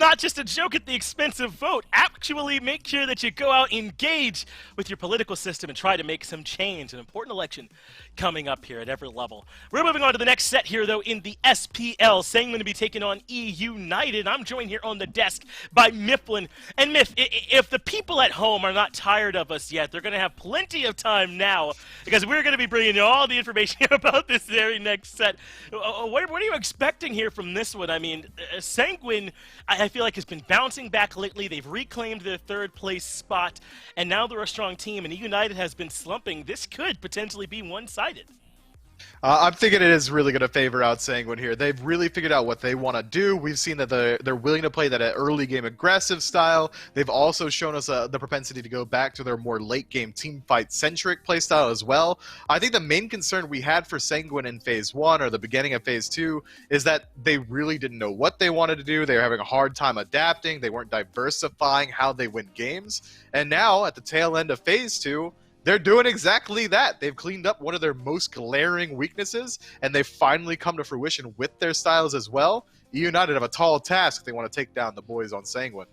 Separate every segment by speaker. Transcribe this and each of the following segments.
Speaker 1: not just a joke at the expense of vote. Actually make sure that you go out, engage with your political system, and try to make some change. An important election coming up here at every level. We're moving on to the next set here, though, in the SPL. Sanguine to be taking on eUnited. I'm joined here on the desk by Mifflin. And Miff, if the people at home are not tired of us yet, they're going to have plenty of time now, because we're going to be bringing you all the information about this very next set. What are you expecting here from this one? I mean, Sanguine, I feel like, has been bouncing back lately. They've reclaimed their third place spot, and now they're a strong team, and eUnited has been slumping. This could potentially be one-sided.
Speaker 2: I'm thinking it is really going to favor out Sanguine here. They've really figured out what they want to do. We've seen that they're willing to play that early game aggressive style. They've also shown us the propensity to go back to their more late game team fight centric play style as well. I think the main concern we had for Sanguine in Phase 1 or the beginning of Phase 2 is that they really didn't know what they wanted to do. They were having a hard time adapting. They weren't diversifying how they win games. And now at the tail end of Phase 2, they're doing exactly that. They've cleaned up one of their most glaring weaknesses, and they've finally come to fruition with their styles as well. eUnited have a tall task if they want to take down the boys on Sanguine.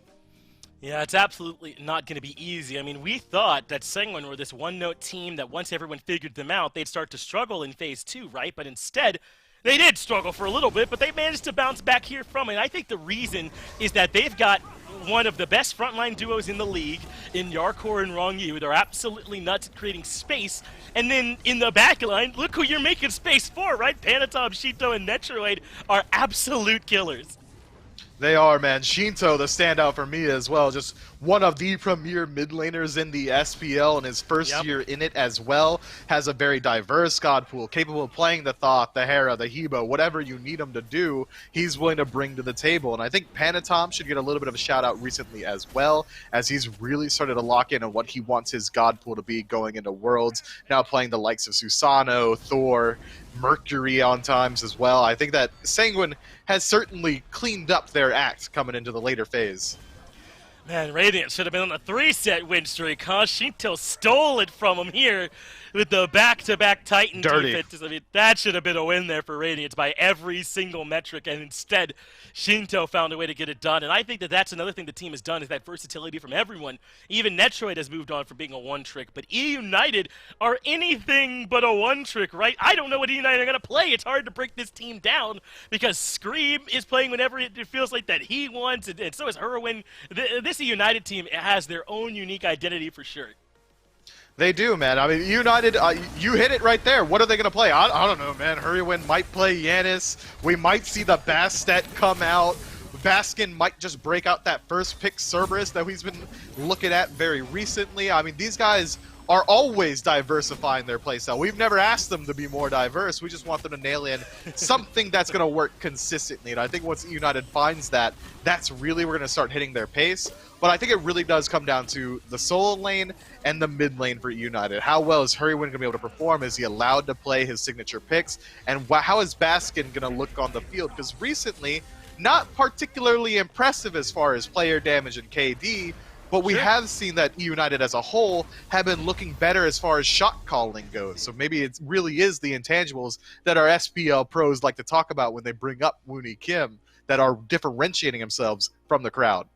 Speaker 1: Yeah, it's absolutely not going to be easy. I mean, we thought that Sanguine were this one-note team that once everyone figured them out, they'd start to struggle in Phase 2, right? But instead, they did struggle for a little bit, but they managed to bounce back here from it. I think the reason is that they've got one of the best frontline duos in the league in Yarkor and Rongyu. They're absolutely nuts at creating space. And then in the back line, look who you're making space for, right? Panatom, Shinto, and Netroid are absolute killers.
Speaker 2: They are, man. Shinto, the standout for me as well. Just one of the premier mid laners in the SPL in his first year in it as well. Has a very diverse god pool, capable of playing the Thoth, the Hera, the Hebo, whatever you need him to do, he's willing to bring to the table. And I think Panatom should get a little bit of a shout out recently as well, as he's really started to lock in on what he wants his god pool to be going into Worlds. Now playing the likes of Susano, Thor, Mercury on times as well. I think that Sanguine has certainly cleaned up their act coming into the later phase.
Speaker 1: Man, Radiant should have been on a 3-set win streak, huh? Shinto stole it from him here with the back-to-back Titan defenses. I mean, that should have been a win there for Radiant by every single metric, and instead, Shinto found a way to get it done. And I think that that's another thing the team has done, is that versatility from everyone. Even Netroid has moved on from being a one-trick, but eUnited are anything but a one-trick, right? I don't know what eUnited are going to play. It's hard to break this team down, because Scream is playing whenever it feels like that he wants, and so is Herwin. This eUnited team has their own unique identity for sure.
Speaker 2: They do, man. I mean, eUnited, you hit it right there. What are they going to play? I don't know, man. Hurrywin might play Yanis. We might see the Bastet come out. Baskin might just break out that first pick Cerberus that he's been looking at very recently. I mean, these guys are always diversifying their playstyle. We've never asked them to be more diverse. We just want them to nail in something that's going to work consistently. And I think once eUnited finds that, that's really we're going to start hitting their pace. But I think it really does come down to the solo lane and the mid lane for eUnited. How well is Hurrywin going to be able to perform? Is he allowed to play his signature picks? And how is Baskin going to look on the field? Because recently, not particularly impressive as far as player damage and KD, but we have seen that eUnited as a whole have been looking better as far as shot calling goes. So maybe it really is the intangibles that our SPL pros like to talk about when they bring up Wooney Kim that are differentiating themselves from the crowd.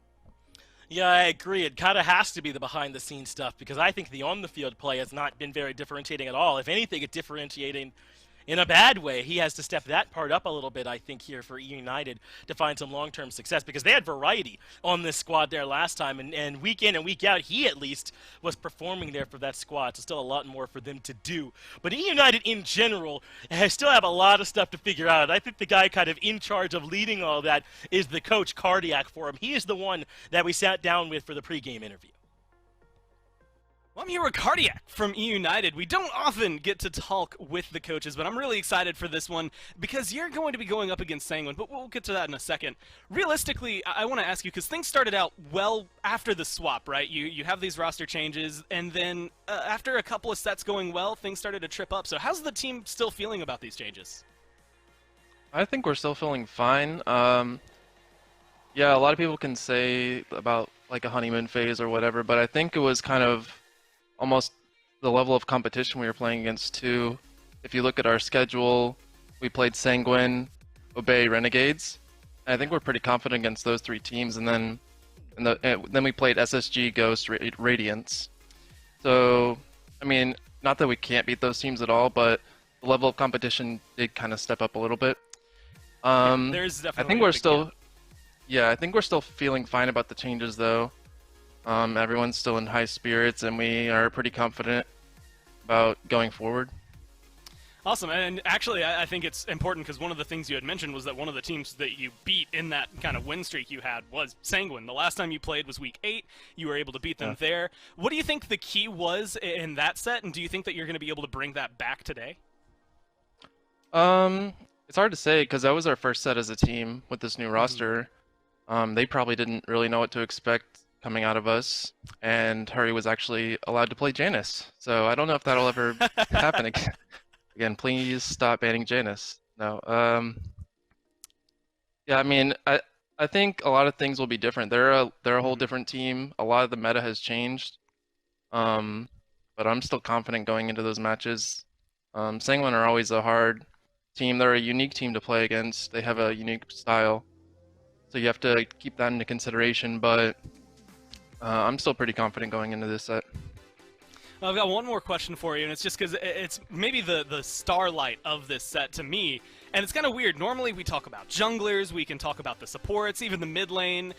Speaker 1: Yeah, I agree. It kind of has to be the behind-the-scenes stuff, because I think the on-the-field play has not been very differentiating at all. If anything, it's differentiating in a bad way. He has to step that part up a little bit, I think, here for eUnited to find some long-term success, because they had variety on this squad there last time, and week in and week out, he at least was performing there for that squad, so still a lot more for them to do. But eUnited in general still have a lot of stuff to figure out. I think the guy kind of in charge of leading all that is the coach, Cardiac, for him. He is the one that we sat down with for the pregame interview.
Speaker 3: Well, I'm here with Cardiac from eUnited. We don't often get to talk with the coaches, but I'm really excited for this one because you're going to be going up against Sanguine, but we'll get to that in a second. Realistically, I want to ask you, because things started out well after the swap, right? You have these roster changes, and then after a couple of sets going well, things started to trip up. So how's the team still feeling about these changes?
Speaker 4: I think we're still feeling fine. Yeah, a lot of people can say about like a honeymoon phase or whatever, but I think it was kind of almost the level of competition we were playing against too. If you look at our schedule, we played Sanguine, Obey, Renegades, I think we're pretty confident against those three teams, and then then we played SSG, Ghost, Radiance. So, I mean, not that we can't beat those teams at all, but the level of competition did kind of step up a little bit.
Speaker 3: There's definitely
Speaker 4: I think we're still, I think we're still feeling fine about the changes, though. Everyone's still in high spirits, and we are pretty confident about going forward.
Speaker 3: Awesome, and actually I think it's important because one of the things you had mentioned was that one of the teams that you beat in that kind of win streak you had was Sanguine. The last time you played was Week 8. You were able to beat them there. What do you think the key was in that set, and do you think that you're going to be able to bring that back today?
Speaker 4: It's hard to say because that was our first set as a team with this new roster. They probably didn't really know what to expect coming out of us, and Hurry was actually allowed to play Janice. So I don't know if that'll ever happen again. Again, please stop banning Janice. No. Yeah, I mean, I think a lot of things will be different. They're a whole different team. A lot of the meta has changed. But I'm still confident going into those matches. Sanguine are always a hard team. They're a unique team to play against. They have a unique style. So you have to keep that into consideration, but I'm still pretty confident going into this set.
Speaker 3: I've got one more question for you, and it's just because it's maybe the starlight of this set to me, and it's kind of weird. Normally we talk about junglers, we can talk about the supports, even the mid lane,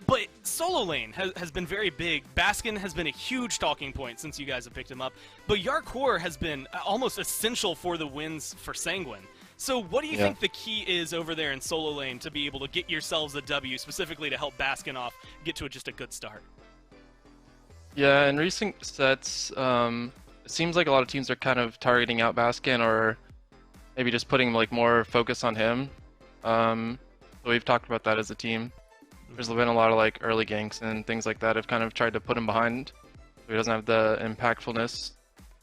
Speaker 3: but solo lane has been very big. Baskin has been a huge talking point since you guys have picked him up, but Yarkor has been almost essential for the wins for Sanguine. So what do you think the key is over there in solo lane to be able to get yourselves a W, specifically to help Baskin off, get to just a good start?
Speaker 4: Yeah, in recent sets, it seems like a lot of teams are kind of targeting out Baskin or maybe just putting like more focus on him. So we've talked about that as a team. There's been a lot of like early ganks and things like that have kind of tried to put him behind, so he doesn't have the impactfulness.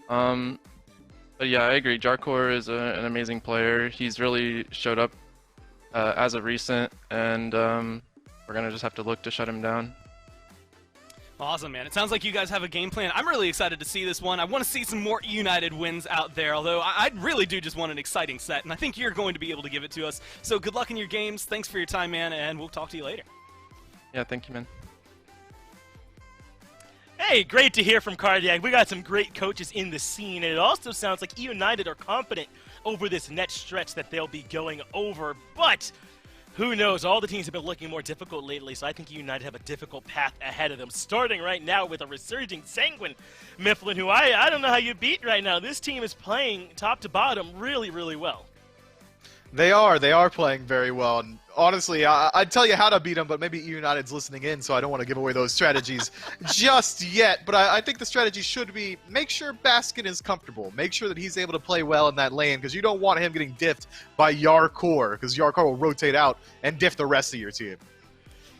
Speaker 4: But yeah, I agree. Yarkor is an amazing player. He's really showed up as of recent, and we're gonna just have to look to shut him down.
Speaker 3: Awesome, man. It sounds like you guys have a game plan. I'm really excited to see this one. I want to see some more eUnited wins out there, although I really do just want an exciting set, and I think you're going to be able to give it to us. So good luck in your games. Thanks for your time, man, and we'll talk to you later.
Speaker 4: Yeah, thank you, man.
Speaker 1: Hey, great to hear from Cardiac. We got some great coaches in the scene, and it also sounds like eUnited are confident over this next stretch that they'll be going over, but who knows? All the teams have been looking more difficult lately, so I think United have a difficult path ahead of them, starting right now with a resurging Sanguine Mifflin, who I don't know how you beat right now. This team is playing top to bottom really, really well.
Speaker 2: They are playing very well, and honestly, I'd tell you how to beat them, but maybe eUnited's listening in, so I don't want to give away those strategies just yet. But I think the strategy should be make sure Baskin is comfortable, make sure that he's able to play well in that lane, because you don't want him getting diffed by Yarkor, because Yarkor will rotate out and diff the rest of your team.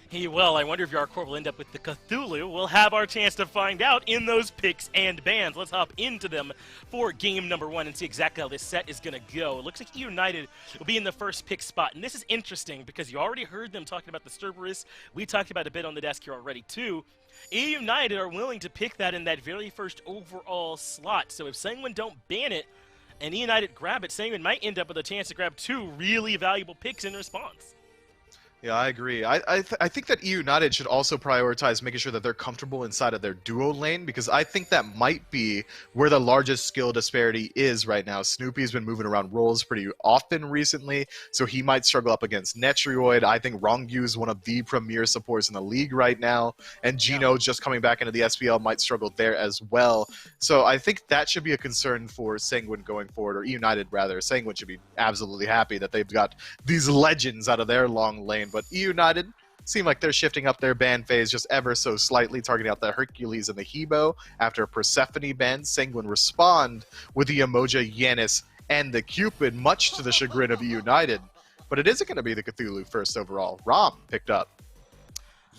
Speaker 1: He will. I wonder if Yarkor will end up with the Cthulhu. We'll have our chance to find out in those picks and bans. Let's hop into them for game number 1 and see exactly how this set is going to go. It looks like eUnited will be in the first pick spot. And this is interesting because you already heard them talking about the Cerberus. We talked about it a bit on the desk here already, too. eUnited are willing to pick that in that very first overall slot. So if Sanguine don't ban it and eUnited grab it, Sanguine might end up with a chance to grab 2 really valuable picks in response.
Speaker 2: Yeah, I agree. I think that eUnited should also prioritize making sure that they're comfortable inside of their duo lane, because I think that might be where the largest skill disparity is right now. Snoopy's been moving around roles pretty often recently, so he might struggle up against Netrioid. I think Rongyu is one of the premier supports in the league right now, and Gino just coming back into the SPL might struggle there as well. So I think that should be a concern for Sanguine going forward, or eUnited rather. Sanguine should be absolutely happy that they've got these legends out of their long lane. But eUnited seem like they're shifting up their ban phase just ever so slightly, targeting out the Hercules and the Hebo. After Persephone ban, Sanguine respond with the Emoja, Yanis, and the Cupid, much to the chagrin of eUnited. But it isn't going to be the Cthulhu first overall. Rom picked up.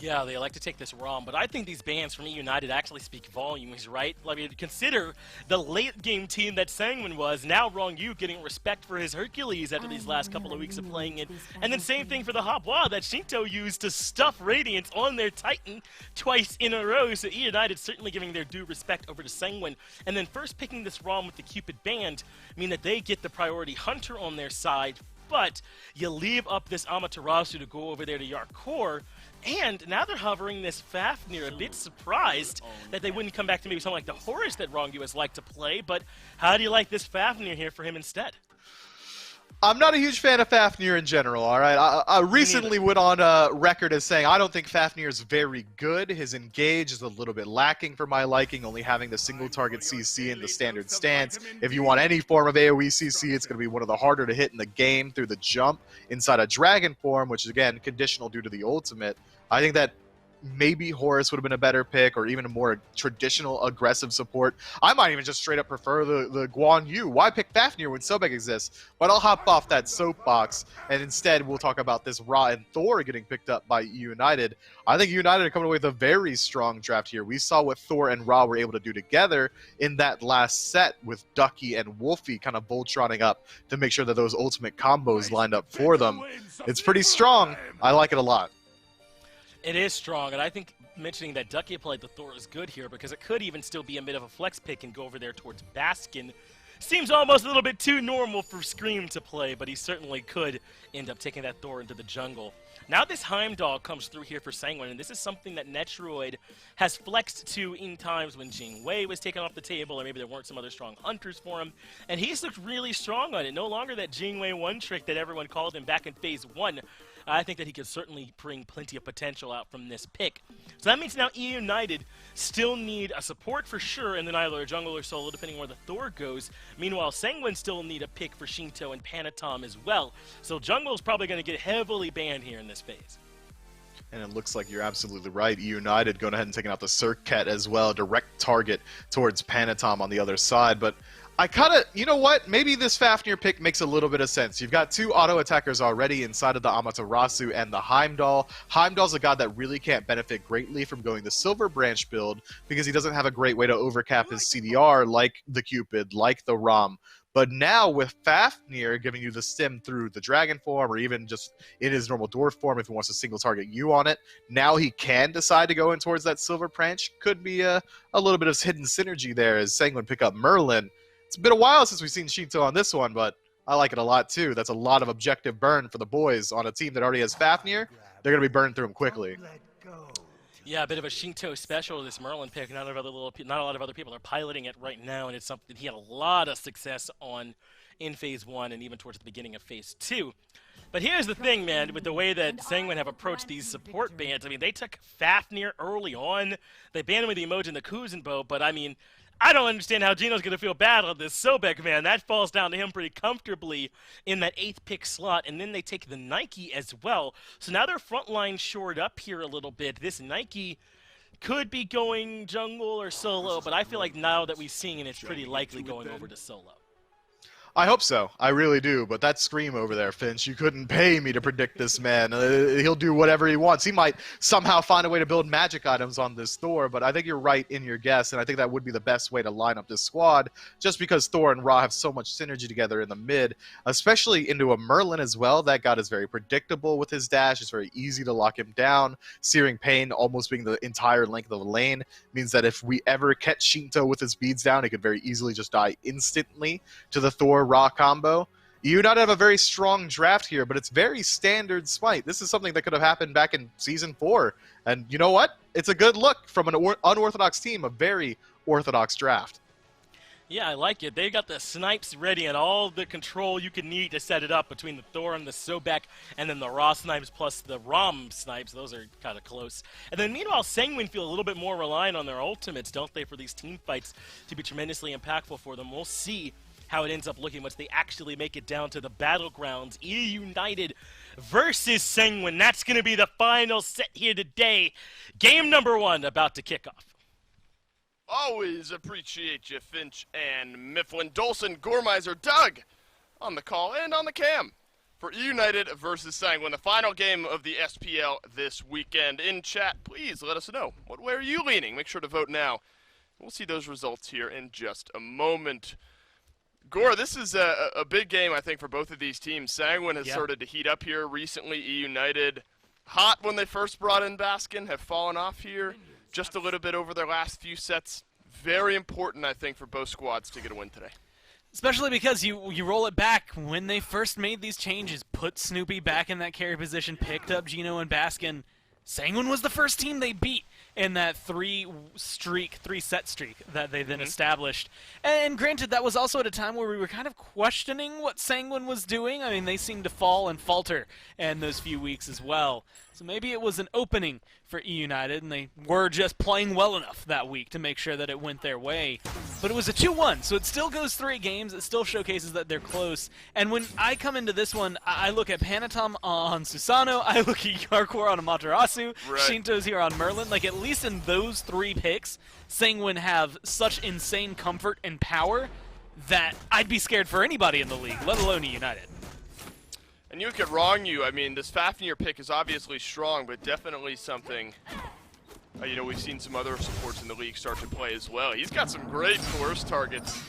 Speaker 1: Yeah, they like to take this ROM, but I think these bans from eUnited actually speak volumes, right? I mean, consider the late-game team that Sanguine was, now Rongyu getting respect for his Hercules after these last couple of weeks of playing it. And then same thing for the Hopwa that Shinto used to stuff Radiance on their Titan twice in a row, so eUnited certainly giving their due respect over to Sanguine. And then first picking this ROM with the Cupid band mean that they get the priority Hunter on their side, but you leave up this Amaterasu to go over there to Yarkor, and now they're hovering this Fafnir, a bit surprised that they wouldn't come back to maybe something like the Horus that Rongu has liked to play, but how do you like this Fafnir here for him instead?
Speaker 2: I'm not a huge fan of Fafnir in general, all right? I recently went on record as saying I don't think Fafnir is very good. His engage is a little bit lacking for my liking, only having the single target CC in the standard stance. If you want any form of AoE CC, it's going to be one of the harder to hit in the game through the jump inside a dragon form, which is, again, conditional due to the ultimate. I think that maybe Horus would have been a better pick, or even a more traditional aggressive support. I might even just straight up prefer the Guan Yu. Why pick Fafnir when Sobek exists? But I'll hop off that soapbox, and instead we'll talk about this Ra and Thor getting picked up by eUnited. I think eUnited are coming away with a very strong draft here. We saw what Thor and Ra were able to do together in that last set with Ducky and Wolfie kind of Voltroning up to make sure that those ultimate combos lined up for them. It's pretty strong. I like it a lot.
Speaker 1: It is strong, and I think mentioning that Ducky played the Thor is good here because it could even still be a bit of a flex pick and go over there towards Baskin. Seems almost a little bit too normal for Scream to play, but he certainly could end up taking that Thor into the jungle. Now this Heimdall comes through here for Sanguine, and this is something that Netroid has flexed to in times when Jing Wei was taken off the table, or maybe there weren't some other strong hunters for him, and he's looked really strong on it. No longer that Jing Wei one trick that everyone called him back in Phase 1. I think that he could certainly bring plenty of potential out from this pick. So that means now eUnited still need a support for sure, and then either a jungle or solo, depending where the Thor goes. Meanwhile, Sanguine still need a pick for Shinto and Panatom as well. So jungle is probably going to get heavily banned here in this phase.
Speaker 2: And it looks like you're absolutely right. eUnited going ahead and taking out the Circuit as well. Direct target towards Panatom on the other side. But I kind of, you know what? Maybe this Fafnir pick makes a little bit of sense. You've got two auto attackers already inside of the Amaterasu and the Heimdall. Heimdall's a god that really can't benefit greatly from going the Silver Branch build because he doesn't have a great way to overcap his CDR like the Cupid, like the Ram. But now with Fafnir giving you the stim through the dragon form or even just in his normal dwarf form if he wants to single target you on it, now he can decide to go in towards that Silver Branch. Could be a little bit of hidden synergy there as Sanguine pick up Merlin. It's been a while since we've seen Shinto on this one, but I like it a lot too. That's a lot of objective burn for the boys on a team that already has Fafnir. They're going to be burned through him quickly.
Speaker 1: Yeah, a bit of a Shinto special, this Merlin pick. Not a lot of other people are piloting it right now, and it's something he had a lot of success on in Phase 1 and even towards the beginning of Phase 2. But here's the thing, man, with the way that Sanguine have approached these support bans. I mean, they took Fafnir early on. They banned him with the emoji and the Kuzenbo, but I mean, I don't understand how Gino's going to feel bad on this Sobek, man. That falls down to him pretty comfortably in that 8th pick slot, and then they take the Nike as well. So now their front line shored up here a little bit. This Nike could be going jungle or solo, but I feel like now that we've seen it, it's pretty likely going over to solo.
Speaker 2: I hope so. I really do. But that Scream over there, Finch, you couldn't pay me to predict this man. He'll do whatever he wants. He might somehow find a way to build magic items on this Thor, but I think you're right in your guess, and I think that would be the best way to line up this squad, just because Thor and Ra have so much synergy together in the mid, especially into a Merlin as well. That god is very predictable with his dash. It's very easy to lock him down. Searing Pain almost being the entire length of the lane means that if we ever catch Shinto with his beads down, he could very easily just die instantly to the Thor Ra combo. eUnited have a very strong draft here, but it's very standard Smite. This is something that could have happened back in Season 4. And you know what? It's a good look from an unorthodox team, a very orthodox draft.
Speaker 1: Yeah, I like it. They got the snipes ready and all the control you can need to set it up between the Thor and the Sobek, and then the Ra snipes plus the Ram snipes. Those are kind of close. And then meanwhile, Sanguine feel a little bit more reliant on their ultimates, don't they, for these team fights to be tremendously impactful for them. We'll see how it ends up looking once they actually make it down to the battlegrounds. eUnited versus Sanguine. That's going to be the final set here today. Game number 1 about to kick off.
Speaker 5: Always appreciate you, Finch and Mifflin, Dolson, Gormizer, Doug on the call and on the cam for eUnited versus Sanguine, the final game of the SPL this weekend. In chat, please let us know. What way are you leaning? Make sure to vote now. We'll see those results here in just a moment. Gore, this is a big game, I think, for both of these teams. Sanguine has started to heat up here recently. eUnited, hot when they first brought in Baskin, have fallen off here just a little bit over their last few sets. Very important, I think, for both squads to get a win today.
Speaker 3: Especially because you roll it back when they first made these changes, put Snoopy back in that carry position, picked up Gino and Baskin. Sanguine was the first team they beat in that three-set streak that they then established. And granted, that was also at a time where we were kind of questioning what Sanguine was doing. I mean, they seemed to fall and falter in those few weeks as well. So maybe it was an opening for eUnited, and they were just playing well enough that week to make sure that it went their way. But it was a 2-1, so it still goes 3 games. It still showcases that they're close. And when I come into this one, I look at Panatom on Susano, I look at Yarkor on Amaterasu, Shinto's here on Merlin. Like, at least in those 3 picks, Sanguine have such insane comfort and power that I'd be scared for anybody in the league, let alone eUnited.
Speaker 5: And you look at Wrong-U, I mean, this Fafnir pick is obviously strong, but definitely something, you know, we've seen some other supports in the league start to play as well. He's got some great coerce targets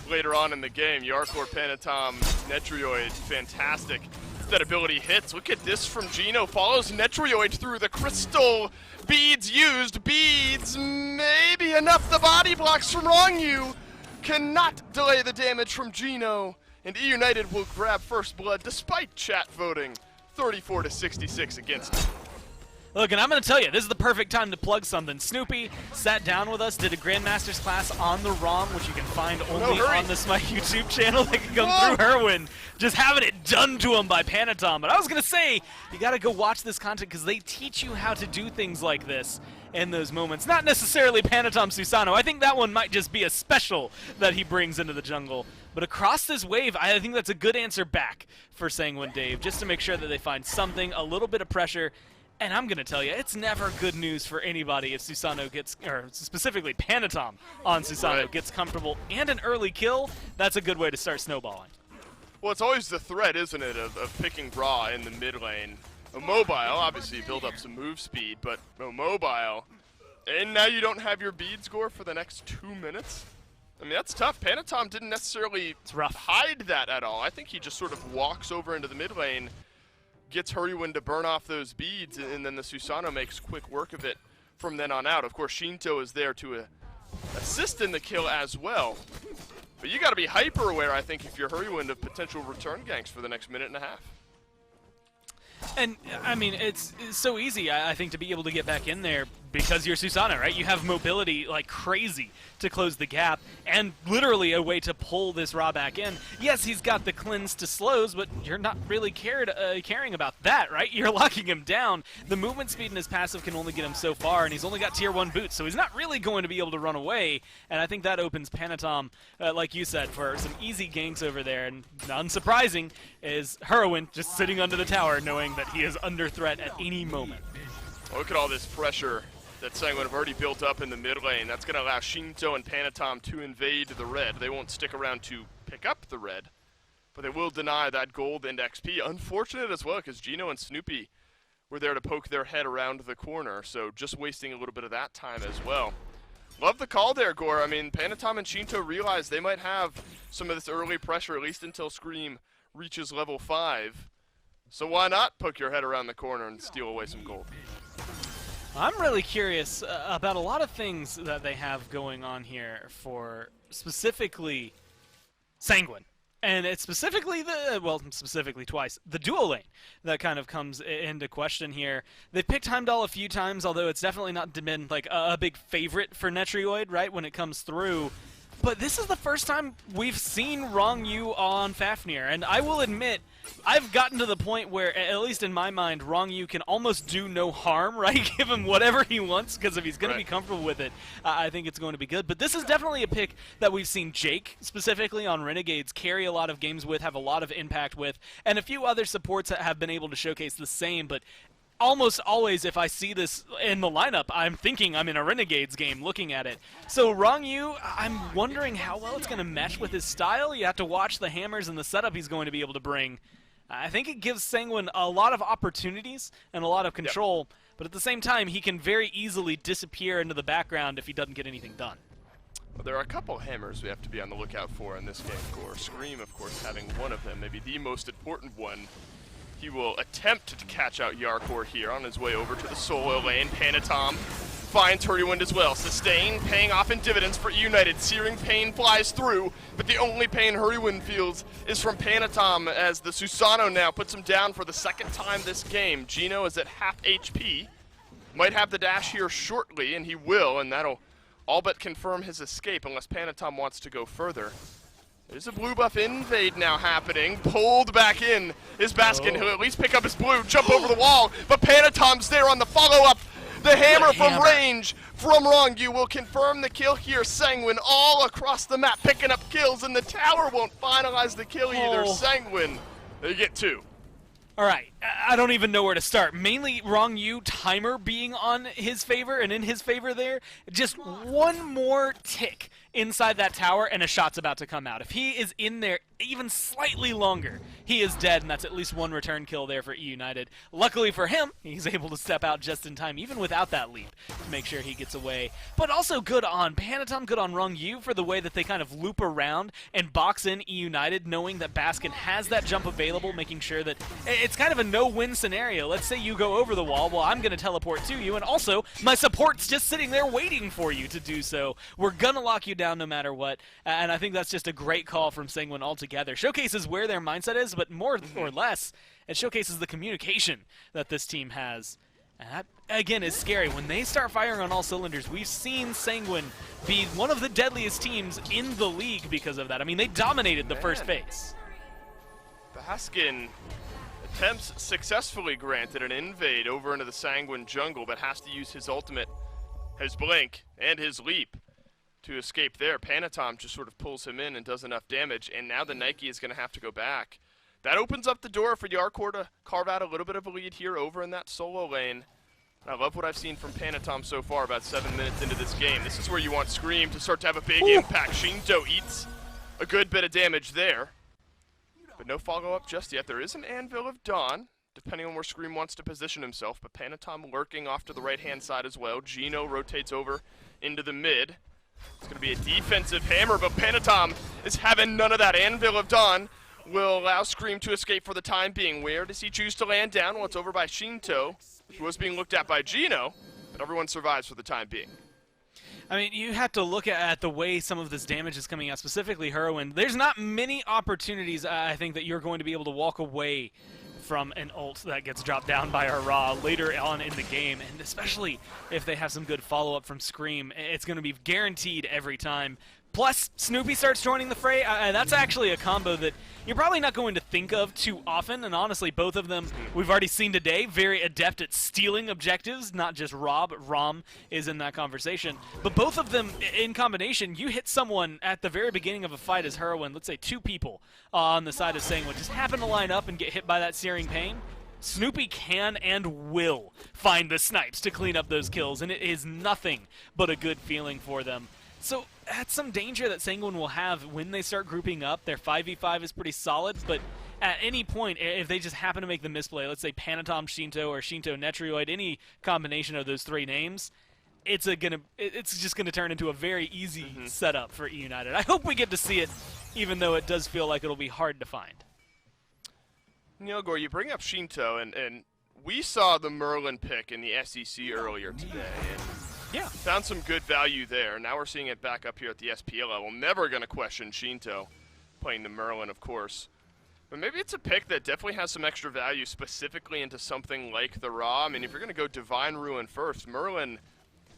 Speaker 5: later on in the game. Yarkor, Panatom, Netrioid, fantastic. That ability hits. Look at this from Gino. Follows Netrioid through the crystal beads used. Beads, maybe enough. The body blocks from Wrong-U cannot delay the damage from Gino. And eUnited will grab first blood despite chat voting 34-66 against it.
Speaker 3: Look, and I'm going to tell you, this is the perfect time to plug something. Snoopy sat down with us, did a Grandmaster's class on the ROM, which you can find only on the SMITE YouTube channel. That can come through Herwin, just having it done to him by Panatom. But I was going to say, you got to go watch this content because they teach you how to do things like this in those moments. Not necessarily Panatom Susano. I think that one might just be a special that he brings into the jungle. But across this wave, I think that's a good answer back for Sanguine Dave, just to make sure that they find something, a little bit of pressure. And I'm going to tell you, it's never good news for anybody if Susano gets, or specifically Panatom on Susano gets comfortable and an early kill. That's a good way to start snowballing.
Speaker 5: Well, it's always the threat, isn't it, of picking Bra in the mid lane. Mobile, obviously build up some move speed, but mobile. And now you don't have your bead score for the next 2 minutes? I mean, that's tough. Panatom didn't necessarily hide that at all. I think he just sort of walks over into the mid lane, gets Hurrywin to burn off those beads, and then the Susano makes quick work of it from then on out. Of course, Shinto is there to assist in the kill as well. But you got to be hyper aware, I think, if you're Hurrywin, of potential return ganks for the next minute and a half.
Speaker 3: And, I mean, it's so easy, I think, to be able to get back in there because you're Susano, right? You have mobility like crazy to close the gap and literally a way to pull this Ra back in. Yes, he's got the cleanse to slows, but you're not really caring about that, right? You're locking him down. The movement speed in his passive can only get him so far, and he's only got tier 1 boots, so he's not really going to be able to run away. And I think that opens Panatom, like you said, for some easy ganks over there. And unsurprising is Hurrywin just sitting under the tower knowing that he is under threat at any moment.
Speaker 5: Look at all this pressure that Sanguine have already built up in the mid lane. That's going to allow Shinto and Panatom to invade the red. They won't stick around to pick up the red, but they will deny that gold and XP. Unfortunate as well, because Gino and Snoopy were there to poke their head around the corner, so just wasting a little bit of that time as well. Love the call there, Gore. I mean, Panatom and Shinto realize they might have some of this early pressure, at least until Scream reaches level 5. So why not poke your head around the corner and steal away some gold?
Speaker 3: I'm really curious about a lot of things that they have going on here for specifically Sanguine. And it's specifically specifically twice, the duo lane that kind of comes into question here. They've picked Heimdall a few times, although it's definitely not been like a big favorite for Netrioid, right, when it comes through. But this is the first time we've seen Wrong-U on Fafnir, and I will admit, I've gotten to the point where, at least in my mind, Wrong-U can almost do no harm, right? Give him whatever he wants, because if he's going to be comfortable with it, I think it's going to be good. But this is definitely a pick that we've seen Jake, specifically on Renegades, carry a lot of games with, have a lot of impact with, and a few other supports that have been able to showcase the same, but almost always, if I see this in the lineup, I'm thinking I'm in a Renegades game looking at it. So Wrong-U, I'm wondering how well it's going to mesh with his style. You have to watch the hammers and the setup he's going to be able to bring. I think it gives Sanguine a lot of opportunities and a lot of control, but at the same time, he can very easily disappear into the background if he doesn't get anything done.
Speaker 5: Well, there are a couple hammers we have to be on the lookout for in this game, Gore. Scream, of course, having one of them, maybe the most important one. He will attempt to catch out Yarkor here on his way over to the solo lane. Panatom finds Hurrywind as well. Sustain, paying off in dividends for eUnited. Searing Pain flies through, but the only pain Hurrywind feels is from Panatom as the Susano now puts him down for the second time this game. Gino is at half HP. Might have the dash here shortly, and he will, and that'll all but confirm his escape unless Panatom wants to go further. There's a blue buff invade now happening. Pulled back in is Baskin. He'll at least pick up his blue, jump over the wall, but Panatom's there on the follow-up. The hammer from range from Rongyu will confirm the kill here. Sanguine all across the map picking up kills, and the tower won't finalize the kill either. Sanguine, they get 2.
Speaker 3: All right, I don't even know where to start. Mainly Rongyu timer being on his favor and in his favor there. Just one more tick inside that tower and a shot's about to come out. If he is in there even slightly longer, he is dead, and that's at least one return kill there for eUnited. Luckily for him, he's able to step out just in time, even without that leap, to make sure he gets away. But also good on Panatom, good on Rongyu for the way that they kind of loop around and box in eUnited, knowing that Baskin has that jump available, making sure that it's kind of a no-win scenario. Let's say you go over the wall, well, I'm going to teleport to you, and also my support's just sitting there waiting for you to do so. We're going to lock you down no matter what, and I think that's just a great call from Sanguine altogether. Showcases where their mindset is, but more or less, it showcases the communication that this team has. And that, again, is scary. When they start firing on all cylinders, we've seen Sanguine be one of the deadliest teams in the league because of that. I mean, they dominated the first phase.
Speaker 5: Baskin attempts successfully granted an invade over into the Sanguine jungle, but has to use his ultimate, his blink, and his leap to escape there. Panatom just sort of pulls him in and does enough damage, and now the Nike is going to have to go back. That opens up the door for Yarkor to carve out a little bit of a lead here over in that solo lane. And I love what I've seen from Panatom so far about 7 minutes into this game. This is where you want Scream to start to have a big impact. Shinto eats a good bit of damage there, but no follow-up just yet. There is an Anvil of Dawn, depending on where Scream wants to position himself, but Panatom lurking off to the right-hand side as well. Gino rotates over into the mid. It's going to be a defensive hammer, but Panatom is having none of that. Anvil of Dawn will allow Scream to escape for the time being. Where does he choose to land down? Well, it's over by Shinto, who was being looked at by Gino, but everyone survives for the time being.
Speaker 3: I mean, you have to look at the way some of this damage is coming out, specifically Hurrywind. There's not many opportunities, I think, that you're going to be able to walk away from an ult that gets dropped down by a Ra later on in the game, and especially if they have some good follow-up from Scream, it's going to be guaranteed every time. Plus, Snoopy starts joining the fray. That's actually a combo that you're probably not going to think of too often, and honestly, both of them we've already seen today, very adept at stealing objectives, not just Rob. Rom is in that conversation. But both of them, in combination, you hit someone at the very beginning of a fight as Hurrywind, let's say 2 people on the side of Sanguine, just happen to line up and get hit by that Searing Pain. Snoopy can and will find the snipes to clean up those kills, and it is nothing but a good feeling for them. So that's some danger that Sanguine will have when they start grouping up. Their 5v5 is pretty solid, but at any point, if they just happen to make the misplay, let's say Panatom Shinto or Shinto Netrioid, any combination of those 3 names, it's just gonna turn into a very easy setup for eUnited. I hope we get to see it, even though it does feel like it'll be hard to find.
Speaker 5: Neilgore, you bring up Shinto, and we saw the Merlin pick in the SEC earlier today. And
Speaker 3: yeah.
Speaker 5: Found some good value there. Now we're seeing it back up here at the SPL level. Never going to question Shinto playing the Merlin, of course. But maybe it's a pick that definitely has some extra value specifically into something like the Ra. I mean, if you're going to go Divine Ruin first, Merlin,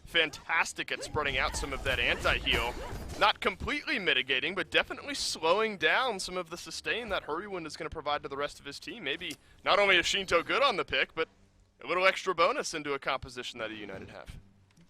Speaker 5: fantastic at spreading out some of that anti-heal. Not completely mitigating, but definitely slowing down some of the sustain that Hurrywind is going to provide to the rest of his team. Maybe not only is Shinto good on the pick, but a little extra bonus into a composition that eUnited have.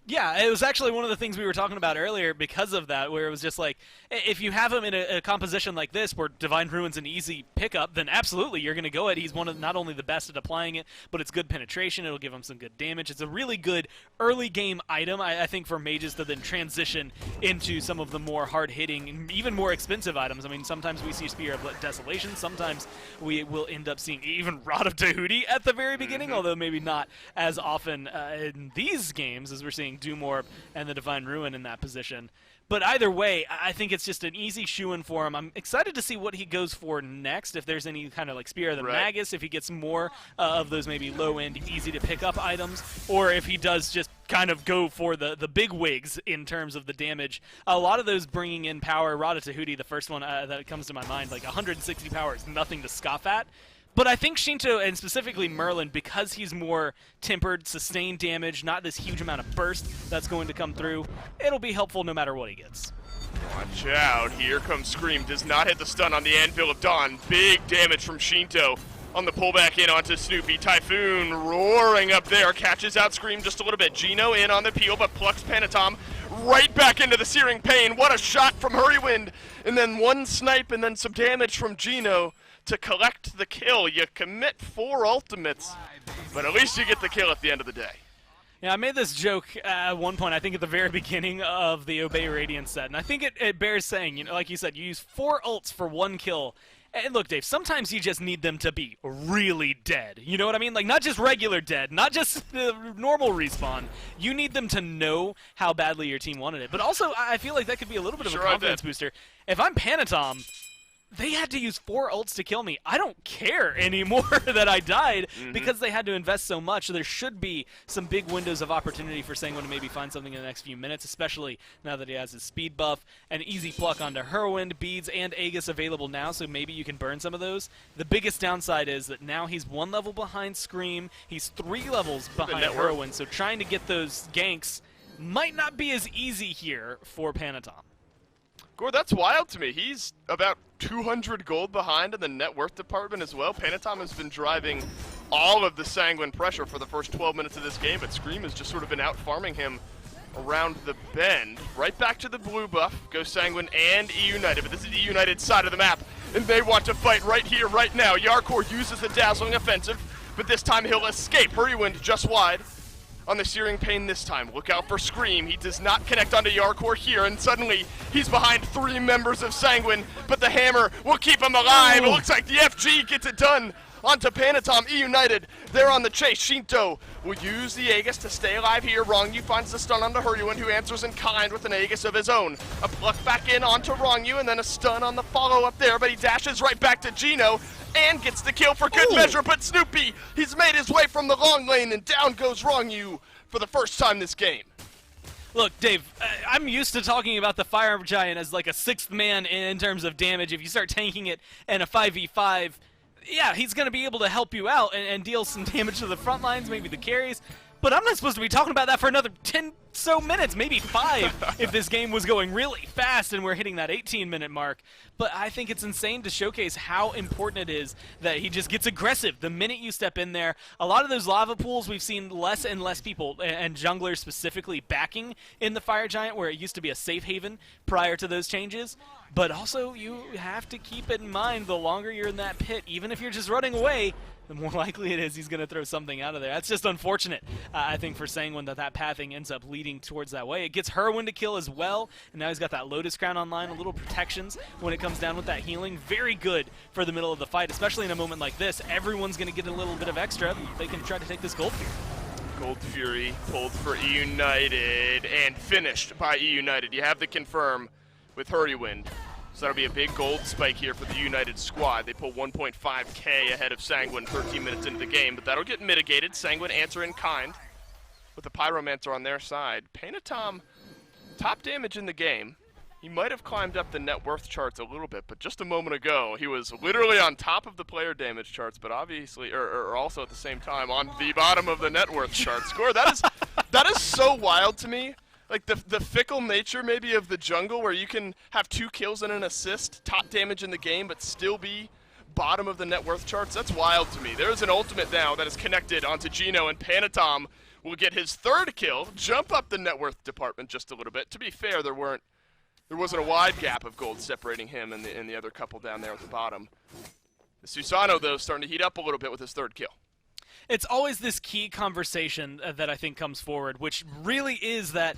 Speaker 3: Yeah, it was actually one of the things we were talking about earlier because of that, where it was just like, if you have him in a composition like this where Divine Ruin's an easy pickup, then absolutely you're going to go at. He's one of not only the best at applying it, but it's good penetration. It'll give him some good damage. It's a really good early game item, I think, for mages to then transition into some of the more hard-hitting and even more expensive items. I mean, sometimes we see Spear of Desolation. Sometimes we will end up seeing even Rod of Tahuti at the very beginning, although maybe not as often in these games as we're seeing Doomorb and the Divine Ruin in that position. But either way, I think it's just an easy shoo-in for him. I'm excited to see what he goes for next, if there's any kind of like Spear of the Magus, if he gets more of those maybe low-end, easy-to-pick-up items, or if he does just kind of go for the big wigs in terms of the damage. A lot of those bringing in power. Ratatouille, the first one that comes to my mind, like 160 power is nothing to scoff at. But I think Shinto, and specifically Merlin, because he's more tempered, sustained damage, not this huge amount of burst that's going to come through, it'll be helpful no matter what he gets.
Speaker 5: Watch out, here comes Scream. Does not hit the stun on the Anvil of Dawn. Big damage from Shinto on the pullback in onto Snoopy. Typhoon roaring up there, catches out Scream just a little bit. Gino in on the peel, but plucks Panatom right back into the Searing Pain. What a shot from Hurrywind! And then one snipe and then some damage from Gino to collect the kill. You commit 4 ultimates, but at least you get the kill at the end of the day.
Speaker 3: Yeah, I made this joke at one point, I think at the very beginning of the Obey Radiant set, and I think it bears saying, you know, like you said, you use 4 ults for 1 kill. And look, Dave, sometimes you just need them to be really dead. You know what I mean? Like, not just regular dead, not just the normal respawn. You need them to know how badly your team wanted it. But also, I feel like that could be a little bit of a confidence booster. If I'm Panatom, they had to use 4 ults to kill me. I don't care anymore that I died because they had to invest so much. So there should be some big windows of opportunity for Sanguine to maybe find something in the next few minutes, especially now that he has his speed buff. An easy pluck onto Hurlwind, Beads, and Aegis available now, so maybe you can burn some of those. The biggest downside is that now he's 1 level behind Scream. He's 3 levels behind Hurlwind, so trying to get those ganks might not be as easy here for Panatom.
Speaker 5: Gore, that's wild to me. He's about 200 gold behind in the net worth department as well. Panatom has been driving all of the Sanguine pressure for the first 12 minutes of this game, but Scream has just sort of been out farming him around the bend. Right back to the blue buff goes Sanguine and eUnited, but this is the eUnited side of the map, and they want to fight right here, right now. Yarkor uses the dazzling offensive, but this time he'll escape. Hurrywind just wide on the Searing Pain this time. Look out for Scream. He does not connect onto Yarkor here, and suddenly he's behind 3 members of Sanguine, but the hammer will keep him alive. It looks like the FG gets it done onto Panatom. eUnited, they're on the chase. Shinto will use the Aegis to stay alive here. Rongyu finds the stun onto Hurrywind, who answers in kind with an Aegis of his own. A pluck back in onto Rongyu, and then a stun on the follow-up there, but he dashes right back to Gino and gets the kill for good measure. But Snoopy, he's made his way from the long lane, and down goes Rongyu for the first time this game.
Speaker 3: Look, Dave, I'm used to talking about the Fire Giant as like a 6th man in terms of damage. If you start tanking it in a 5v5, yeah, he's going to be able to help you out and deal some damage to the front lines, maybe the carries. But I'm not supposed to be talking about that for another 10 so minutes, maybe 5 if this game was going really fast and we're hitting that 18-minute mark. But I think it's insane to showcase how important it is that he just gets aggressive the minute you step in there. A lot of those lava pools, we've seen less and less people, and junglers specifically, backing in the Fire Giant, where it used to be a safe haven prior to those changes. But also, you have to keep it in mind, the longer you're in that pit, even if you're just running away, the more likely it is he's going to throw something out of there. That's just unfortunate, I think, for Sanguine that pathing ends up leading towards that way. It gets Hurlwind to kill as well, and now he's got that Lotus Crown online, a little protections when it comes down with that healing. Very good for the middle of the fight, especially in a moment like this. Everyone's going to get a little bit of extra. They can try to take this Gold Fury.
Speaker 5: Gold Fury pulled for eUnited and finished by eUnited. You have the confirm with Hurrywind. So that'll be a big gold spike here for the United squad. They pull 1.5k ahead of Sanguine 13 minutes into the game, but that'll get mitigated. Sanguine answer in kind with the Pyromancer on their side. Panatom, top damage in the game. He might have climbed up the net worth charts a little bit, but just a moment ago, he was literally on top of the player damage charts, but obviously, or also at the same time, on the bottom of the net worth chart. Score, that is so wild to me. Like the fickle nature maybe of the jungle, where you can have 2 kills and an assist, top damage in the game, but still be bottom of the net worth charts. That's wild to me. There's an ultimate now that is connected onto Gino, and Panatom will get his 3rd kill, jump up the net worth department just a little bit. To be fair, there wasn't a wide gap of gold separating him and the other couple down there at the bottom. The Susano, though, starting to heat up a little bit with his 3rd kill.
Speaker 3: It's always this key conversation that I think comes forward, which really is that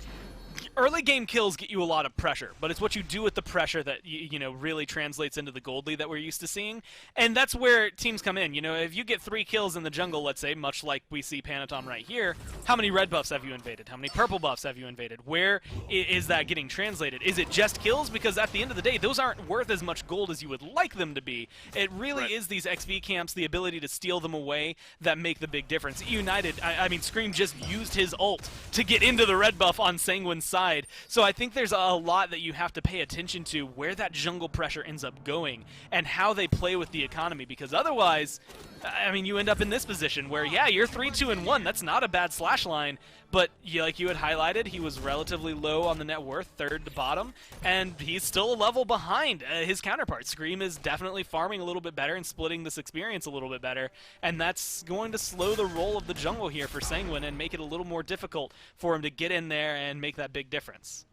Speaker 3: early game kills get you a lot of pressure, but it's what you do with the pressure that you know really translates into the gold lead that we're used to seeing, and that's where teams come in. You know, if you get 3 kills in the jungle, let's say, much like we see Panatom right here, how many red buffs have you invaded? How many purple buffs have you invaded? Where is that getting translated? Is it just kills? Because at the end of the day, those aren't worth as much gold as you would like them to be. It really is these XP camps, the ability to steal them away, that make the big difference. eUnited, I mean, Scream just used his ult to get into the red buff on Sanguine's side. So I think there's a lot that you have to pay attention to where that jungle pressure ends up going and how they play with the economy, because otherwise, I mean, you end up in this position where, yeah, you're 3-2-1. That's not a bad slash line, but like you had highlighted, he was relatively low on the net worth, third to bottom, and he's still a level behind his counterpart. Scream is definitely farming a little bit better and splitting this experience a little bit better, and that's going to slow the roll of the jungle here for Sanguine and make it a little more difficult for him to get in there and make that big difference.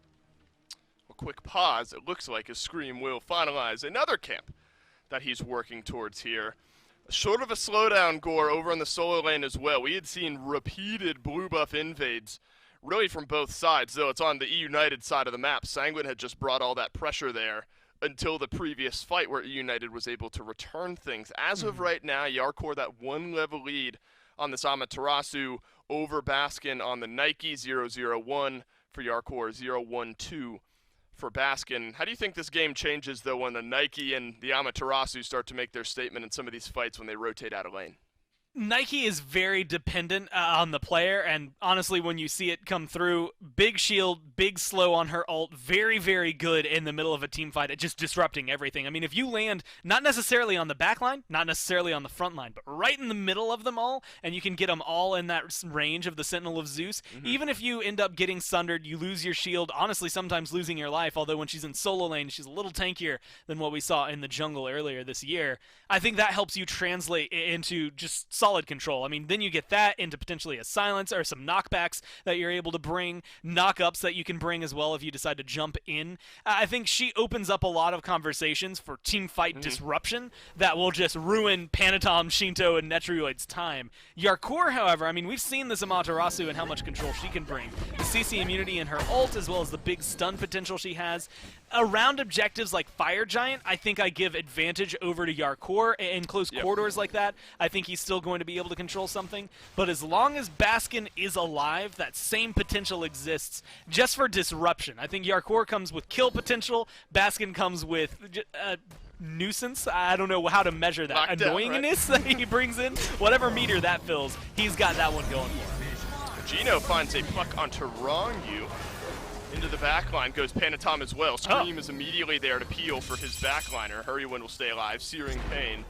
Speaker 5: A quick pause, it looks like, as Scream will finalize another camp that he's working towards here. Short of a slowdown, Gore, over on the solo lane as well. We had seen repeated blue buff invades, really from both sides, though it's on the eUnited side of the map. Sanguine had just brought all that pressure there until the previous fight where eUnited was able to return things. As of right now, Yarkor, that 1-level lead on this Amaterasu over Baskin on the Nike, 0-0-1 for Yarkor, 0-1-2 for Baskin. How do you think this game changes, though, when the Nike and the Amaterasu start to make their statement in some of these fights when they rotate out of lane?
Speaker 3: Nike is very dependent on the player, and honestly, when you see it come through, big shield, big slow on her ult, very, very good in the middle of a team fight at just disrupting everything. I mean, if you land not necessarily on the back line, not necessarily on the front line, but right in the middle of them all, and you can get them all in that range of the Sentinel of Zeus, even if you end up getting sundered, you lose your shield, honestly, sometimes losing your life, although when she's in solo lane, she's a little tankier than what we saw in the jungle earlier this year. I think that helps you translate into just solid control. I mean, then you get that into potentially a silence or some knockbacks that you're able to bring, knockups that you can bring as well if you decide to jump in. I think she opens up a lot of conversations for team fight disruption that will just ruin Panatom, Shinto, and Netrioid's time. Yarkor, however, I mean, we've seen this Amaterasu and how much control she can bring. The CC immunity in her ult, as well as the big stun potential she has. Around objectives like Fire Giant, I think I give advantage over to Yarkor in close corridors like that. I think he's still going to be able to control something, but as long as Baskin is alive, that same potential exists just for disruption. I think Yarkor comes with kill potential, Baskin comes with nuisance. I don't know how to measure that. Annoyingness that he brings in, whatever meter that fills, he's got that one going for him.
Speaker 5: Gino finds a pluck onto Rongu. Into the backline goes Panatom as well. Scream is immediately there to peel for his backliner. Hurrywin will stay alive. Searing Pain.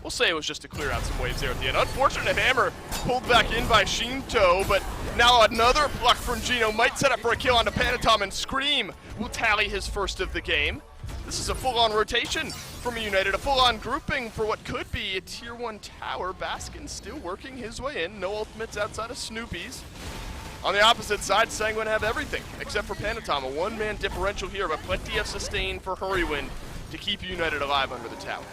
Speaker 5: We'll say it was just to clear out some waves there at the end. Unfortunate hammer pulled back in by Shinto, but now another pluck from Gino might set up for a kill onto Panatom, and Scream will tally his first of the game. This is a full-on rotation from eUnited, a full-on grouping for what could be a Tier 1 tower. Baskin still working his way in. No ultimates outside of Snoopy's. On the opposite side, Sanguine have everything, except for Panatom. A one-man differential here, but plenty of sustain for Hurrywin to keep eUnited alive under the tower.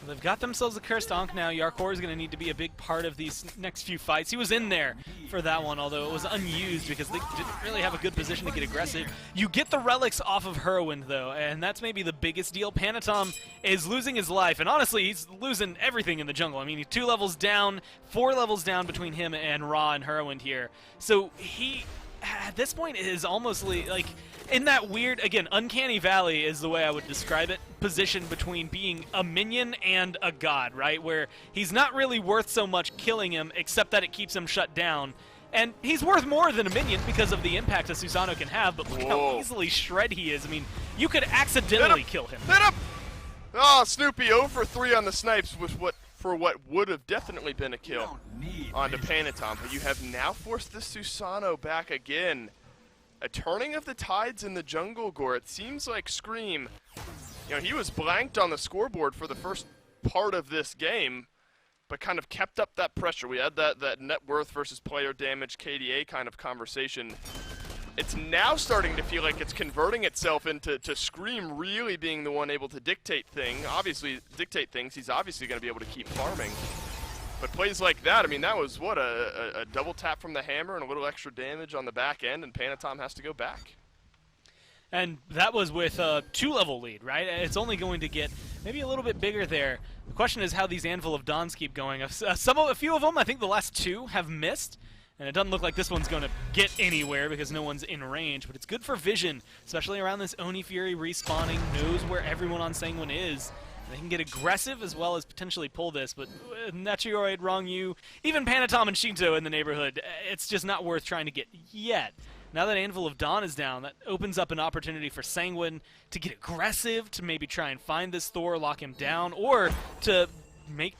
Speaker 3: They've got themselves a cursed Ankh now. Yarkor is going to need to be a big part of these next few fights. He was in there for that one, although it was unused because they didn't really have a good position to get aggressive. You get the relics off of Hurrywin, though, and that's maybe the biggest deal. Panatom is losing his life, and honestly, he's losing everything in the jungle. I mean, he's 2 levels down, 4 levels down between him and Ra and Hurrywin here. So he, at this point, is almost like in that weird, again, uncanny valley is the way I would describe it, position between being a minion and a god, right? Where he's not really worth so much killing him, except that it keeps him shut down. And he's worth more than a minion because of the impact a Susano can have, but look how easily shred he is. I mean, you could accidentally kill him.
Speaker 5: Hit him! Oh, Snoopy 0 for 3 on the snipes with what would have definitely been a kill onto Panatom, but you have now forced the Susano back again. A turning of the tides in the jungle, Gore. It seems like Scream, you know, he was blanked on the scoreboard for the first part of this game, but kind of kept up that pressure. We had that net worth versus player damage KDA kind of conversation. It's now starting to feel like it's converting itself into Scream really being the one able to dictate things. He's obviously going to be able to keep farming. But plays like that, I mean, that was, what, a double tap from the hammer and a little extra damage on the back end, and Panatom has to go back.
Speaker 3: And that was with a 2-level lead, right? It's only going to get maybe a little bit bigger there. The question is how these Anvil of Dawns keep going. A few of them, I think the last 2 have missed, and it doesn't look like this one's going to get anywhere because no one's in range, but it's good for vision, especially around this Oni Fury respawning, knows where everyone on Sanguine is. They can get aggressive as well as potentially pull this, but Netrioid, Rongyu, even Panatom and Shinto in the neighborhood, it's just not worth trying to get yet. Now that Anvil of Dawn is down, that opens up an opportunity for Sanguine to get aggressive, to maybe try and find this Thor, lock him down, or to make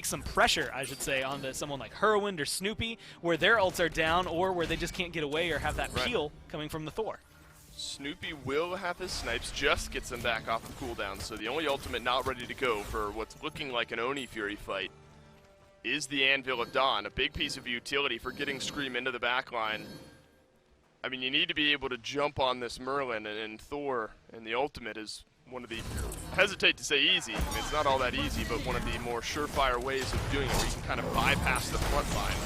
Speaker 3: some pressure, I should say, onto someone like Hurwind or Snoopy, where their ults are down, or where they just can't get away or have that peel coming from the Thor.
Speaker 5: Snoopy will have his snipes, just gets them back off of cooldown, so the only ultimate not ready to go for what's looking like an Oni Fury fight is the Anvil of Dawn, a big piece of utility for getting Scream into the backline. I mean, you need to be able to jump on this Merlin, and Thor, and the ultimate is one of the, I hesitate to say easy, I mean, it's not all that easy, but one of the more surefire ways of doing it, where you can kind of bypass the front line.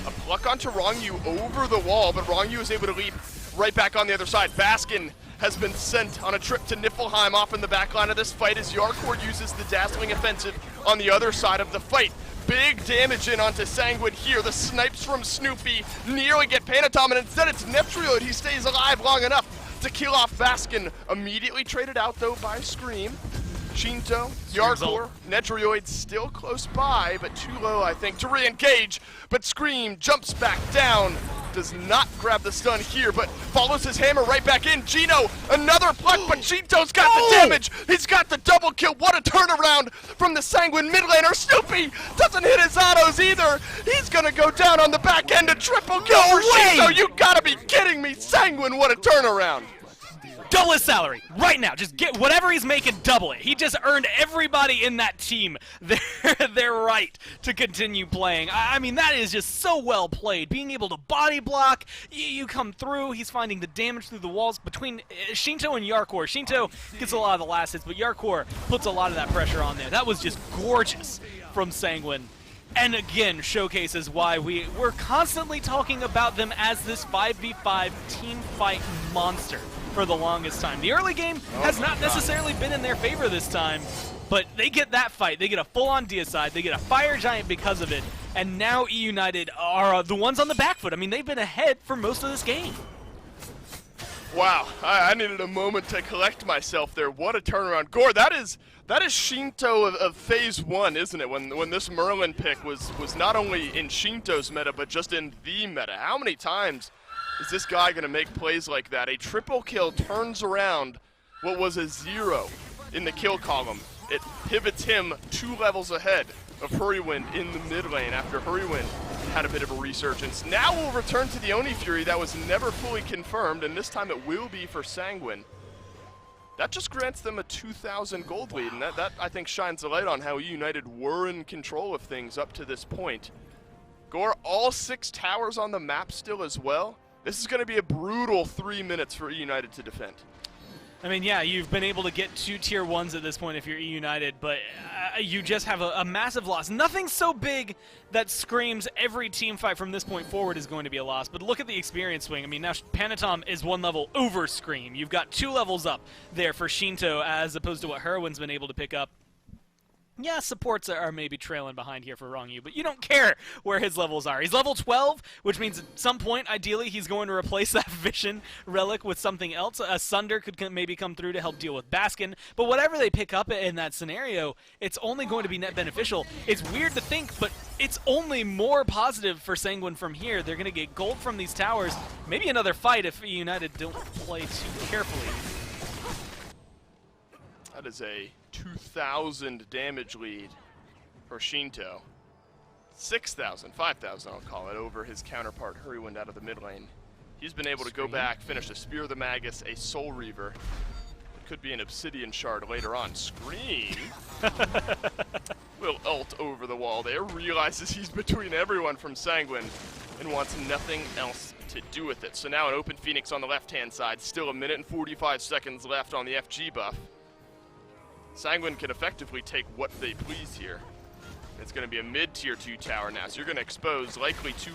Speaker 5: A pluck onto Rongyu over the wall, but Rongyu is able to leap right back on the other side. Baskin has been sent on a trip to Niflheim off in the back line of this fight as Yarkor uses the dazzling offensive on the other side of the fight. Big damage in onto Sanguine here. The snipes from Snoopy nearly get Panatom, and instead it's Netrioid. He stays alive long enough to kill off Baskin. Immediately traded out, though, by Scream. Shinto, Yarkor, Netrioid still close by, but too low, I think, to re-engage. But Scream jumps back down, does not grab the stun here, but follows his hammer right back in. Gino, another pluck, but Shinto's got the damage. He's got the double kill. What a turnaround from the Sanguine mid laner. Snoopy doesn't hit his autos either. He's gonna go down on the back end, a triple kill for Shinto. You gotta be kidding me. Sanguine, what a turnaround.
Speaker 3: Double his salary right now. Just get whatever he's making, double it. He just earned everybody in that team their right to continue playing. I mean, that is just so well played. Being able to body block, you come through. He's finding the damage through the walls between Shinto and Yarkor. Shinto gets a lot of the last hits, but Yarkor puts a lot of that pressure on there. That was just gorgeous from Sanguine. And again, showcases why we're constantly talking about them as this 5v5 team fight monster for the longest time. The early game has not necessarily been in their favor this time, but they get that fight. They get a full-on deicide. They get a Fire Giant because of it, and now eUnited are the ones on the back foot. I mean, they've been ahead for most of this game.
Speaker 5: Wow, I needed a moment to collect myself there. What a turnaround. Gore, that is Shinto of Phase 1, isn't it? When this Merlin pick was not only in Shinto's meta, but just in the meta. How many times is this guy going to make plays like that? A triple kill turns around what was a 0 in the kill column. It pivots him 2 levels ahead of Hurriwind in the mid lane after Hurriwind had a bit of a resurgence. Now we'll return to the Oni Fury that was never fully confirmed, and this time it will be for Sanguine. That just grants them a 2,000 gold lead, and that I think shines a light on how eUnited were in control of things up to this point. Gore, all 6 towers on the map still as well. This is going to be a brutal 3 minutes for eUnited to defend.
Speaker 3: I mean, yeah, you've been able to get 2 tier 1s at this point if you're eUnited, but you just have a massive loss. Nothing so big that screams every team fight from this point forward is going to be a loss, but look at the experience swing. I mean, now Panatom is 1 level over Scream. You've got 2 levels up there for Shinto as opposed to what Hurwind's been able to pick up. Yeah, supports are maybe trailing behind here for Rongyu, but you don't care where his levels are. He's level 12, which means at some point, ideally, he's going to replace that Vision Relic with something else. A Sunder could maybe come through to help deal with Baskin, but whatever they pick up in that scenario, it's only going to be net beneficial. It's weird to think, but it's only more positive for Sanguine from here. They're going to get gold from these towers. Maybe another fight if United don't play too carefully.
Speaker 5: That is a 2,000 damage lead for Shinto. 6,000, 5,000 I'll call it, over his counterpart Hurriwind out of the mid lane. He's been able to go back, finish a Spear of the Magus, a Soul Reaver. It could be an Obsidian Shard later on. Scream will ult over the wall there, realizes he's between everyone from Sanguine and wants nothing else to do with it. So now an open Phoenix on the left-hand side, still 1 minute and 45 seconds left on the FG buff. Sanguine can effectively take what they please here. It's going to be a mid-tier 2 tower now, so you're going to expose likely 2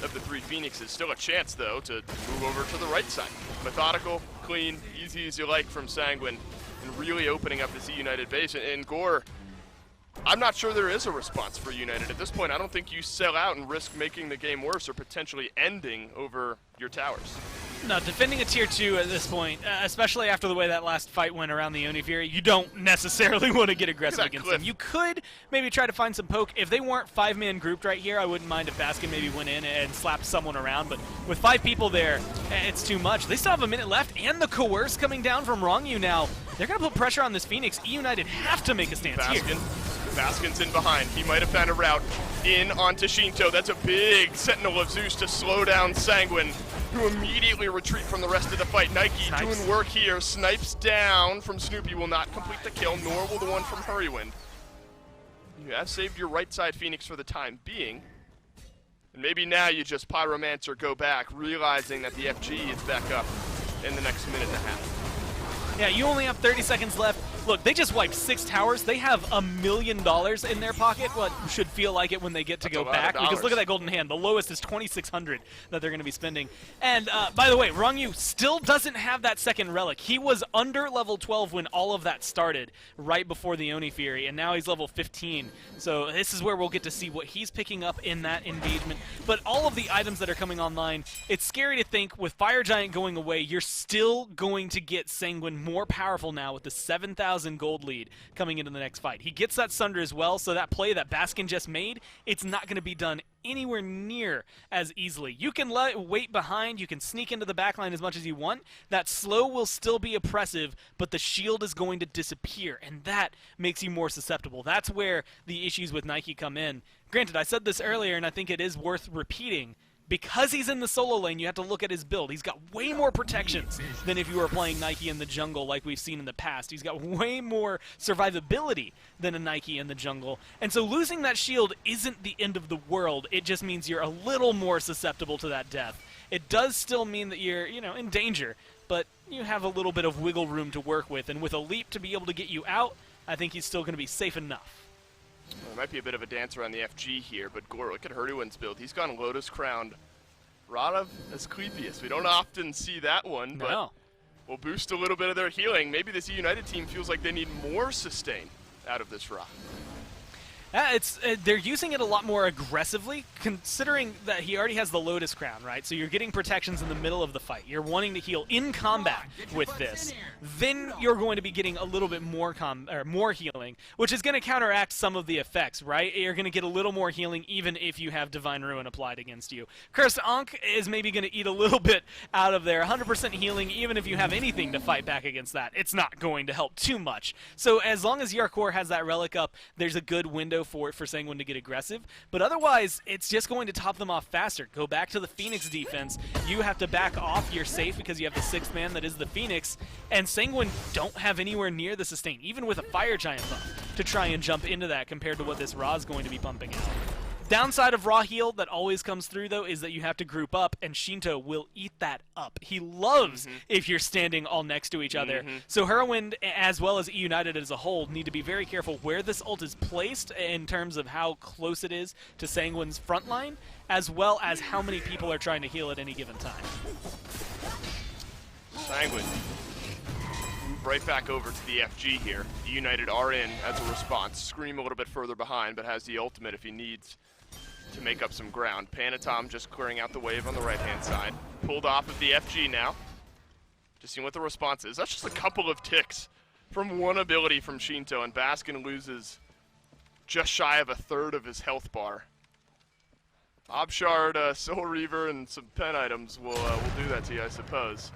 Speaker 5: of the 3 Phoenixes. Still a chance, though, to move over to the right side. Methodical, clean, easy as you like from Sanguine, and really opening up this eUnited base. And Gore, I'm not sure there is a response for United at this point. I don't think you sell out and risk making the game worse or potentially ending over your towers.
Speaker 3: No, defending a tier 2 at this point, especially after the way that last fight went around the Unifury, you don't necessarily want to get aggressive against them. You could maybe try to find some poke. If they weren't 5-man grouped right here, I wouldn't mind if Baskin maybe went in and slapped someone around. But with 5 people there, it's too much. They still have a minute left, and the coerce coming down from Rongyu now. They're going to put pressure on this Phoenix. eUnited have to make a stance here.
Speaker 5: Baskin's in behind. He might have found a route in onto Shinto. That's a big Sentinel of Zeus to slow down Sanguine, who immediately retreat from the rest of the fight. Nike doing work here. Snipes down from Snoopy will not complete the kill, nor will the one from Hurrywind. You have saved your right side Phoenix for the time being. And maybe now you just Pyromancer go back, realizing that the FG is back up in the next minute and a half.
Speaker 3: Yeah, you only have 30 seconds left. Look, they just wiped 6 towers. They have $1 million in their pocket, what should feel like it when they get to go back. Because look at that golden hand. The lowest is 2,600 that they're going to be spending. And by the way, Rongyu still doesn't have that second relic. He was under level 12 when all of that started, right before the Unifury, and now he's level 15. So this is where we'll get to see what he's picking up in that engagement. But all of the items that are coming online, it's scary to think with Fire Giant going away, you're still going to get Sanguine more powerful now with the 7,000 gold lead coming into the next fight. He gets that Sunder as well, so that play that Baskin just made, it's not going to be done anywhere near as easily. You can wait behind, you can sneak into the backline as much as you want. That slow will still be oppressive, but the shield is going to disappear, and that makes you more susceptible. That's where the issues with Nike come in. Granted, I said this earlier, and I think it is worth repeating. Because he's in the solo lane, you have to look at his build. He's got way more protections than if you were playing Nike in the jungle like we've seen in the past. He's got way more survivability than a Nike in the jungle. And so losing that shield isn't the end of the world. It just means you're a little more susceptible to that death. It does still mean that you're, in danger, but you have a little bit of wiggle room to work with. And with a leap to be able to get you out, I think he's still going to be safe enough.
Speaker 5: Well, there might be a bit of a dance around the FG here, but Gore, look at Hurduin's build. He's gone Lotus Crowned. Rod as Clepius. We don't often see that one, but we'll boost a little bit of their healing. Maybe this eUnited team feels like they need more sustain out of this Ra.
Speaker 3: They're using it a lot more aggressively, considering that he already has the Lotus Crown, right? So you're getting protections in the middle of the fight. You're wanting to heal in combat with this. Then you're going to be getting a little bit more healing, which is going to counteract some of the effects, right? You're going to get a little more healing even if you have Divine Ruin applied against you. Cursed Ankh is maybe going to eat a little bit out of there. 100% healing, even if you have anything to fight back against that, it's not going to help too much. So as long as Yarkor has that relic up, there's a good window for Sanguine to get aggressive, but otherwise it's just going to top them off faster. Go back to the Phoenix defense. You have to back off. You're safe because you have the 6th man that is the Phoenix, and Sanguine don't have anywhere near the sustain, even with a Fire Giant buff, to try and jump into that compared to what this Ra is going to be pumping out. Downside of Raw heal that always comes through, though, is that you have to group up, and Shinto will eat that up. He loves if you're standing all next to each other. So Hurrywind, as well as eUnited as a whole, need to be very careful where this ult is placed in terms of how close it is to Sanguine's front line, as well as how many people are trying to heal at any given time.
Speaker 5: Sanguine move right back over to the FG here. eUnited are in as a response. Scream a little bit further behind, but has the ultimate if he needs to make up some ground. Panatom just clearing out the wave on the right-hand side. Pulled off of the FG now. Just seeing what the response is. That's just a couple of ticks from one ability from Shinto, and Baskin loses just shy of a third of his health bar. Mob Shard, Soul Reaver, and some pen items will do that to you, I suppose.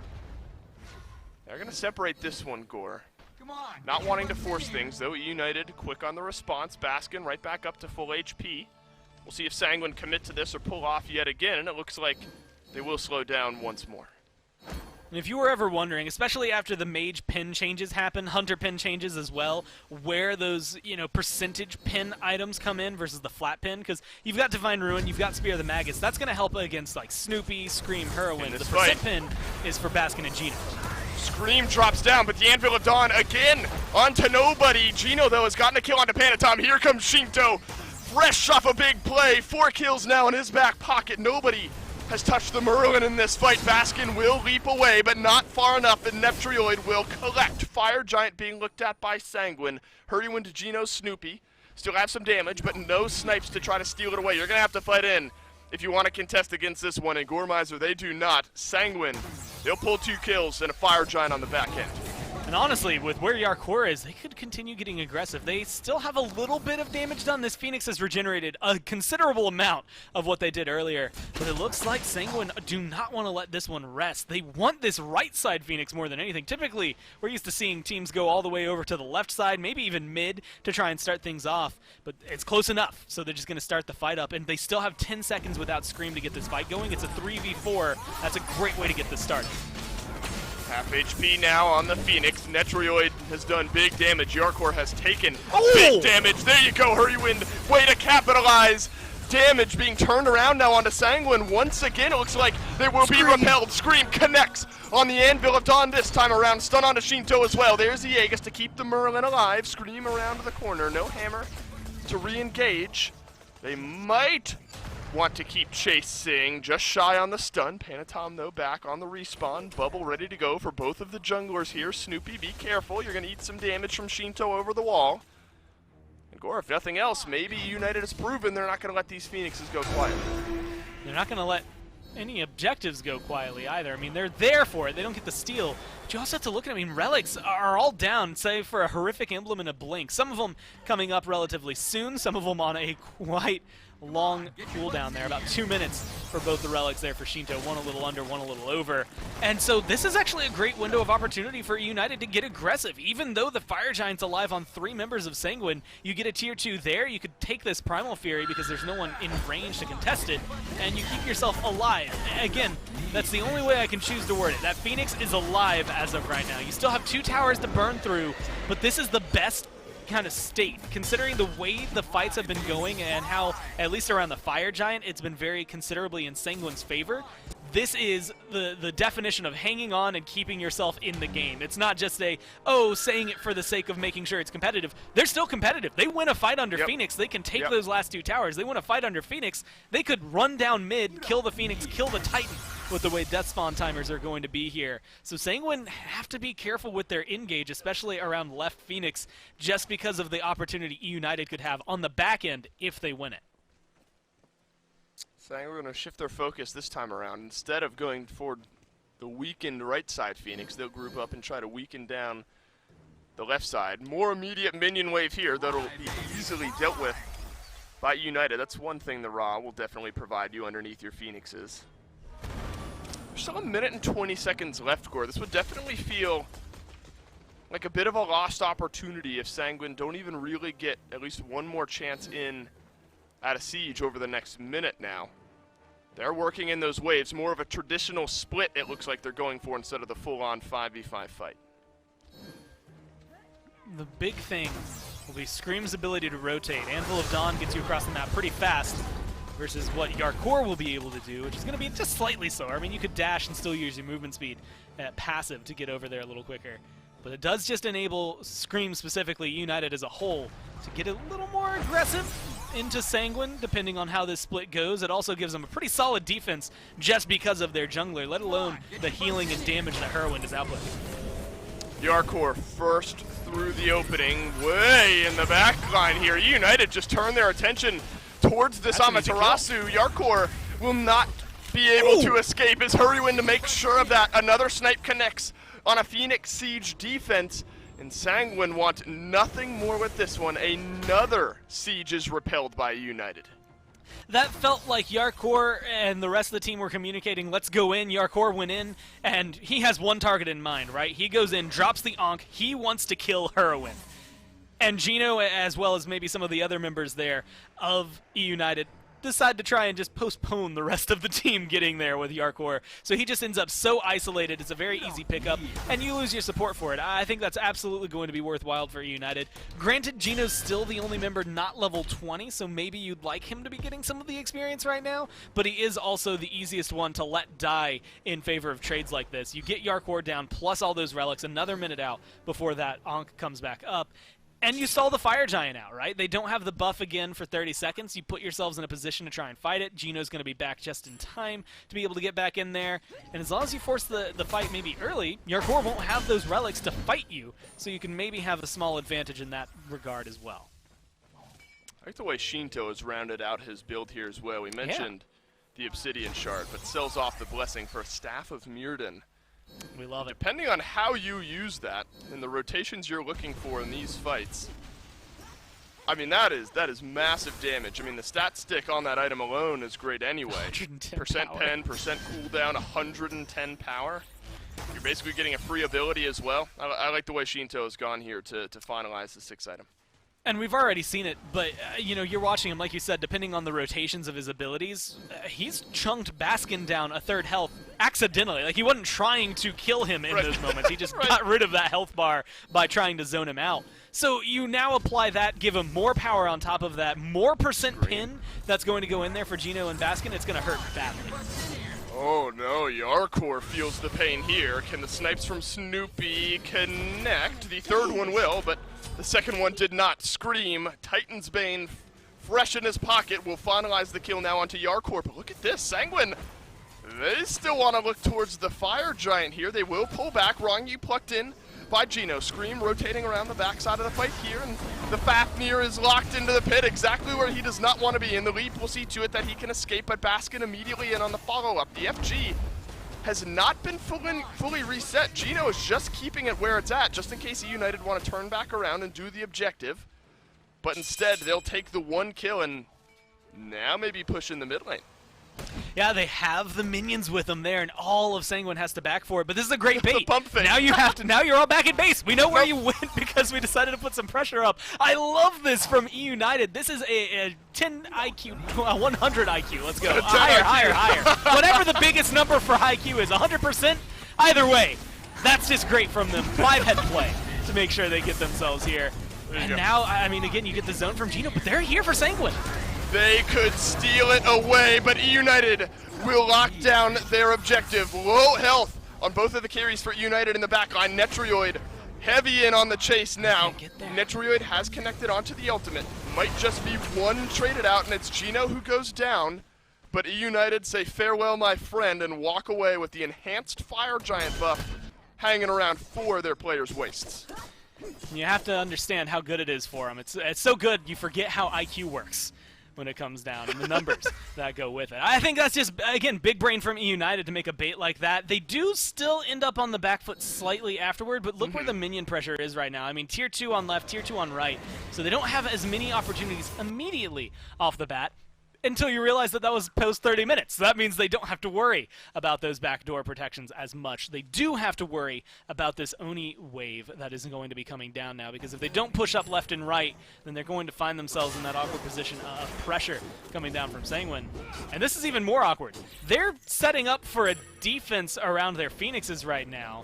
Speaker 5: They're going to separate this one, Gore.
Speaker 6: Come on.
Speaker 5: Not wanting to force things, though. eUnited, quick on the response. Baskin right back up to full HP. We'll see if Sanguine commit to this or pull off yet again, and it looks like they will slow down once more.
Speaker 3: And if you were ever wondering, especially after the mage pin changes happen, hunter pin changes as well, where those, percentage pin items come in versus the flat pin, because you've got Divine Ruin, you've got Spear of the Maggots, that's going to help against like Snoopy, Scream, Hurrywind. The percent pin is for Baskin and Gino.
Speaker 5: Scream drops down, but the Anvil of Dawn again onto nobody. Gino, though, has gotten a kill onto Panatom. Here comes Shinto. fresh off a big play. 4 kills now in his back pocket. Nobody has touched the Merlin in this fight. Baskin will leap away, but not far enough, and Neptrioid will collect. Fire Giant being looked at by Sanguine. Hurrywind, Gino, Snoopy. Still have some damage, but no snipes to try to steal it away. You're going to have to fight in if you want to contest against this one, and Gormizer, they do not. Sanguine, they'll pull 2 kills and a Fire Giant on the back end.
Speaker 3: And honestly, with where Yarkor is, they could continue getting aggressive. They still have a little bit of damage done. This Phoenix has regenerated a considerable amount of what they did earlier. But it looks like Sanguine do not want to let this one rest. They want this right side Phoenix more than anything. Typically, we're used to seeing teams go all the way over to the left side, maybe even mid, to try and start things off. But it's close enough, so they're just going to start the fight up. And they still have 10 seconds without Scream to get this fight going. It's a 3v4. That's a great way to get this started.
Speaker 5: Half HP now on the Phoenix. Netrioid has done big damage. Yarkor has taken
Speaker 3: Oh!
Speaker 5: big damage. There you go, Hurrywind. Way to capitalize. Damage being turned around now onto Sanguine. Once again, it looks like they will be repelled. Scream connects on the Anvil of Dawn this time around. Stun onto Shinto as well. There's the Aegis to keep the Merlin alive. Scream around the corner. No hammer to re-engage. They might want to keep chasing, just shy on the stun. Panatom, though, back on the respawn. Bubble ready to go for both of the junglers here. Snoopy, be careful. You're going to eat some damage from Shinto over the wall. And Gore, if nothing else, maybe United has proven they're not going to let these Phoenixes go quietly.
Speaker 3: They're not going to let any objectives go quietly either. I mean, they're there for it. They don't get the steal. But you also have to look at it. I mean, relics are all down, save for a horrific emblem and a blink. Some of them coming up relatively soon, some of them on a quite long cooldown there, about 2 minutes for both the relics there for Shinto, one a little under, one a little over. And so this is actually a great window of opportunity for United to get aggressive. Even though the Fire Giant's alive on 3 members of Sanguine, you get a tier 2 there, you could take this Primal Fury because there's no one in range to contest it, and you keep yourself alive. Again, that's the only way I can choose to word it. That Phoenix is alive as of right now. You still have 2 towers to burn through, but this is the best kind of state, considering the way the fights have been going and how, at least around the Fire Giant, it's been very considerably in Sanguine's favor. This is the definition of hanging on and keeping yourself in the game. It's not just saying it for the sake of making sure it's competitive. They're still competitive. They win a fight under Phoenix, they can take those last 2 towers. They win a fight under Phoenix, they could run down mid, kill the Phoenix, kill the Titan with the way death spawn timers are going to be here. So Sanguine have to be careful with their engage, especially around left Phoenix, just because of the opportunity eUnited could have on the back end if they win it.
Speaker 5: Saying we're going to shift their focus this time around. Instead of going for the weakened right side Phoenix, they'll group up and try to weaken down the left side. More immediate minion wave here that'll be easily dealt with by United. That's one thing the Raw will definitely provide you underneath your Phoenixes. There's still 1 minute and 20 seconds left, Gore. This would definitely feel like a bit of a lost opportunity if Sanguine don't even really get at least one more chance in at a siege over the next minute now. They're working in those waves. More of a traditional split, it looks like they're going for, instead of the full-on 5v5 fight.
Speaker 3: The big thing will be Scream's ability to rotate. Anvil of Dawn gets you across the map pretty fast versus what Yarkor will be able to do, which is going to be just slightly slower. I mean, you could dash and still use your movement speed passive to get over there a little quicker. But it does just enable Scream, specifically United as a whole, to get a little more aggressive into Sanguine, depending on how this split goes. It also gives them a pretty solid defense just because of their jungler, let alone the healing and damage that Hurrywind is outputting.
Speaker 5: Yarkor first through the opening, way in the back line here. United just turned their attention towards this Amaterasu. Yarkor will not be able to escape as Hurrywind to make sure of that. Another snipe connects on a Phoenix Siege defense, and Sanguine want nothing more with this one. Another siege is repelled by United.
Speaker 3: That felt like Yarkor and the rest of the team were communicating, let's go in. Yarkor went in, and he has one target in mind, right? He goes in, drops the Ankh, he wants to kill Hurrywind. And Gino, as well as maybe some of the other members there of eUnited, decide to try and just postpone the rest of the team getting there with Yarkor. So he just ends up so isolated, it's a very easy pickup, and you lose your support for it. I think that's absolutely going to be worthwhile for United. Granted, Gino's still the only member not level 20, so maybe you'd like him to be getting some of the experience right now, but he is also the easiest one to let die in favor of trades like this. You get Yarkor down, plus all those relics, another minute out before that Ankh comes back up. And you saw the Fire Giant out, right? They don't have the buff again for 30 seconds. You put yourselves in a position to try and fight it. Gino's going to be back just in time to be able to get back in there. And as long as you force the fight maybe early, your core won't have those relics to fight you, so you can maybe have a small advantage in that regard as well.
Speaker 5: I like the way Shinto has rounded out his build here as well. We mentioned the Obsidian Shard, but sells off the Blessing for a Staff of Mirrodin.
Speaker 3: We love it.
Speaker 5: Depending on how you use that and the rotations you're looking for in these fights, I mean, that is massive damage. I mean, the stat stick on that item alone is great anyway.
Speaker 3: 110
Speaker 5: percent
Speaker 3: power.
Speaker 5: pen, percent cooldown, 110 power. You're basically getting a free ability as well. I like the way Shinto has gone here to finalize the 6th item.
Speaker 3: And we've already seen it, but, you know, you're watching him, like you said, depending on the rotations of his abilities, he's chunked Baskin down a 3rd health accidentally. Like, he wasn't trying to kill him in those moments. He just got rid of that health bar by trying to zone him out. So you now apply that, give him more power on top of that, more percent pin that's going to go in there for Gino and Baskin. It's going to hurt badly.
Speaker 5: Oh no, Yarkor feels the pain here. Can the snipes from Snoopy connect? The 3rd one will, but the 2nd one did not. Scream, Titan's Bane, fresh in his pocket, will finalize the kill now onto Yarkor. But look at this, Sanguine, they still want to look towards the Fire Giant here. They will pull back. Rongi plucked in by Gino. Scream rotating around the backside of the fight here, and the Fafnir is locked into the pit exactly where he does not want to be. In the leap, we'll see to it that he can escape, but Baskin immediately in on the follow-up. The FG has not been fully reset. Gino is just keeping it where it's at, just in case eUnited want to turn back around and do the objective. But instead, they'll take the 1 kill and now maybe push in the mid lane.
Speaker 3: Yeah, they have the minions with them there, and all of Sanguine has to back for it. But this is a great bait.
Speaker 5: pump fake.
Speaker 3: Now you have to. Now you're all back at base. We know where you went because we decided to put some pressure up. I love this from eUnited. This is a 10 IQ, 100 IQ. Let's go. Higher. Whatever the biggest number for IQ is, 100%. Either way, that's just great from them. 5-head play to make sure they get themselves here. And now, I mean, again, you get the zone from Gino, but they're here for Sanguine.
Speaker 5: They could steal it away, but eUnited will lock down their objective. Low health on both of the carries for eUnited in the backline. Netrioid heavy in on the chase now. Netrioid has connected onto the ultimate. Might just be 1 traded out, and it's Gino who goes down. But eUnited say farewell, my friend, and walk away with the enhanced Fire Giant buff hanging around for their players' waists.
Speaker 3: You have to understand how good it is for them. It's so good you forget how IQ works when it comes down and the numbers that go with it. I think that's just, again, big brain from eUnited to make a bait like that. They do still end up on the back foot slightly afterward, but look where the minion pressure is right now. I mean, tier 2 on left, tier 2 on right, so they don't have as many opportunities immediately off the bat until you realize that was post 30 minutes. So that means they don't have to worry about those backdoor protections as much. They do have to worry about this Oni wave that is going to be coming down now, because if they don't push up left and right, then they're going to find themselves in that awkward position of pressure coming down from Sanguine. And this is even more awkward. They're setting up for a defense around their Phoenixes right now.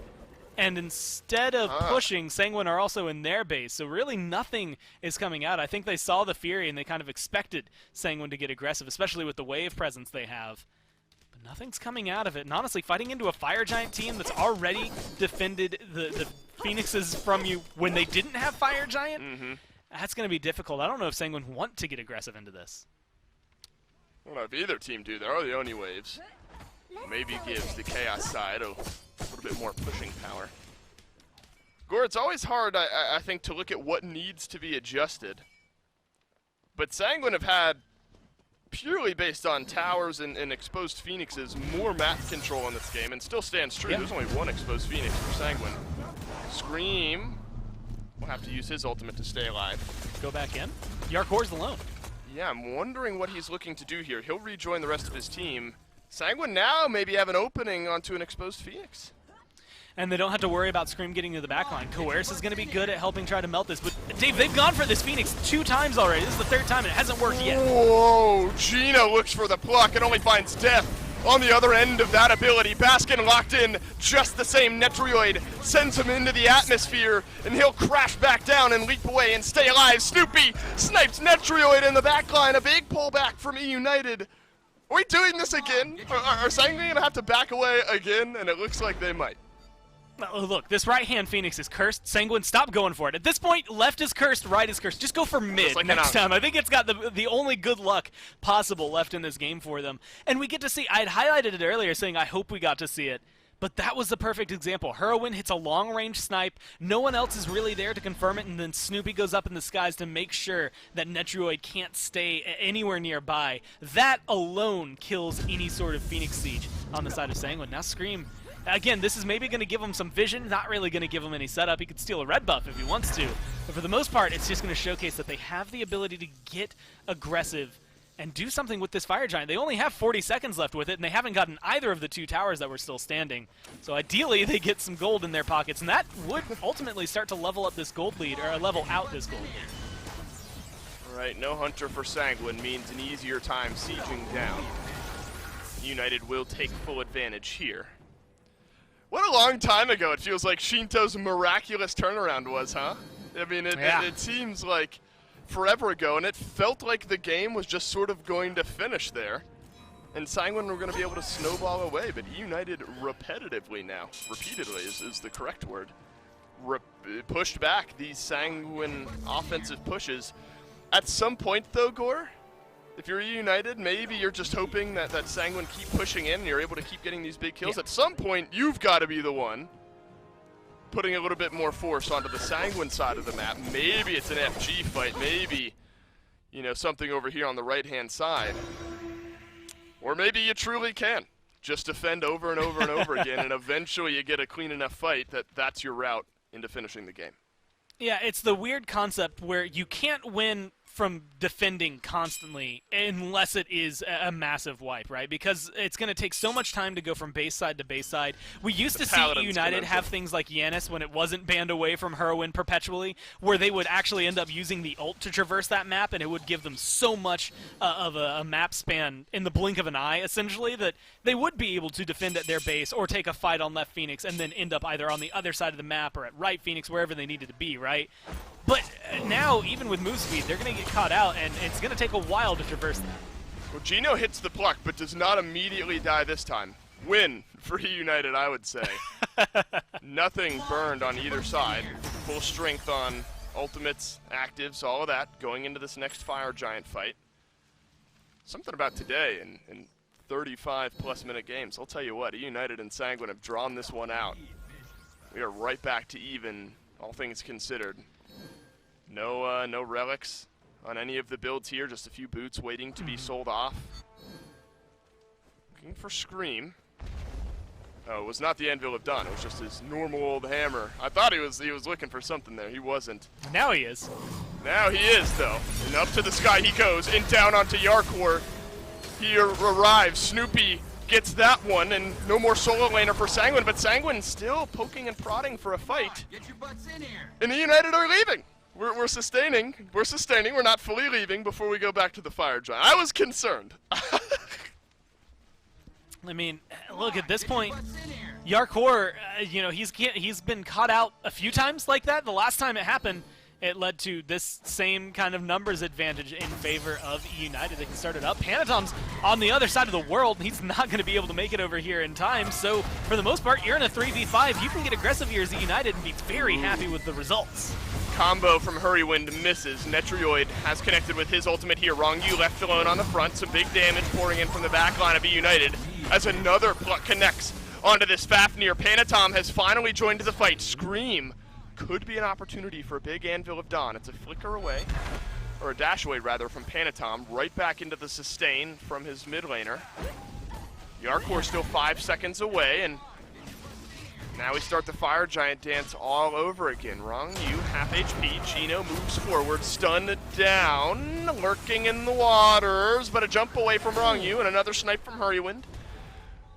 Speaker 3: And instead of pushing, Sanguine are also in their base, so really nothing is coming out. I think they saw the Fury and they kind of expected Sanguine to get aggressive, especially with the wave presence they have. But nothing's coming out of it. And honestly, fighting into a Fire Giant team that's already defended the Phoenixes from you when they didn't have Fire Giant, that's going to be difficult. I don't know if Sanguine want to get aggressive into this.
Speaker 5: I don't know if either team do. There are the Oni waves. Maybe gives the Chaos side a little bit more pushing power. Gore, it's always hard, I think, to look at what needs to be adjusted. But Sanguine have had, purely based on towers and exposed Phoenixes, more map control in this game, and still stands true. There's only 1 exposed Phoenix for Sanguine. Scream will have to use his ultimate to stay alive.
Speaker 3: Go back in. Yarkor's alone.
Speaker 5: Yeah, I'm wondering what he's looking to do here. He'll rejoin the rest of his team. Sanguine now maybe have an opening onto an exposed Phoenix.
Speaker 3: And they don't have to worry about Scream getting to the backline. Coerce is going to be good at helping try to melt this. But, Dave, they've gone for this Phoenix 2 times already. This is the 3rd time, and it hasn't worked yet.
Speaker 5: Whoa! Gino looks for the pluck and only finds death on the other end of that ability. Baskin locked in just the same. Netrioid sends him into the atmosphere, and he'll crash back down and leap away and stay alive. Snoopy snipes Netrioid in the backline. A big pullback from eUnited. Are we doing this again? Are Sanguine going to have to back away again? And it looks like they might.
Speaker 3: Look, this right-hand Phoenix is cursed. Sanguine, stop going for it. At this point, left is cursed, right is cursed. Just go for mid
Speaker 5: like
Speaker 3: next time. I think it's got the only good luck possible left in this game for them. And we get to see, I had highlighted it earlier saying I hope we got to see it. But that was the perfect example. hi-rez hits a long-range snipe. No one else is really there to confirm it, and then Snoopy goes up in the skies to make sure that Netroid can't stay anywhere nearby. That alone kills any sort of Phoenix siege on the side of Sanguine. Now Scream, again, this is maybe going to give him some vision, not really going to give him any setup. He could steal a red buff if he wants to. But for the most part, it's just going to showcase that they have the ability to get aggressive and do something with this Fire Giant. They only have 40 seconds left with it, and they haven't gotten either of the 2 towers that were still standing. So ideally, they get some gold in their pockets, and that would ultimately start to level up this gold lead, or level out this gold lead.
Speaker 5: All right, no Hunter for Sanguine means an easier time sieging down. United will take full advantage here. What a long time ago it feels like Shinto's miraculous turnaround was, huh? I mean, it seems like forever ago, and it felt like the game was just sort of going to finish there. And Sanguine were going to be able to snowball away, but eUnited repeatedly is the correct word, pushed back these Sanguine offensive pushes. At some point, though, Gore, if you're eUnited, maybe you're just hoping that Sanguine keep pushing in and you're able to keep getting these big kills. Yeah. At some point, you've got to be the one putting a little bit more force onto the Sanguine side of the map. Maybe it's an FG fight, maybe, you know, something over here on the right-hand side. Or maybe you truly can just defend over and over and over again, and eventually you get a clean enough fight that's your route into finishing the game.
Speaker 3: Yeah, it's the weird concept where you can't win from defending constantly unless it is a massive wipe, right? Because it's going to take so much time to go from base side to base side. We used to see eUnited have things like Yanis when it wasn't banned away from hi-rez perpetually, where they would actually end up using the ult to traverse that map, and it would give them so much of a map span in the blink of an eye, essentially, that they would be able to defend at their base or take a fight on left Phoenix and then end up either on the other side of the map or at right Phoenix, wherever they needed to be, right? But now, even with move speed, they're going to get caught out, and it's going to take a while to traverse that.
Speaker 5: Well, Gino hits the pluck, but does not immediately die this time. Win for eUnited, I would say. Nothing burned on either side. Full strength on ultimates, actives, all of that, going into this next Fire Giant fight. Something about today in 35-plus minute games. I'll tell you what, eUnited and Sanguine have drawn this one out. We are right back to even, all things considered. No relics on any of the builds here, just a few boots waiting to be sold off. Looking for Scream. Oh, it was not the Anvil of Dawn, it was just his normal old hammer. I thought he was looking for something there, he wasn't.
Speaker 3: Now he is.
Speaker 5: Now he is, though. And up to the sky he goes, and down onto Yarkor. He arrives, Snoopy gets that one, and no more solo laner for Sanguine, but Sanguine still poking and prodding for a fight.
Speaker 6: Get your butts in here.
Speaker 5: And the United are leaving. We're sustaining. We're sustaining. We're not fully leaving before we go back to the Fire Giant. I was concerned.
Speaker 3: I mean, look, at this point, Yarkor, you know, he's been caught out a few times like that. The last time it happened, it led to this same kind of numbers advantage in favor of eUnited. They can start it up. Panatom's on the other side of the world, and he's not going to be able to make it over here in time. So, for the most part, you're in a 3v5. You can get aggressive here as eUnited and be very happy with the results.
Speaker 5: Combo from hi-rez misses. Netroid has connected with his ultimate here. Rongyu left alone on the front. Some big damage pouring in from the back line of eUnited as another pluck connects onto this Fafnir. Panatom has finally joined the fight. Scream could be an opportunity for a big Anvil of Dawn. It's a flicker away, or a dash away rather, from Panatom. Right back into the sustain from his mid laner. Yarkor still 5 seconds away, and now we start the Fire Giant dance all over again. Rongyu, half HP. Gino moves forward, stunned down, lurking in the waters, but a jump away from Rongyu and another snipe from hi-rez.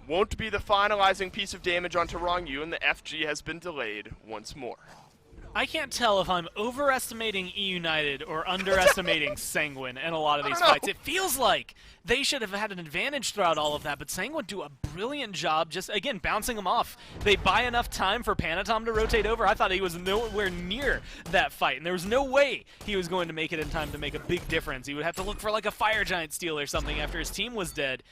Speaker 5: Won't be the finalizing piece of damage onto Rongyu, and the FG has been delayed once more.
Speaker 3: I can't tell if I'm overestimating eUnited or underestimating Sanguine in a lot of these fights. It feels like they should have had an advantage throughout all of that, but Sanguine do a brilliant job just, again, bouncing them off. They buy enough time for Panatom to rotate over. I thought he was nowhere near that fight, and there was no way he was going to make it in time to make a big difference. He would have to look for like a Fire Giant steal or something after his team was dead.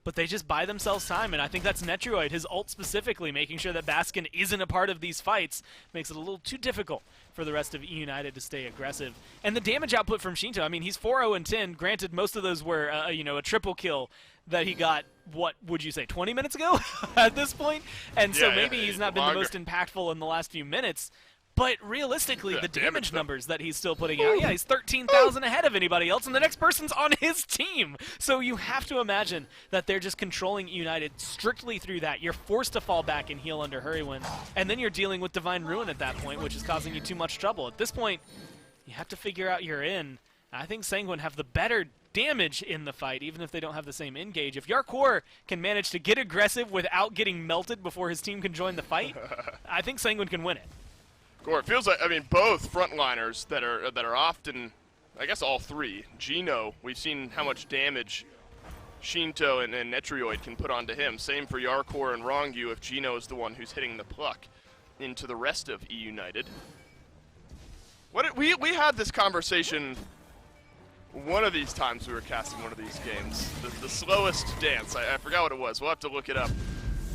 Speaker 3: but they just buy themselves time, and I think that's Netroid, his ult specifically, making sure that Baskin isn't a part of these fights, makes it a little too difficult for the rest of eUnited to stay aggressive. And the damage output from Shinto, I mean, he's 4-0-10. Granted, most of those were, a triple kill that he got, what would you say, 20 minutes ago at this point? And so maybe he's not been the most impactful in the last few minutes. But realistically, the damage numbers that he's still putting out, he's 13,000 ahead of anybody else, and the next person's on his team. So you have to imagine that they're just controlling United strictly through that. You're forced to fall back and heal under Hurrywin, and then you're dealing with Divine Ruin at that point, which is causing you too much trouble. At this point, you have to figure out you're in. I think Sanguine have the better damage in the fight, even if they don't have the same engage. If Yarkor can manage to get aggressive without getting melted before his team can join the fight, I think Sanguine can win it.
Speaker 5: Gore, it feels like, I mean, both frontliners that are often, I guess all three. Gino, we've seen how much damage Shinto and Netroid can put onto him. Same for Yarkor and Rongyu if Gino is the one who's hitting the pluck into the rest of eUnited. We had this conversation one of these times we were casting one of these games. The slowest dance, I forgot what it was. We'll have to look it up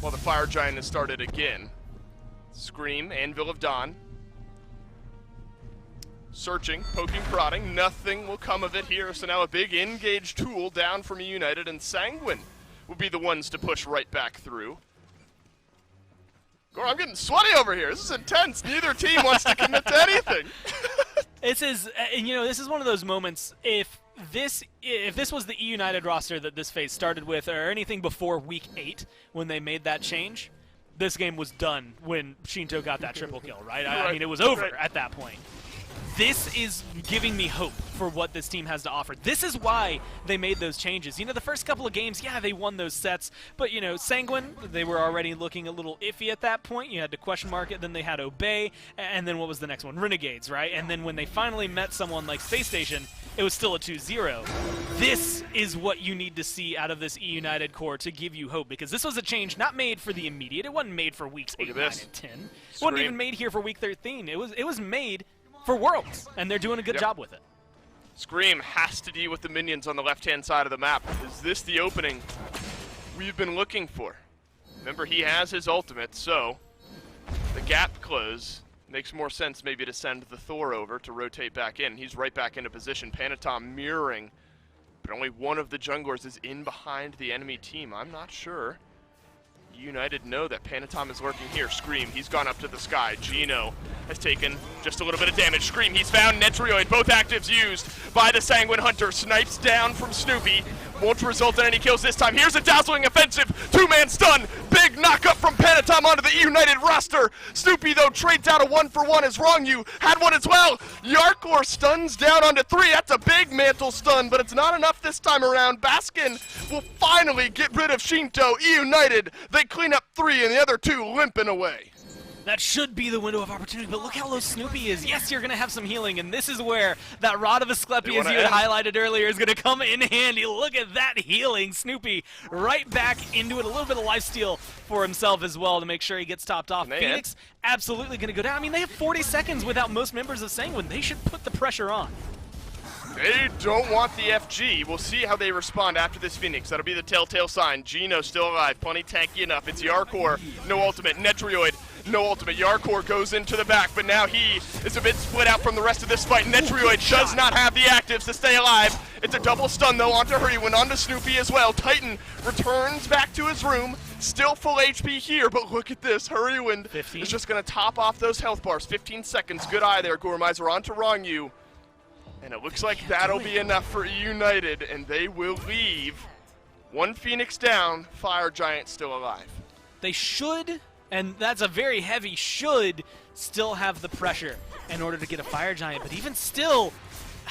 Speaker 5: while the Fire Giant has started again. Scream, Anvil of Dawn. Searching, poking, prodding, nothing will come of it here, so now a big engage tool down from eUnited, and Sanguine will be the ones to push right back through. Gore, I'm getting sweaty over here. This is intense. Neither team wants to commit to anything.
Speaker 3: This is, this is one of those moments, if this was the eUnited roster that this phase started with, or anything before Week 8, when they made that change, this game was done when Shinto got that triple kill, right? I mean, it was over at that point. This is giving me hope for what this team has to offer. This is why they made those changes. The first couple of games, they won those sets, but, Sanguine, they were already looking a little iffy at that point. You had to question mark it, then they had Obey, and then what was the next one? Renegades, right? And then when they finally met someone like Space Station, it was still a 2-0. This is what you need to see out of this eUnited core to give you hope, because this was a change not made for the immediate. It wasn't made for weeks 8, 9, and 10. It wasn't even made here for week 13. It was made for Worlds, and they're doing a good job with it.
Speaker 5: Scream has to deal with the minions on the left-hand side of the map. Is this the opening we've been looking for? Remember, he has his ultimate, so the gap close makes more sense maybe to send the Thor over to rotate back in. He's right back into position. Panatom mirroring, but only one of the junglers is in behind the enemy team. I'm not sure. United know that Panatom is lurking here. Scream, he's gone up to the sky. Gino has taken just a little bit of damage. Scream, he's found Netroid. Both actives used by the Sanguine Hunter. Snipes down from Snoopy. Won't result in any kills this time. Here's a dazzling offensive. Two-man stun. Big knock-up from Panatom onto the eUnited roster. Snoopy, though, trades out a 1-for-1 as Rongyu had one as well. Yarkor stuns down onto 3. That's a big mantle stun, but it's not enough this time around. Baskin will finally get rid of Shinto. eUnited, they clean up 3 and the other 2 limping away.
Speaker 3: That should be the window of opportunity, but look how low Snoopy is. Yes, you're going to have some healing, and this is where that Rod of Asclepius you had highlighted earlier is going to come in handy. Look at that healing. Snoopy right back into it. A little bit of lifesteal for himself as well to make sure he gets topped off. Phoenix absolutely going to go down. I mean, they have 40 seconds without most members of Sanguine. They should put the pressure on.
Speaker 5: They don't want the FG. We'll see how they respond after this Phoenix. That'll be the telltale sign. Gino still alive. Plenty tanky enough. It's Yarkor. No ultimate. Netroid. No ultimate. Yarkor goes into the back, but now he is a bit split out from the rest of this fight. Netroid does not have the actives to stay alive. It's a double stun, though, onto Hurrywin, onto Snoopy as well. Titan returns back to his room. Still full HP here, but look at this. Hurrywin is just going to top off those health bars. 15 seconds. Good eye there, Gormizer, onto Rongyu. And it looks like that'll be enough for United, and they will leave. One Phoenix down, Fire Giant still alive.
Speaker 3: They should, and that's a very heavy should, still have the pressure in order to get a Fire Giant. But even still,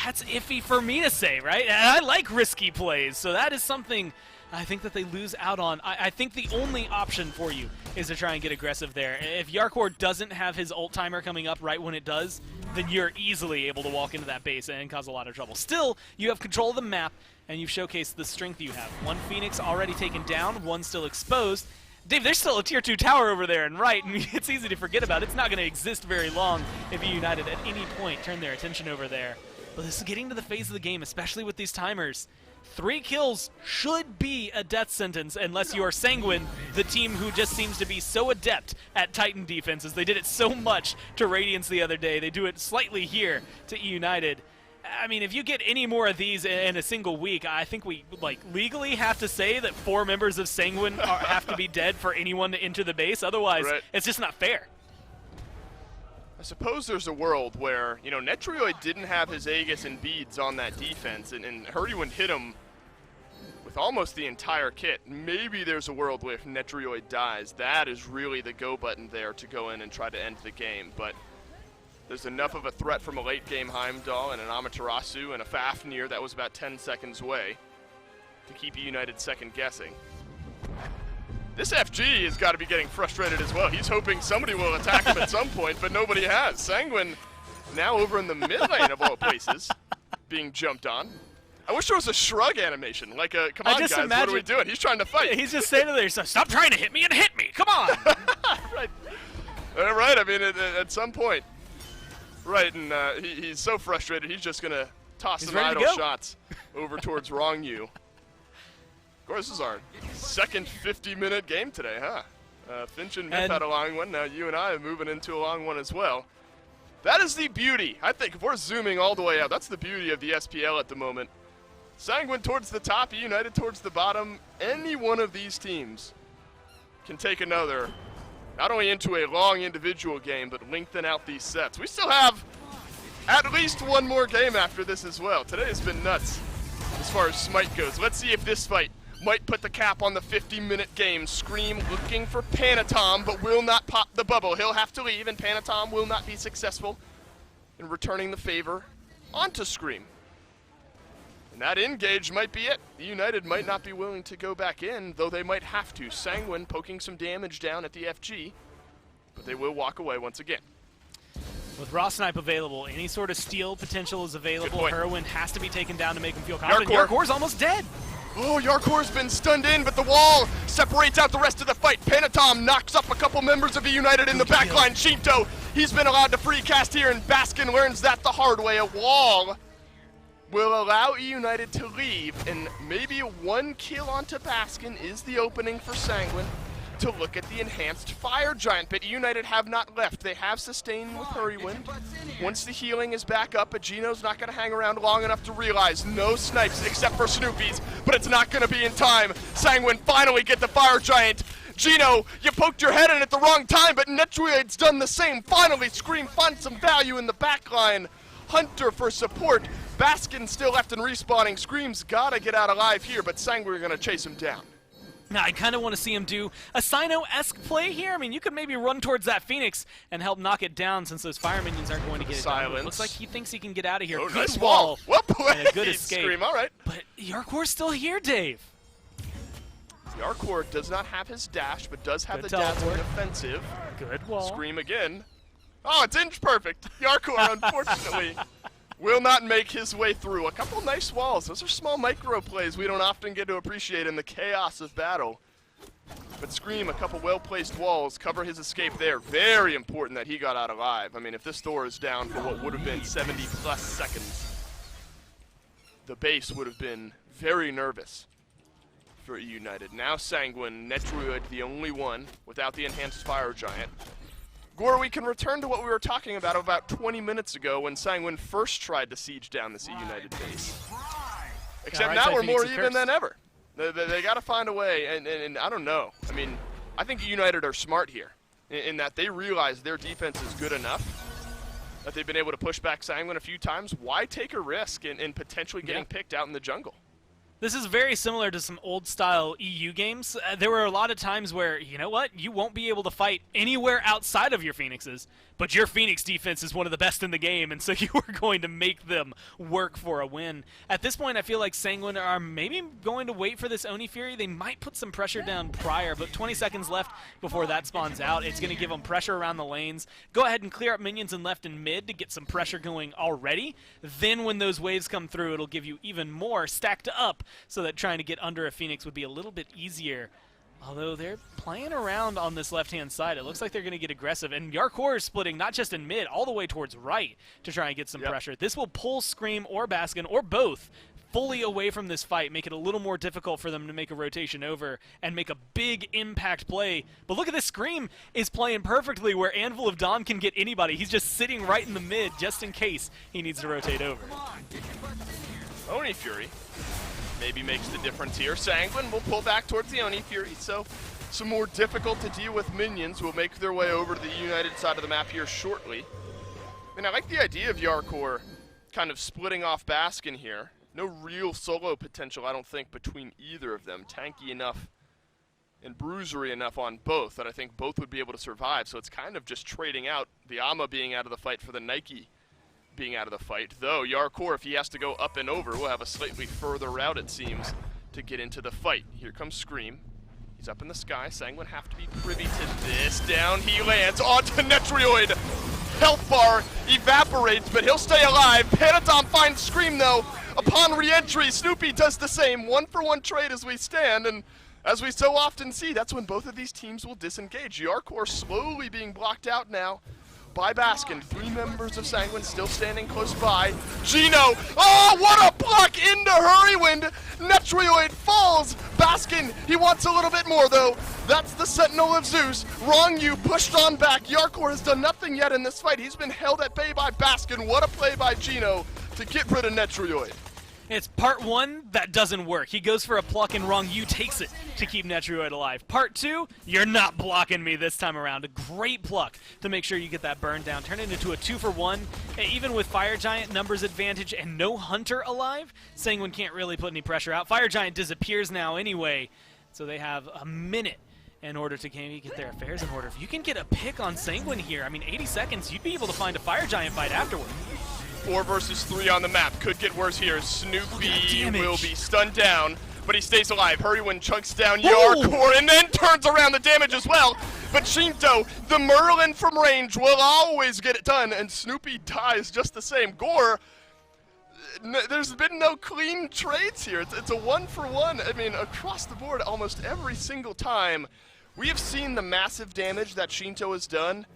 Speaker 3: that's iffy for me to say, right? And I like risky plays, so that is something I think that they lose out on. I think the only option for you is to try and get aggressive there. If Yarkor doesn't have his ult timer coming up right when it does, then you're easily able to walk into that base and cause a lot of trouble. Still, you have control of the map, and you've showcased the strength you have. One Phoenix already taken down, one still exposed. Dave, there's still a tier 2 tower over there and right, and it's easy to forget about. It's not going to exist very long if eUnited at any point turn their attention over there. But this is getting to the phase of the game, especially with these timers. 3 kills should be a death sentence unless you are Sanguine, the team who just seems to be so adept at Titan defenses. They did it so much to Radiance the other day. They do it slightly here to eUnited. I mean, if you get any more of these in a single week, I think we legally have to say that 4 members of Sanguine have to be dead for anyone to enter the base. Otherwise, it's just not fair.
Speaker 5: I suppose there's a world where, you know, Netrioid didn't have his Aegis and beads on that defense, and Hurrywind hit him with almost the entire kit. Maybe there's a world where if Netrioid dies, that is really the go button there to go in and try to end the game. But there's enough of a threat from a late game Heimdall and an Amaterasu and a Fafnir that was about 10 seconds away to keep eUnited second guessing. This FG has got to be getting frustrated as well. He's hoping somebody will attack him at some point, but nobody has. Sanguine now over in the mid lane of all places, being jumped on. I wish there was a shrug animation, like a, come on guys, what are we doing? He's trying to fight.
Speaker 3: He's just standing there, so stop trying to hit me and hit me, come on!
Speaker 5: Right. Right, I mean, at some point. Right, and he's so frustrated, he's just going to toss some idle shots over towards Wrong You. Of course, this is our second 50-minute game today, huh? Finch and Myth had a long one. Now you and I are moving into a long one as well. That is the beauty. I think if we're zooming all the way out, that's the beauty of the SPL at the moment. Sanguine towards the top, eUnited towards the bottom. Any one of these teams can take another, not only into a long individual game, but lengthen out these sets. We still have at least one more game after this as well. Today has been nuts as far as SMITE goes. Let's see if this fight might put the cap on the 50-minute game. Scream looking for Panatom, but will not pop the bubble. He'll have to leave, and Panatom will not be successful in returning the favor onto Scream. And that engage might be it. eUnited might not be willing to go back in, though they might have to. Sanguine poking some damage down at the FG, but they will walk away once again.
Speaker 3: With Raw Snipe available, any sort of steal potential is available. Hurrywind has to be taken down to make him feel confident. Yarkor's almost dead.
Speaker 5: Oh, Yarkor's been stunned in, but the wall separates out the rest of the fight. Panatom knocks up a couple members of eUnited in the backline. Shinto, he's been allowed to free cast here, and Baskin learns that the hard way. A wall will allow eUnited to leave, and maybe one kill onto Baskin is the opening for Sanguine to look at the enhanced Fire Giant. But eUnited have not left. They have sustained with Hurrywind. Once the healing is back up, but Gino's not going to hang around long enough to realize no snipes except for Snoopy's, but it's not going to be in time. Sanguine finally get the Fire Giant. Gino, you poked your head in at the wrong time, but Netrioid's done the same. Finally, Scream finds some value in the backline. Hunter for support. Baskin still left and respawning. Scream's got to get out alive here, but Sanguine are going to chase him down.
Speaker 3: Now, I kind of want to see him do a Sino-esque play here. I mean, you could maybe run towards that Phoenix and help knock it down since those fire minions aren't going to get it done. It looks like he thinks he can get out of here.
Speaker 5: Oh,
Speaker 3: good
Speaker 5: nice
Speaker 3: wall.
Speaker 5: Well played.
Speaker 3: And a good escape.
Speaker 5: Scream, all right.
Speaker 3: But Yarkor's still here, Dave.
Speaker 5: Yarkor does not have his dash, but does have the dazzling offensive.
Speaker 3: Good wall.
Speaker 5: Scream again. Oh, it's inch perfect. Yarkor, unfortunately, will not make his way through. A couple nice walls. Those are small micro plays we don't often get to appreciate in the chaos of battle. But Scream, a couple well-placed walls, cover his escape there. Very important that he got out alive. I mean, if this door is down for what would have been 70-plus seconds, the base would have been very nervous for eUnited. Now Sanguine, Netrioid, the only one without the enhanced Fire Giant. Gore, we can return to what we were talking about 20 minutes ago when Sanguine first tried to siege down this eUnited base. Except now we're more even than ever. They got to find a way, and I don't know. I mean, I think eUnited are smart here in that they realize their defense is good enough, that they've been able to push back Sanguine a few times. Why take a risk in potentially getting picked out in the jungle?
Speaker 3: This is very similar to some old-style EU games. There were a lot of times where, you know what, you won't be able to fight anywhere outside of your Phoenixes, but your Phoenix defense is one of the best in the game, and so you are going to make them work for a win. At this point, I feel like Sanguine are maybe going to wait for this Oni Fury. They might put some pressure down prior, but 20 seconds left before that spawns out. It's going to give them pressure around the lanes. Go ahead and clear up minions in left and mid to get some pressure going already. Then when those waves come through, it'll give you even more stacked up, so that trying to get under a Phoenix would be a little bit easier. Although they're playing around on this left-hand side. It looks like they're going to get aggressive. And Yarkor is splitting not just in mid, all the way towards right to try and get some pressure. This will pull Scream or Baskin or both fully away from this fight, make it a little more difficult for them to make a rotation over and make a big impact play. But look at this, Scream is playing perfectly where Anvil of Dawn can get anybody. He's just sitting right in the mid just in case he needs to rotate over.
Speaker 5: Oni Fury maybe makes the difference here. Sanguine will pull back towards the Oni Fury, so some more difficult to deal with minions will make their way over to the United side of the map here shortly. I mean, I like the idea of Yarkor kind of splitting off Baskin here. No real solo potential, I don't think, between either of them. Tanky enough and bruisery enough on both that I think both would be able to survive. So it's kind of just trading out the Ama being out of the fight for the Nike being out of the fight. Though Yarkor, if he has to go up and over, will have a slightly further route, it seems, to get into the fight. Here comes Scream. He's up in the sky. Sanguine have to be privy to this. Down he lands onto Netrioid. Health bar evaporates, but he'll stay alive. Panatom finds Scream, though. Upon re-entry, Snoopy does the same. 1-for-1 trade as we stand, and as we so often see, that's when both of these teams will disengage. Yarkor slowly being blocked out now by Baskin. 3 members of Sanguine still standing close by. Gino, oh, what a block into Hurrywind! Netrioid falls! Baskin, he wants a little bit more though. That's the Sentinel of Zeus. Wrong you, pushed on back. Yarkor has done nothing yet in this fight. He's been held at bay by Baskin. What a play by Gino to get rid of Netrioid.
Speaker 3: It's part 1 that doesn't work. He goes for a pluck and Wrong You takes it to keep Netrioid alive. Part 2, you're not blocking me this time around. A great pluck to make sure you get that burn down. Turn it into a 2-for-1. Even with Fire Giant numbers advantage and no Hunter alive, Sanguine can't really put any pressure out. Fire Giant disappears now anyway, so they have a minute in order to get their affairs in order. If you can get a pick on Sanguine here, I mean 80 seconds, you'd be able to find a Fire Giant fight afterward.
Speaker 5: 4 versus 3 on the map. Could get worse here. Snoopy will be stunned down, but he stays alive. Hurrywind chunks down Yarkor and then turns around the damage as well. But Shinto, the Merlin from range, will always get it done, and Snoopy dies just the same. Gore, there's been no clean trades here. It's a 1-for-1. I mean, across the board, almost every single time. We have seen the massive damage that Shinto has done.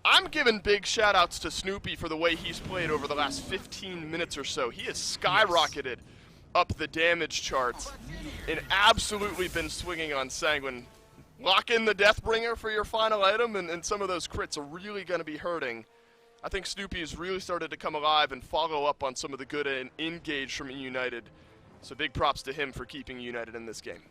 Speaker 5: I'm giving big shout-outs to Snoopy for the way he's played over the last 15 minutes or so. He has skyrocketed up the damage charts and absolutely been swinging on Sanguine. Lock in the Deathbringer for your final item, and some of those crits are really going to be hurting. I think Snoopy has really started to come alive and follow up on some of the good and engage from eUnited. So big props to him for keeping eUnited in this game.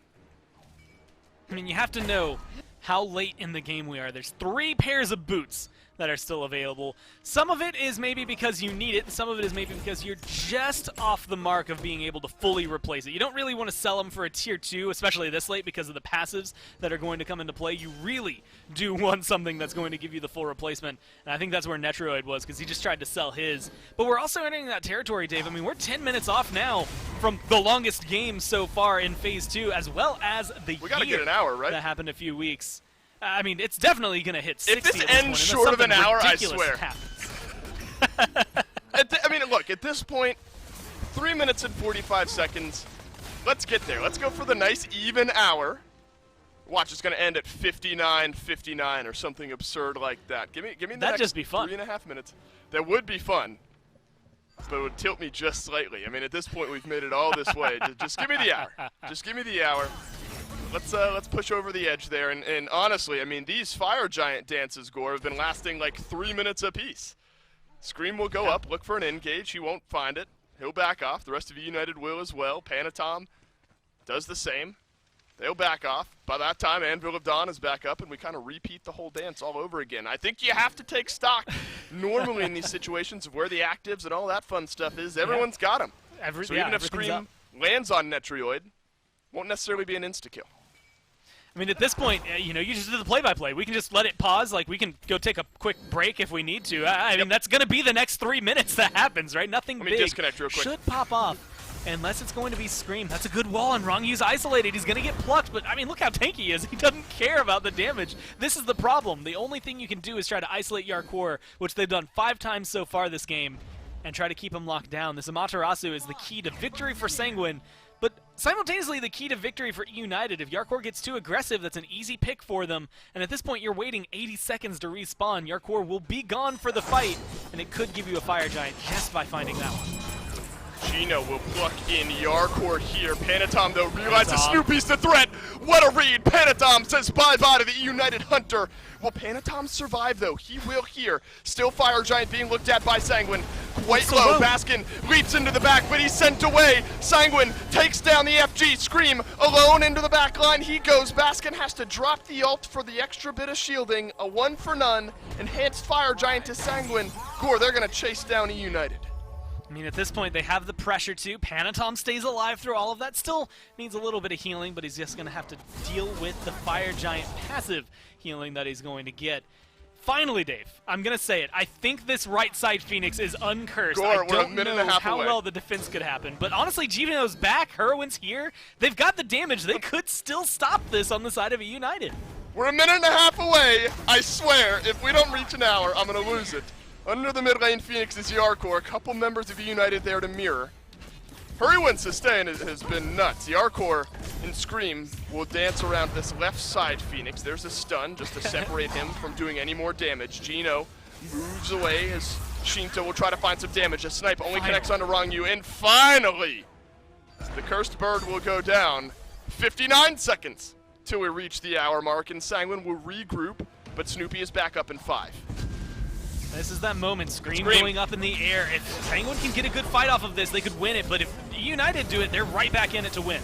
Speaker 3: I mean, you have to know how late in the game we are. There's 3 pairs of boots that are still available. Some of it is maybe because you need it, some of it is maybe because you're just off the mark of being able to fully replace it. You don't really want to sell them for a tier 2, especially this late because of the passives that are going to come into play. You really do want something that's going to give you the full replacement, and I think that's where Netrioid was, because he just tried to sell his. But we're also entering that territory, Dave. I mean, we're 10 minutes off now from the longest game so far in Phase 2, as well as the
Speaker 5: We gotta get an hour, right?
Speaker 3: that happened a few weeks. I mean, it's definitely going to hit 60
Speaker 5: If this
Speaker 3: at this
Speaker 5: ends
Speaker 3: point,
Speaker 5: short of an hour, I
Speaker 3: ridiculous
Speaker 5: swear. I mean, look, at this point, 3 minutes and 45 seconds. Let's get there. Let's go for the nice even hour. Watch, it's going to end at 59:59 or something absurd like that. Give me the
Speaker 3: That'd
Speaker 5: next
Speaker 3: just be fun.
Speaker 5: 3.5 minutes. That would be fun, but it would tilt me just slightly. I mean, at this point, we've made it all this way. Just give me the hour. Just give me the hour. Let's push over the edge there, and honestly, I mean, these Fire Giant dances, Gore, have been lasting like 3 minutes apiece. Scream will go up, look for an engage, he won't find it, he'll back off, the rest of eUnited will as well. Panatom does the same, they'll back off. By that time, Anvil of Dawn is back up, and we kind of repeat the whole dance all over again. I think you have to take stock normally in these situations of where the actives and all that fun stuff is. Everyone's got them. So even if Scream lands on Netrioid, won't necessarily be an insta-kill.
Speaker 3: I mean, at this point, you know, you just do the play-by-play. We can just let it pause. Like, we can go take a quick break if we need to. I mean, that's going to be the next 3 minutes that happens, right? Nothing big.
Speaker 5: Let me disconnect real quick.
Speaker 3: Should pop off, unless it's going to be Scream. That's a good wall, and Wrong You's isolated. He's going to get plucked, but, I mean, look how tanky he is. He doesn't care about the damage. This is the problem. The only thing you can do is try to isolate Yarkor, which they've done 5 times so far this game, and try to keep him locked down. This Amaterasu is the key to victory for Sanguine, but simultaneously the key to victory for eUnited. If Yarkor gets too aggressive, that's an easy pick for them. And at this point, you're waiting 80 seconds to respawn. Yarkor will be gone for the fight, and it could give you a Fire Giant just by finding that one.
Speaker 5: Gino will pluck in Yarkor here. Panatom, though, realizes Snoopy's the threat. What a read. Panatom says bye-bye to the eUnited Hunter. Will Panatom survive, though? He will here. Still Fire Giant being looked at by Sanguine. Quite low. Baskin leaps into the back, but he's sent away. Sanguine takes down the FG. Scream alone into the back line. He goes. Baskin has to drop the ult for the extra bit of shielding. A 1-for-none. Enhanced Fire Giant to Sanguine. Gore, they're going to chase down eUnited.
Speaker 3: I mean, at this point, they have the pressure too. Panatom stays alive through all of that. Still needs a little bit of healing, but he's just going to have to deal with the Fire Giant passive healing that he's going to get. Finally, Dave, I'm going to say it. I think this right side Phoenix is uncursed.
Speaker 5: Gore,
Speaker 3: I don't know how
Speaker 5: away.
Speaker 3: well the defense could happen. But honestly, Gino's back. Heroine's here. They've got the damage. They could still stop this on the side of eUnited.
Speaker 5: We're a minute and a half away. I swear, if we don't reach an hour, I'm going to lose it. Under the mid lane, Phoenix is Yarkor. A couple members of eUnited there to mirror. Hurrywin sustain has been nuts. Yarkor and Scream will dance around this left side Phoenix. There's a stun just to separate him from doing any more damage. Gino moves away as Shinto will try to find some damage. A snipe only connects onto Rongyu. And finally, the cursed bird will go down. 59 seconds till we reach the hour mark, and Sanguine will regroup, but Snoopy is back up in 5.
Speaker 3: This is that moment, Scream going up in the air. If Sanguine can get a good fight off of this, they could win it, but if eUnited do it, they're right back in it to win.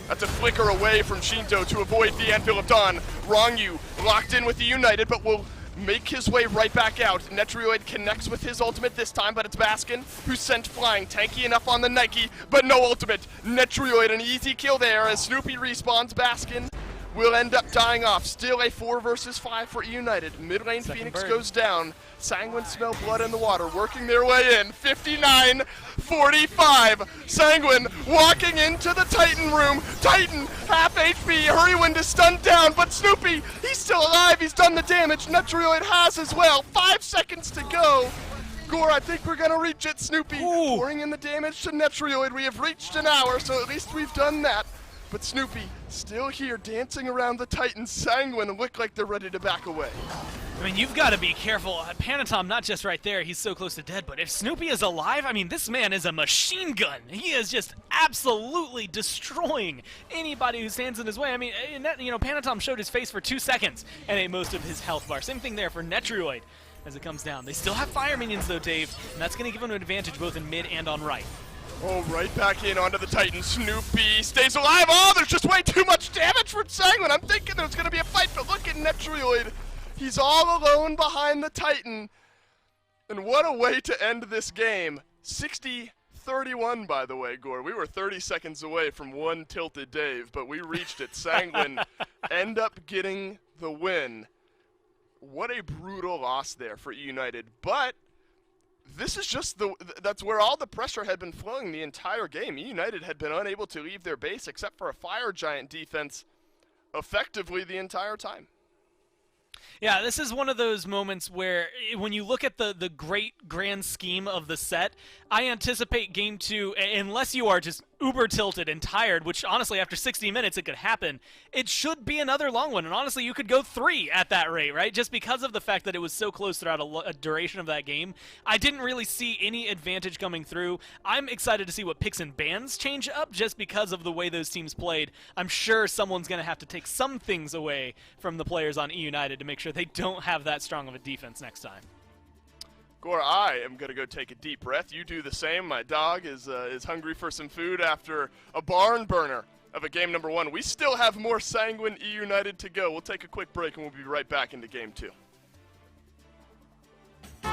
Speaker 5: That's a flicker away from Shinto to avoid the Anvil of Dawn. Rongyu locked in with the eUnited, but will make his way right back out. Netrioid connects with his ultimate this time, but it's Baskin who's sent flying. Tanky enough on the Nike, but no ultimate. Netrioid, an easy kill there as Snoopy respawns. Baskin will end up dying off. Still a 4 versus 5 for eUnited. Mid lane Phoenix goes down. Sanguine smell blood in the water, working their way in. 59-45. Sanguine walking into the Titan room. Titan, half HP. Hurrywin is stunned down, but Snoopy, he's still alive. He's done the damage. Netrioid has as well. 5 seconds to go. Gore, I think we're going to reach it. Snoopy pouring in the damage to Netrioid. We have reached an hour, so at least we've done that. But Snoopy still here dancing around the Titans. Sanguine look like they're ready to back away.
Speaker 3: I mean, you've got to be careful. Panatom, not just right there, he's so close to dead, but if Snoopy is alive, I mean, this man is a machine gun. He is just absolutely destroying anybody who stands in his way. I mean, Panatom showed his face for 2 seconds and ate most of his health bar. Same thing there for Netrioid as it comes down. They still have fire minions, though, Dave, and that's going to give them an advantage both in mid and on right.
Speaker 5: Oh, right back in onto the Titan. Snoopy stays alive. Oh, there's just way too much damage for Sanguine. I'm thinking there's going to be a fight, but look at Netrioid. He's all alone behind the Titan. And what a way to end this game. 60-31, by the way, Gore. We were 30 seconds away from one tilted Dave, but we reached it. Sanguine end up getting the win. What a brutal loss there for eUnited. But this is just that's where all the pressure had been flowing the entire game. eUnited had been unable to leave their base except for a Fire Giant defense effectively the entire time.
Speaker 3: Yeah, this is one of those moments where when you look at the great grand scheme of the set, I anticipate Game 2, unless you are just uber tilted and tired, which honestly after 60 minutes it could happen, it should be another long one. And honestly, you could go 3 at that rate, right? Just because of the fact that it was so close throughout a duration of that game. I didn't really see any advantage coming through. I'm excited to see what picks and bans change up just because of the way those teams played. I'm sure someone's going to have to take some things away from the players on eUnited to make sure they don't have that strong of a defense next time.
Speaker 5: Gore, I am going to go take a deep breath. You do the same. My dog is hungry for some food after a barn burner of a game number 1. We still have more Sanguine eUnited to go. We'll take a quick break and we'll be right back into Game 2.
Speaker 6: For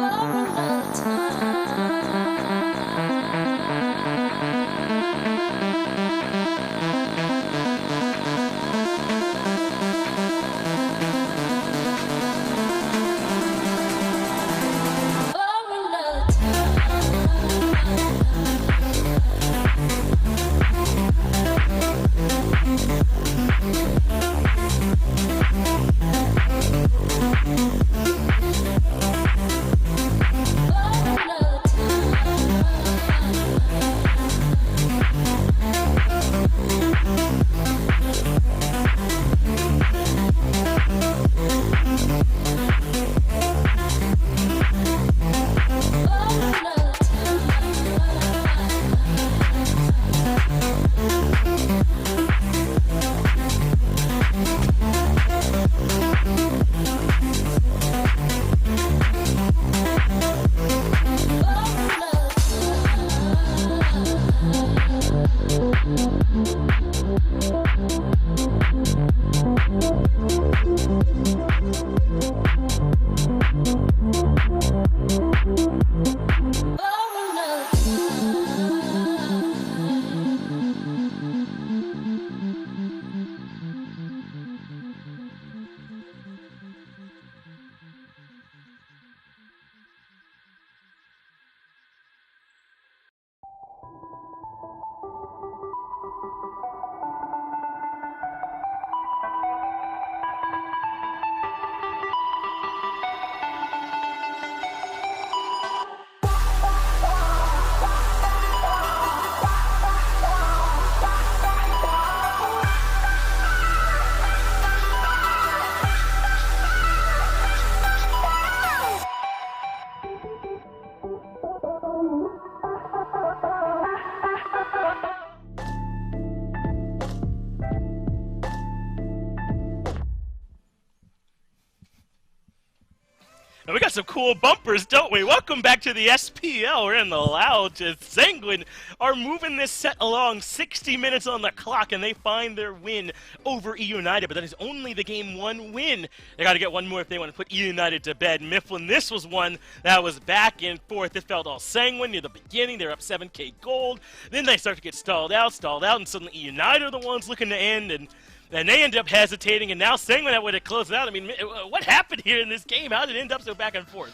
Speaker 6: another time.
Speaker 1: And we got some cool bumpers, don't we? Welcome back to the SPL. We're in the lounge as Sanguine are moving this set along. 60 minutes on the clock, and they find their win over eUnited. But that is only the game 1 win. They got to get one more if they want to put eUnited to bed. Mifflin, this was one that was back and forth. It felt all Sanguine near the beginning. They're up 7k gold. Then they start to get stalled out, and suddenly eUnited are the ones looking to end, and they end up hesitating, and now Sanguine would have closed it out. I mean, what happened here in this game? How did it end up so back and forth?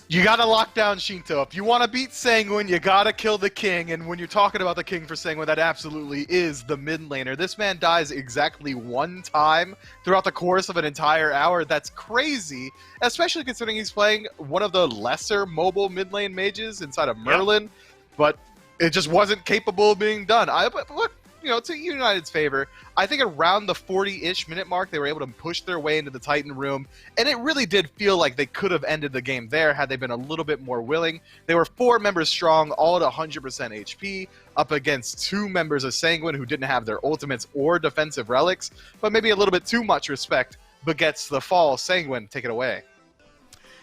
Speaker 2: You gotta lock down Shinto. If you want to beat Sanguine, you gotta kill the king, and when you're talking about the king for Sanguine, that absolutely is the mid laner. This man dies exactly 1 time throughout the course of an entire hour. That's crazy, especially considering he's playing one of the lesser mobile mid lane mages inside of Merlin, yep. But it just wasn't capable of being done. But look, you know, to eUnited's favor, I think around the 40-ish minute mark, they were able to push their way into the Titan room, and it really did feel like they could have ended the game there had they been a little bit more willing. They were 4 members strong, all at 100% HP, up against 2 members of Sanguine who didn't have their ultimates or defensive relics, but maybe a little bit too much respect begets the fall. Sanguine, take it away.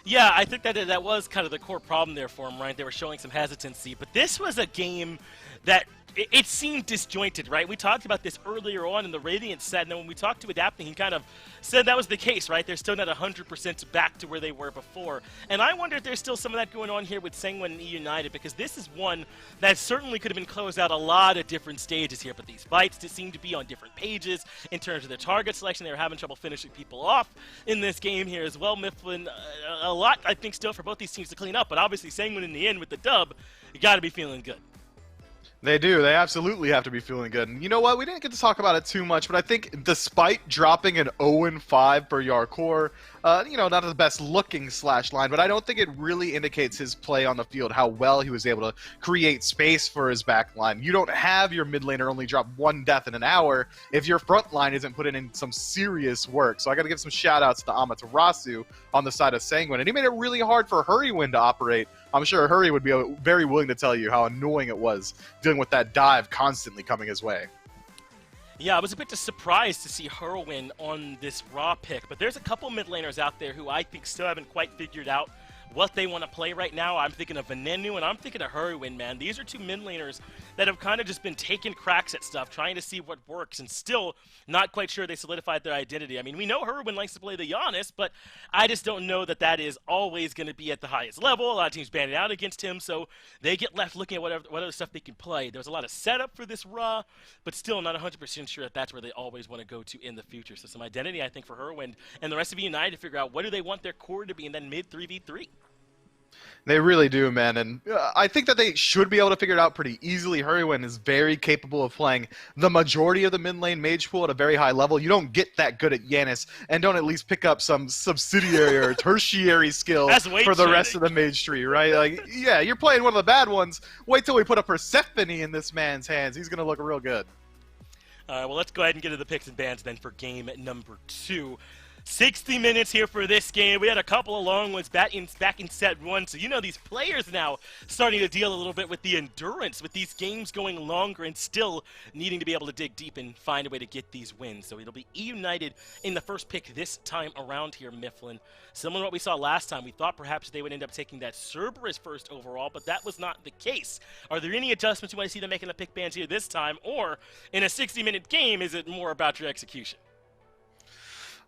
Speaker 1: Yeah, I think that was kind of the core problem there for them, right? They were showing some hesitancy, but this was a game that it seemed disjointed, right? We talked about this earlier on in the Radiant set, and then when we talked to Adapting, he kind of said that was the case, right? They're still not 100% back to where they were before. And I wonder if there's still some of that going on here with Sanguine and eUnited, because this is one that certainly could have been closed out a lot of different stages here, but these fights seem to be on different pages in terms of their target selection. They were having trouble finishing people off in this game here as well. Mifflin, a lot, I think, still for both these teams to clean up, but obviously Sanguine in the end with the dub, you got to be feeling good.
Speaker 2: They do. They absolutely have to be feeling good. And you know what? We didn't get to talk about it too much, but I think despite dropping an 0-5 for Yarkor, you know, not the best looking slash line, but I don't think it really indicates his play on the field, how well he was able to create space for his back line. You don't have your mid laner only drop 1 death in an hour if your front line isn't putting in some serious work. So I got to give some shout outs to Amaterasu on the side of Sanguine. And he made it really hard for Hurrywin to operate. I'm sure Hurry would be very willing to tell you how annoying it was dealing with that dive constantly coming his way.
Speaker 1: Yeah, I was a bit surprised to see Hurrywin on this Raw pick, but there's a couple mid laners out there who I think still haven't quite figured out what they want to play right now. I'm thinking of Venenu and I'm thinking of Hurrywin, man. These are 2 mid laners that have kind of just been taking cracks at stuff, trying to see what works, and still not quite sure they solidified their identity. I mean, we know Hurrywin likes to play the Giannis, but I just don't know that that is always going to be at the highest level. A lot of teams banded out against him, so they get left looking at what other stuff they can play. There's a lot of setup for this Raw, but still not 100% sure that that's where they always want to go to in the future. So some identity, I think, for Hurrywin and the rest of eUnited to figure out what do they want their core to be in that mid 3v3.
Speaker 2: They really do, man, and I think that they should be able to figure it out pretty easily. Hurrywin is very capable of playing the majority of the mid lane mage pool at a very high level. You don't get that good at Giannis and don't at least pick up some subsidiary or tertiary skill for the rest of the mage tree, right? Like, yeah, you're playing one of the bad ones. Wait till we put a Persephone in this man's hands. He's going to look real good.
Speaker 1: All right, well, let's go ahead and get to the picks and bans then for game number 2. 60 minutes here for this game. We had a couple of long ones back in set 1, so you know these players now starting to deal a little bit with the endurance, with these games going longer and still needing to be able to dig deep and find a way to get these wins. So it'll be eUnited in the first pick this time around here, Mifflin. Similar to what we saw last time, we thought perhaps they would end up taking that Cerberus first overall, but that was not the case. Are there any adjustments you want to see them making the pick bans here this time, or in a 60-minute game, is it more about your execution?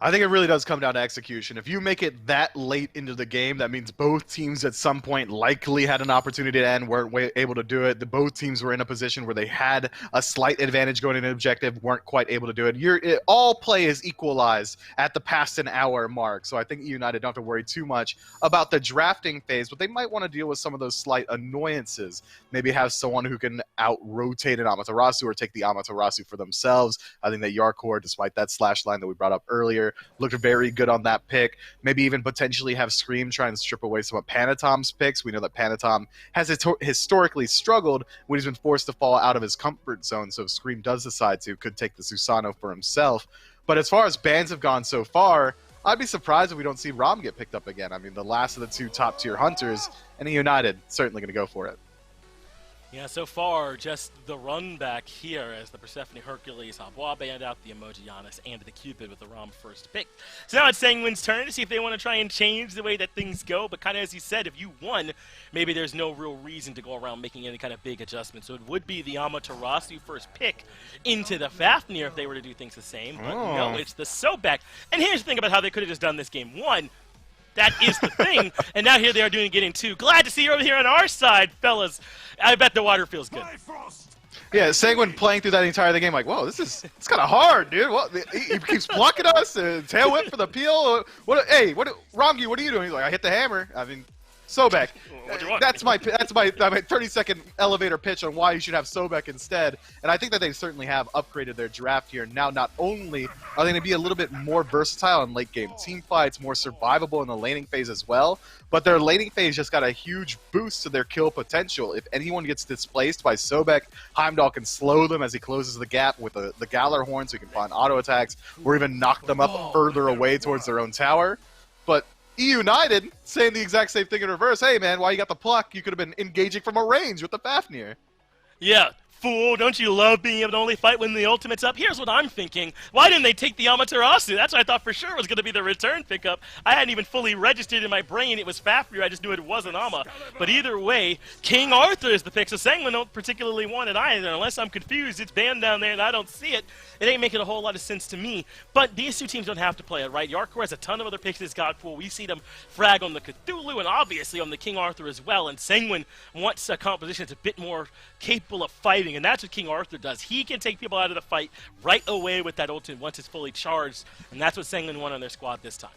Speaker 2: I think it really does come down to execution. If you make it that late into the game, that means both teams at some point likely had an opportunity to end, weren't able to do it. Both teams were in a position where they had a slight advantage going into an objective, weren't quite able to do it. All play is equalized at the past an hour mark, so I think eUnited don't have to worry too much about the drafting phase, but they might want to deal with some of those slight annoyances. Maybe have someone who can out-rotate an Amaterasu or take the Amaterasu for themselves. I think that Yarkor, despite that slash line that we brought up earlier, looked very good on that pick. Maybe even potentially have Scream try and strip away some of Panatom's picks. We know that Panatom has historically struggled when he's been forced to fall out of his comfort zone, so if Scream does decide to, could take the Susano for himself. But as far as bans have gone so far, I'd be surprised if we don't see Rom get picked up again. I mean, the last of the 2 top-tier hunters, and eUnited certainly going to go for it.
Speaker 1: Yeah, so far, just the run back here as the Persephone Hercules, Habwa banned out the emoji Giannis, and the Cupid with the Rom first pick. So now it's Sanguine's turn to see if they want to try and change the way that things go, but kind of as you said, if you won, maybe there's no real reason to go around making any kind of big adjustment. So it would be the Amaterasu first pick into the Fafnir if they were to do things the same, but no, it's the Sobek. And here's the thing about how they could have just done this game. One, that is the thing, and now here they are doing getting two. Glad to see you over here on our side, fellas. I bet the water feels good.
Speaker 2: Yeah, Sanguine playing through that entire game like, whoa, it's kind of hard, dude. What he keeps blocking us, tail whip for the peel. Romgi, what are you doing? He's like, I hit the hammer. I mean, Sobek. That's my 30-second elevator pitch on why you should have Sobek instead. And I think that they certainly have upgraded their draft here. Now, not only are they going to be a little bit more versatile in late game team fights, more survivable in the laning phase as well, but their laning phase just got a huge boost to their kill potential. If anyone gets displaced by Sobek, Heimdall can slow them as he closes the gap with the Galar Horn, so he can find auto attacks, or even knock them up further away towards their own tower. But eUnited saying the exact same thing in reverse. Hey, man, why you got the pluck? You could have been engaging from a range with the Fafnir.
Speaker 1: Yeah, fool, don't you love being able to only fight when the ultimate's up? Here's what I'm thinking. Why didn't they take the Amaterasu? That's what I thought for sure was going to be the return pickup. I hadn't even fully registered in my brain it was Fafnir. I just knew it wasn't Ama. But either way, King Arthur is the pick, so Sanguine don't particularly want it either. Unless I'm confused, it's banned down there and I don't see it. It ain't making a whole lot of sense to me. But these two teams don't have to play it, right? Yarkor has a ton of other picks in his god pool. We see them frag on the Cthulhu and obviously on the King Arthur as well. And Sanguine wants a composition that's a bit more capable of fighting, and that's what King Arthur does. He can take people out of the fight right away with that ultimate once it's fully charged, and that's what Sanguine won on their squad this time.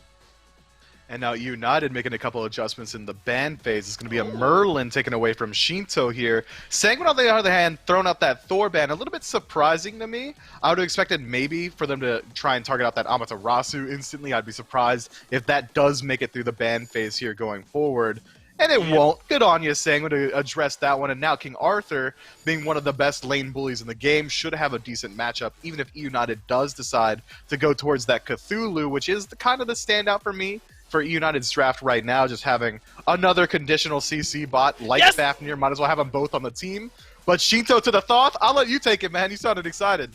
Speaker 2: And now eUnited making a couple adjustments in the ban phase. It's going to be a Merlin taken away from Shinto here. Sanguine, on the other hand, throwing out that Thor ban. A little bit surprising to me. I would have expected maybe for them to try and target out that Amaterasu instantly. I'd be surprised if that does make it through the ban phase here going forward. And it won't. Good on you, Sanguine, to address that one. And now King Arthur, being one of the best lane bullies in the game, should have a decent matchup, even if eUnited does decide to go towards that Cthulhu, which is kind of the standout for me for eUnited's draft right now, just having another conditional CC bot like Fafnir. Might as well have them both on the team. But Shinto to the Thoth, I'll let you take it, man. You sounded excited.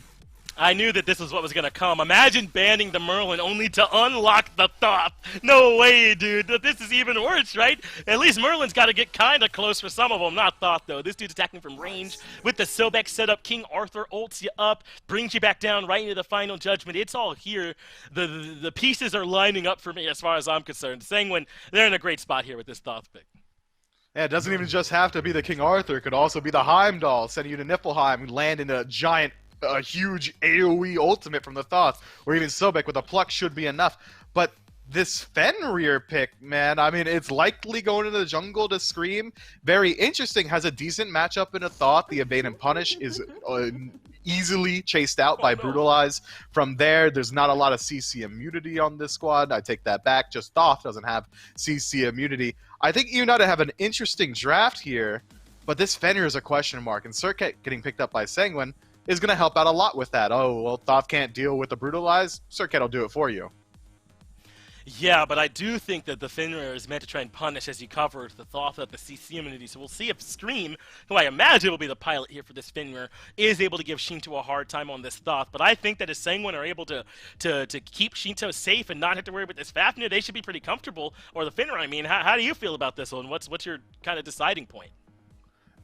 Speaker 1: I knew that this was what was going to come. Imagine banning the Merlin only to unlock the Thoth. No way, dude. This is even worse, right? At least Merlin's got to get kind of close for some of them. Not Thoth, though. This dude's attacking from range. With the Sobek setup, King Arthur ults you up, brings you back down right into the final judgment. It's all here. The pieces are lining up for me as far as I'm concerned. Sanguine, they're in a great spot here with this Thoth pick.
Speaker 2: Yeah, it doesn't even just have to be the King Arthur. It could also be the Heimdall, sending you to Niflheim, land in a huge AoE ultimate from the Thoth, or even Sobek with a pluck should be enough. But this Fenrir pick, man, I mean, it's likely going into the jungle to scream. Very interesting, has a decent matchup in a Thoth. The Evade and Punish is easily chased out by Brutalize. From there, there's not a lot of CC immunity on this squad. I take that back. Just Thoth doesn't have CC immunity. I think eUnited have an interesting draft here, but this Fenrir is a question mark, and Circuit getting picked up by Sanguine is going to help out a lot with that. Oh, well, Thoth can't deal with the Brutalize. Circuit will do it for you.
Speaker 1: Yeah, but I do think that the Fenrir is meant to try and punish as you covered the Thoth of the CC immunity. So we'll see if Scream, who I imagine will be the pilot here for this Fenrir, is able to give Shinto a hard time on this Thoth. But I think that if Sanguine are able to keep Shinto safe and not have to worry about this Fafnir, they should be pretty comfortable. Or the Fenrir, I mean. How do you feel about this one? What's your kind of deciding point?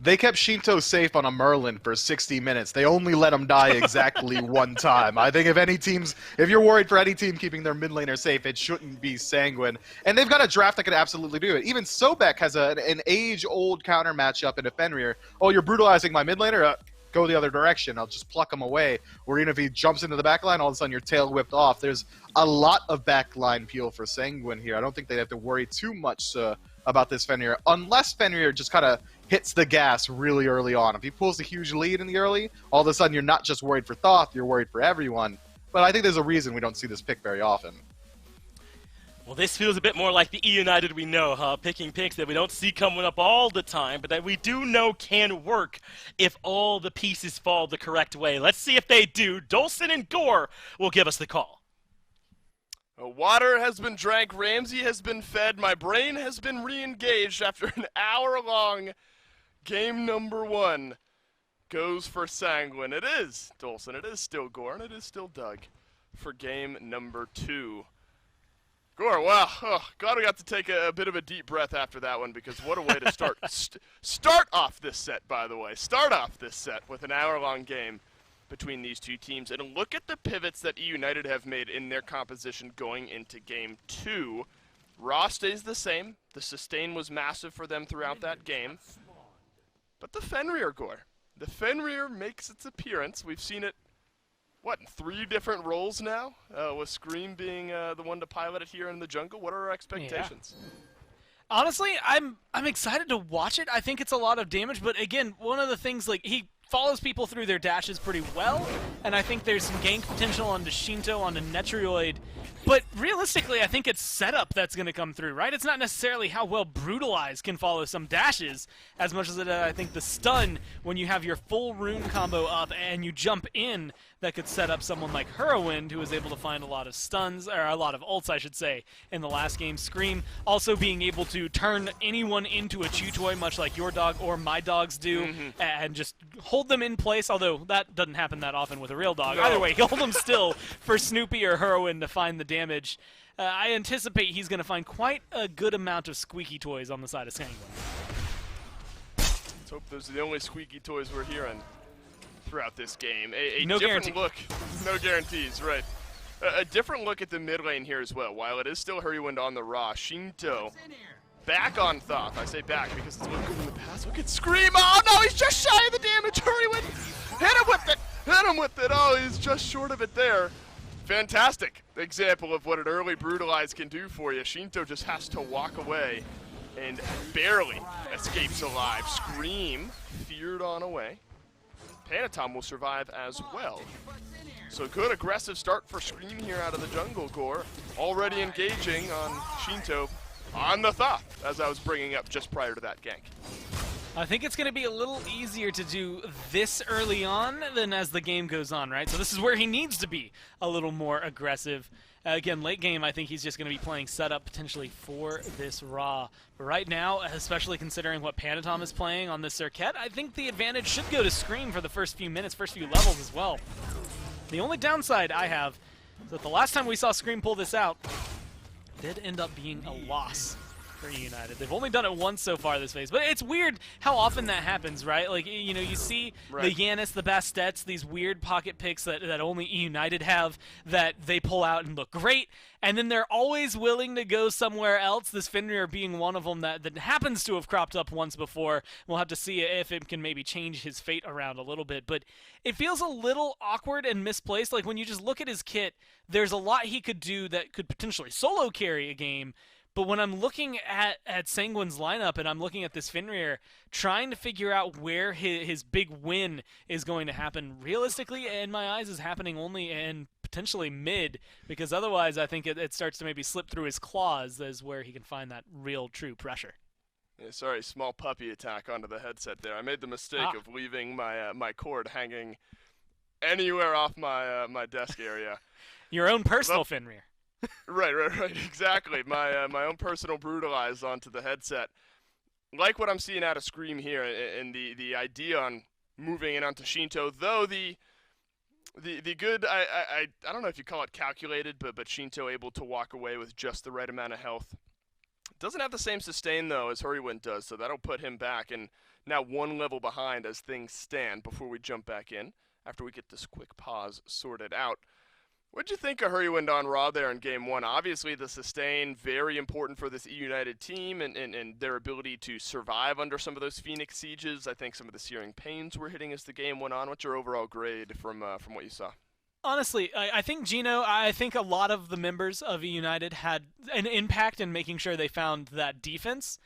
Speaker 2: They kept Shinto safe on a Merlin for 60 minutes. They only let him die exactly one time. I think if you're worried for any team keeping their mid laner safe, it shouldn't be Sanguine. And they've got a draft that could absolutely do it. Even Sobek has an age-old counter matchup in a Fenrir. Oh, you're brutalizing my mid laner? Go the other direction. I'll just pluck him away. Or even if he jumps into the backline, all of a sudden you're tail whipped off. There's a lot of backline peel for Sanguine here. I don't think they have to worry too much about this Fenrir, unless Fenrir just kind of hits the gas really early on. If he pulls a huge lead in the early, all of a sudden you're not just worried for Thoth, you're worried for everyone. But I think there's a reason we don't see this pick very often.
Speaker 1: Well, this feels a bit more like the eUnited we know, huh? Picking picks that we don't see coming up all the time, but that we do know can work if all the pieces fall the correct way. Let's see if they do. Dolson and Gore will give us the call.
Speaker 5: Water has been drank, Ramsey has been fed, my brain has been re-engaged after an hour-long Game number 1 goes for Sanguine. It is Dolson, it is still Gore, and it is still Doug for game number 2. Gore, wow, glad we got to take a bit of a deep breath after that one, because what a way to start start off this set, by the way. Start off this set with an hour-long game between these two teams. And look at the pivots that eUnited have made in their composition going into game 2. Raw stays the same. The sustain was massive for them throughout that game. But the Fenrir, Gore. The Fenrir makes its appearance. We've seen it, what, in 3 different roles now? With Scream being the one to pilot it here in the jungle. What are our expectations?
Speaker 3: Yeah. Honestly, I'm excited to watch it. I think it's a lot of damage, but again, one of the things, like, he follows people through their dashes pretty well, and I think there's some gank potential onto Shinto, onto Netrioid, but realistically, I think it's setup that's going to come through, right? It's not necessarily how well Brutalize can follow some dashes, as much as I think the stun, when you have your full rune combo up and you jump in, that could set up someone like Hurrowwind, who was able to find a lot of stuns, or a lot of ults, I should say, in the last game. Scream also being able to turn anyone into a chew toy, much like your dog or my dogs do, and just hold them in place, although that doesn't happen that often with a real dog.
Speaker 5: No.
Speaker 3: Either way, hold them still for Snoopy or Hurrowwind to find the damage. I anticipate he's going to find quite a good amount of squeaky toys on the side of Sanguine.
Speaker 5: Let's hope those are the only squeaky toys we're hearing throughout this game. A
Speaker 3: No
Speaker 5: different
Speaker 3: guarantee.
Speaker 5: look. No guarantees, right. A different look at the mid lane here as well. While it is still Hurrywwind on the Raw, Shinto back on Thoth. I say back because it's looked good in the past. Look at Scream. Oh no, he's just shy of the damage. Hurrywwind, hit him with it. Hit him with it. Oh, he's just short of it there. Fantastic example of what an early Brutalize can do for you. Shinto just has to walk away and barely escapes alive. Scream feared on away. Panatom will survive as well. So good aggressive start for Scream here out of the jungle, Gore. Already engaging on Shinto on the Thoth, as I was bringing up just prior to that gank.
Speaker 3: I think it's going to be a little easier to do this early on than as the game goes on, right? So this is where he needs to be a little more aggressive. Again, late game, I think he's just going to be playing setup potentially for this Raw. But right now, especially considering what Panatom is playing on this Circuit, I think the advantage should go to Scream for the first few minutes, first few levels as well. The only downside I have is that the last time we saw Scream pull this out did end up being a loss for eUnited. They've only done it once so far this phase, but it's weird how often that happens, right? Like, you know, you see the Yanis, the Bastets, these weird pocket picks that only eUnited have that they pull out and look great, and then they're always willing to go somewhere else, this Fenrir being one of them that happens to have cropped up once before. We'll have to see if it can maybe change his fate around a little bit, but it feels a little awkward and misplaced. Like, when you just look at his kit, there's a lot he could do that could potentially solo carry a game. But when I'm looking at Sanguine's lineup and I'm looking at this Fenrir, trying to figure out where his big win is going to happen, realistically, in my eyes, is happening only in potentially mid, because otherwise I think it starts to maybe slip through his claws as where he can find that real, true pressure.
Speaker 5: Yeah, sorry, small puppy attack onto the headset there. I made the mistake of leaving my cord hanging anywhere off my desk area.
Speaker 3: Your own personal Fenrir.
Speaker 5: Right, exactly. My own personal Brutalize onto the headset. Like what I'm seeing out of Scream here, and the idea on moving in onto Shinto, though the good, I don't know if you call it calculated, but Shinto able to walk away with just the right amount of health. Doesn't have the same sustain, though, as Hurrywwind does, so that'll put him back, and now one level behind as things stand before we jump back in, after we get this quick pause sorted out. What'd you think of Hurrywwind on Raw there in Game 1? Obviously, the sustain, very important for this eUnited team and their ability to survive under some of those Phoenix sieges. I think some of the searing pains were hitting as the game went on. What's your overall grade from what you saw?
Speaker 3: Honestly, I think, Gino, I think a lot of the members of eUnited had an impact in making sure they found that defense.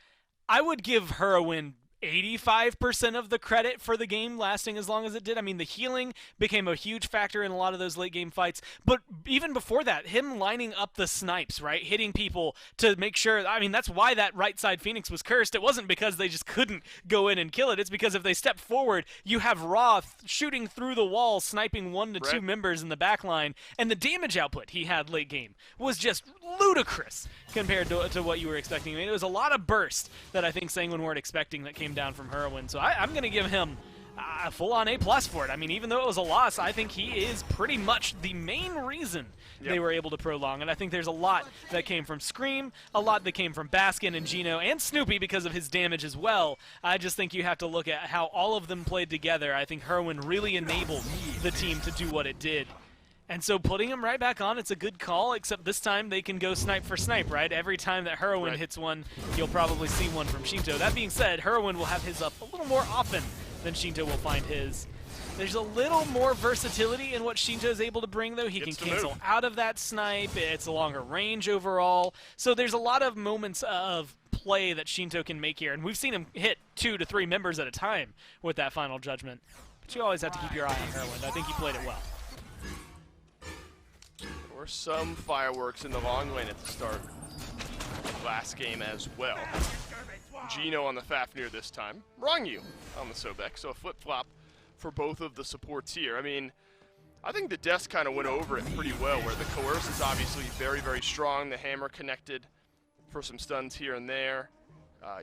Speaker 3: I would give Hurrywwind 85% of the credit for the game lasting as long as it did. I mean, the healing became a huge factor in a lot of those late game fights, but even before that, him lining up the snipes, right, hitting people to make sure, I mean, that's why that right side Phoenix was cursed. It wasn't because they just couldn't go in and kill it. It's because if they stepped forward, you have Roth shooting through the wall, sniping 1 to 2 members in the back line, and the damage output he had late game was just ludicrous. ludicrous compared to what you were expecting. I mean, it was a lot of burst that I think Sanguine weren't expecting that came down from Heroin. So I'm going to give him a full-on A+ for it. I mean, even though it was a loss, I think he is pretty much the main reason they were able to prolong. And I think there's a lot that came from Scream, a lot that came from Baskin and Gino, and Snoopy because of his damage as well. I just think you have to look at how all of them played together. I think Heroin really enabled the team to do what it did. And so putting him right back on, it's a good call, except this time they can go snipe for snipe, right? Every time that Heroin hits one, you'll probably see one from Shinto. That being said, Heroin will have his up a little more often than Shinto will find his. There's a little more versatility in what Shinto is able to bring, though. He can cancel out of that snipe. It's a longer range overall. So there's a lot of moments of play that Shinto can make here. And we've seen him hit 2 to 3 members at a time with that final judgment. But you always have to keep your eye on Heroin. I think he played it well.
Speaker 5: There were some fireworks in the long lane at the start of last game as well. Gino on the Fafnir this time. Rongyu on the Sobek, so a flip-flop for both of the supports here. I mean, I think the deaths kind of went over it pretty well, where the Coerce is obviously very, very strong. The Hammer connected for some stuns here and there.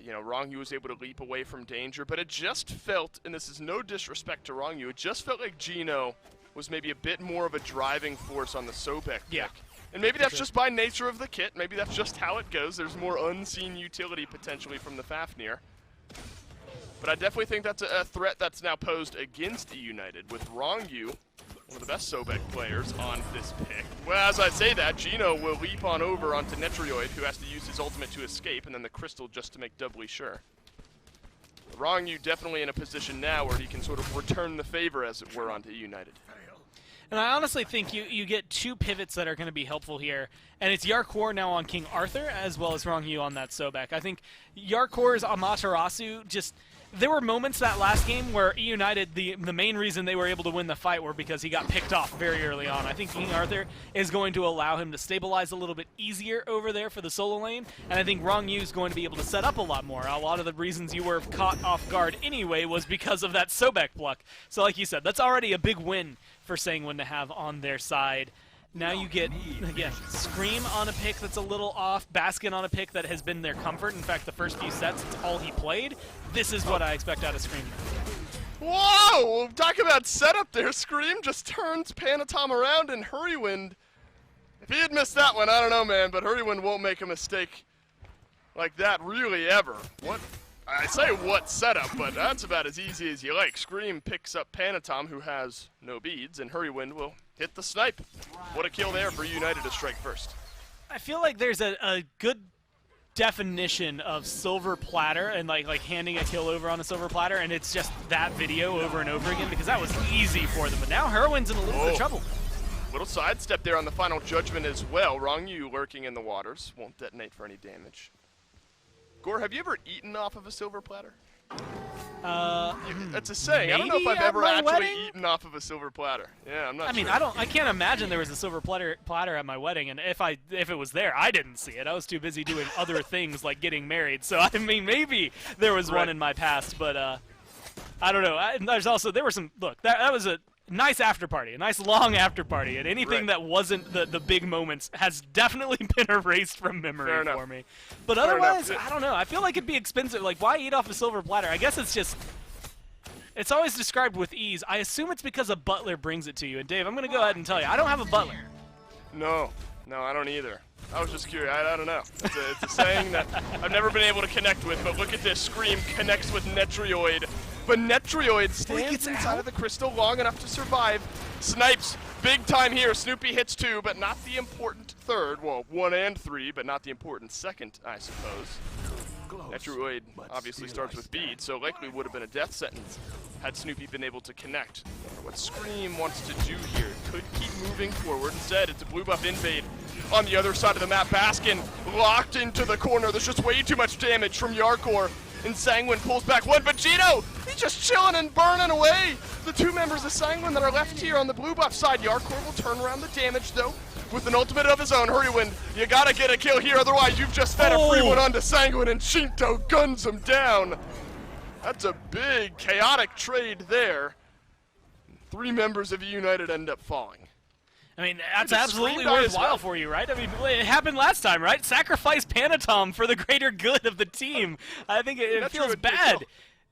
Speaker 5: You know, Rongyu was able to leap away from danger, but it just felt, and this is no disrespect to Rongyu, it just felt like Gino was maybe a bit more of a driving force on the Sobek pick. And maybe that's just by nature of the kit. Maybe that's just how it goes. There's more unseen utility potentially from the Fafnir. But I definitely think that's a threat that's now posed against eUnited with Rongyu, one of the best Sobek players on this pick. Well, as I say that, Gino will leap on over onto Netrioid, who has to use his ultimate to escape, and then the Crystal just to make doubly sure. Rongyu definitely in a position now where he can sort of return the favor, as it were, onto eUnited.
Speaker 3: And I honestly think you get 2 pivots that are going to be helpful here. And it's Yarkor now on King Arthur, as well as Rongyu on that Sobek. I think Yarkor's Amaterasu just... There were moments that last game where eUnited, the main reason they were able to win the fight were because he got picked off very early on. I think King Arthur is going to allow him to stabilize a little bit easier over there for the solo lane, and I think Rongyu is going to be able to set up a lot more. A lot of the reasons you were caught off guard anyway was because of that Sobek pluck. So like you said, that's already a big win for Sanguine to have on their side. Now you get, again, Scream on a pick that's a little off, Baskin on a pick that has been their comfort. In fact, the first few sets, it's all he played. This is what I expect out of Scream.
Speaker 5: Whoa! Talk about setup there. Scream just turns Panatom around, and Hurrywind, if he had missed that one, I don't know, man, but Hurrywind won't make a mistake like that really ever. What? I say what setup, but that's about as easy as you like. Scream picks up Panatom, who has no beads, and Hurrywind will hit the snipe. What a kill there for eUnited to strike first.
Speaker 3: I feel like there's a good definition of silver platter and like handing a kill over on a silver platter, and it's just that video over and over again because that was easy for them. But now Heroin's in a little bit of trouble.
Speaker 5: Little sidestep there on the final judgment as well. Rongyu lurking in the waters. Won't detonate for any damage. Gore, have you ever eaten off of a silver platter? That's a saying. I don't know if I've ever actually eaten off of a silver platter. Yeah, I'm not sure.
Speaker 3: I mean, I can't imagine there was a silver platter at my wedding, and if it was there, I didn't see it. I was too busy doing other things like getting married. So I mean, maybe there was one in my past, but I don't know. There were some. Look, that was a nice after party, a nice long after party, and anything that wasn't the big moments has definitely been erased from memory for me. But otherwise, I don't know. I feel like it'd be expensive. Like, why eat off a silver platter? I guess it's always described with ease. I assume it's because a butler brings it to you. And Dave, I'm going to go ahead and tell you, I don't have a butler.
Speaker 5: No, I don't either. I was just curious. I don't know. It's a saying that I've never been able to connect with, but look at this. Scream connects with Netrioid. But Netrioid stands inside of the crystal long enough to survive. Snipes big time here. Snoopy hits 2, but not the important third. Well, 1 and 3, but not the important second, I suppose. Netrioid obviously starts with bead, so likely would have been a death sentence had Snoopy been able to connect. What Scream wants to do here, could keep moving forward. Instead, it's a blue buff invade on the other side of the map. Baskin locked into the corner. There's just way too much damage from Yarkor. And Sanguine pulls back one, but Gino, he's just chilling and burning away. The 2 members of Sanguine that are left here on the blue buff side. Yarkor will turn around the damage, though, with an ultimate of his own. Hurrywind, you gotta get a kill here, otherwise you've just fed a free one onto Sanguine, and Shinto guns him down. That's a big, chaotic trade there. 3 members of eUnited end up falling.
Speaker 3: I mean, that's
Speaker 5: the
Speaker 3: absolutely
Speaker 5: screen die as
Speaker 3: worthwhile
Speaker 5: well.
Speaker 3: for you, right? I mean, it happened last time, right? Sacrifice Panatom for the greater good of the team. I think it
Speaker 5: That's
Speaker 3: feels
Speaker 5: true, it
Speaker 3: bad
Speaker 5: did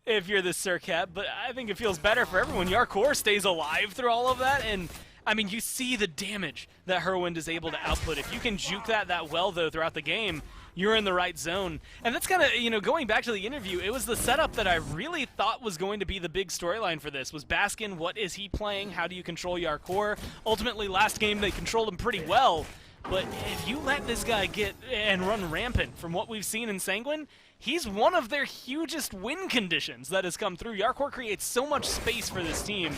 Speaker 3: if you're the Surcat, but I think it feels better for everyone. Yarkor stays alive through all of that, and I mean, you see the damage that Herwind is able to output. If you can juke that well, though, throughout the game, you're in the right zone. And that's kind of, you know, going back to the interview, it was the setup that I really thought was going to be the big storyline for this, was Baskin, what is he playing? How do you control Yarkor? Ultimately, last game, they controlled him pretty well. But if you let this guy get and run rampant from what we've seen in Sanguine, he's one of their hugest win conditions that has come through. Yarkor creates so much space for this team,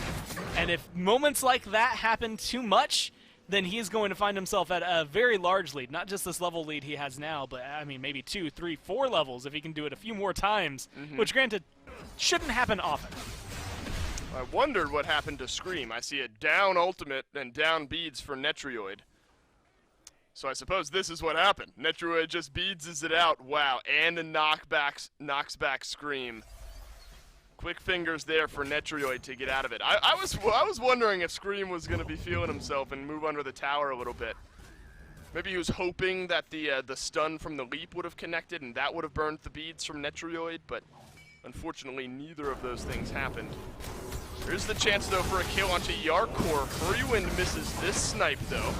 Speaker 3: and if moments like that happen too much, then he is going to find himself at a very large lead. Not just this level lead he has now, but I mean maybe 2, 3, 4 levels if he can do it a few more times, which granted shouldn't happen often.
Speaker 5: I wondered what happened to Scream. I see a down ultimate and down beads for Netrioid. So I suppose this is what happened. Netrioid just beads it out. Wow, and a knocks back Scream. Quick fingers there for Netrioid to get out of it. I was wondering if Scream was going to be feeling himself and move under the tower a little bit. Maybe he was hoping that the stun from the leap would have connected and that would have burned the beads from Netrioid, but unfortunately neither of those things happened. Here's the chance though for a kill onto Yarkor. Herwind misses this snipe though.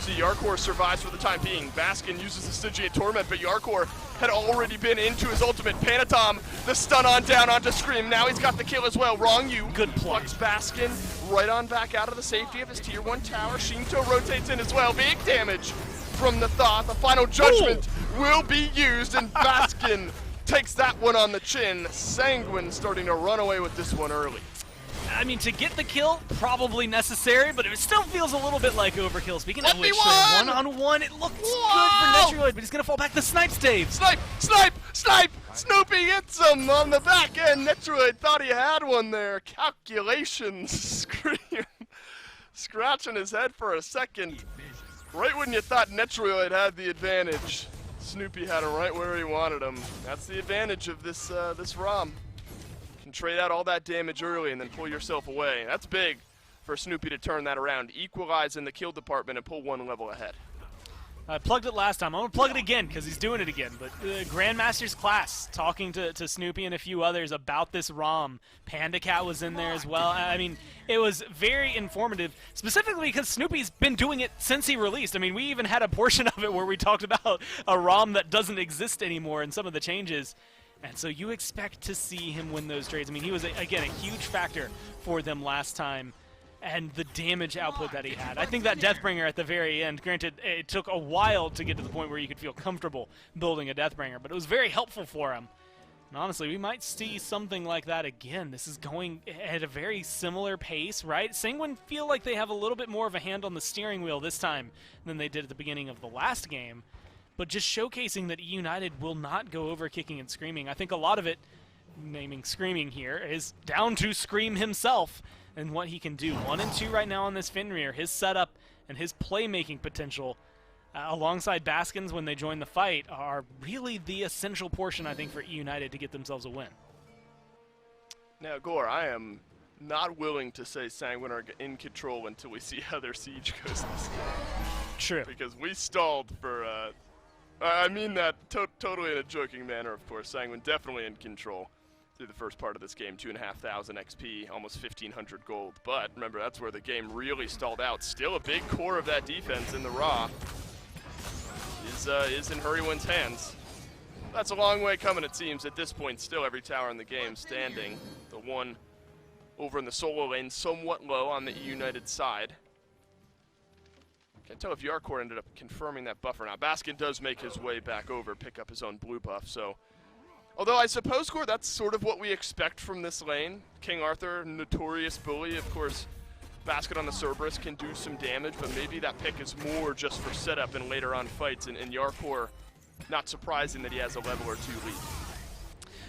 Speaker 5: So Yarkor survives for the time being. Baskin uses the Stygian Torment, but Yarkor had already been into his ultimate. Panatom, the stun on down onto Scream. Now he's got the kill as well. Wrong you.
Speaker 3: Good play.
Speaker 5: Plucks Baskin right on back out of the safety of his tier 1 tower. Shinto rotates in as well. Big damage from the Thoth. The final judgment will be used, and Baskin takes that one on the chin. Sanguine starting to run away with this one early.
Speaker 3: I mean, to get the kill, probably necessary, but it still feels a little bit like overkill. Speaking of which, one-on-one, it looks good for Netrioid, but he's going to fall back. The snipes, Dave.
Speaker 5: Snipe! Snipe! Snipe! Snoopy hits him on the back end. Netrioid thought he had one there. Calculations. Scream. Scratching his head for a second. Right when you thought Netrioid had the advantage, Snoopy had him right where he wanted him. That's the advantage of this ROM. Trade out all that damage early and then pull yourself away. That's big for Snoopy to turn that around, equalize in the kill department, and pull one level ahead.
Speaker 3: I plugged it last time. I'm going to plug it again because he's doing it again. But Grandmaster's class, talking to Snoopy and a few others about this ROM. Panda Cat was in there as well. I mean, it was very informative, specifically because Snoopy's been doing it since he released. I mean, we even had a portion of it where we talked about a ROM that doesn't exist anymore and some of the changes. And so you expect to see him win those trades. I mean, he was, again, a huge factor for them last time, and the damage output that he had. I think that Deathbringer at the very end, granted, it took a while to get to the point where you could feel comfortable building a Deathbringer, but it was very helpful for him. And honestly, we might see something like that again. This is going at a very similar pace, right? Sanguine feel like they have a little bit more of a hand on the steering wheel this time than they did at the beginning of the last game. But just showcasing that eUnited will not go over kicking and screaming. I think a lot of it, naming Screaming here, is down to Scream himself and what he can do. 1 and 2 right now on this Fenrir. His setup and his playmaking potential, alongside Baskins when they join the fight, are really the essential portion, I think, for eUnited to get themselves a win.
Speaker 5: Now, Gore, I am not willing to say Sanguine are in control until we see how their siege goes this game.
Speaker 3: True.
Speaker 5: Because we stalled for... I mean that totally in a joking manner, of course. Sanguine definitely in control through the first part of this game. 2,500 XP, almost 1,500 gold. But remember, that's where the game really stalled out. Still a big core of that defense in the Raw is in Herwind's hands. That's a long way coming, it seems. At this point, still every tower in the game standing. The one over in the solo lane somewhat low on the eUnited side. Can't tell if Yarkor ended up confirming that buffer. Now, Baskin does make his way back over, pick up his own blue buff, so... Although I suppose, Gore, that's sort of what we expect from this lane. King Arthur, notorious bully, of course. Basket on the Cerberus can do some damage, but maybe that pick is more just for setup and later on fights, and Yarkor, not surprising that he has a level or 2 lead.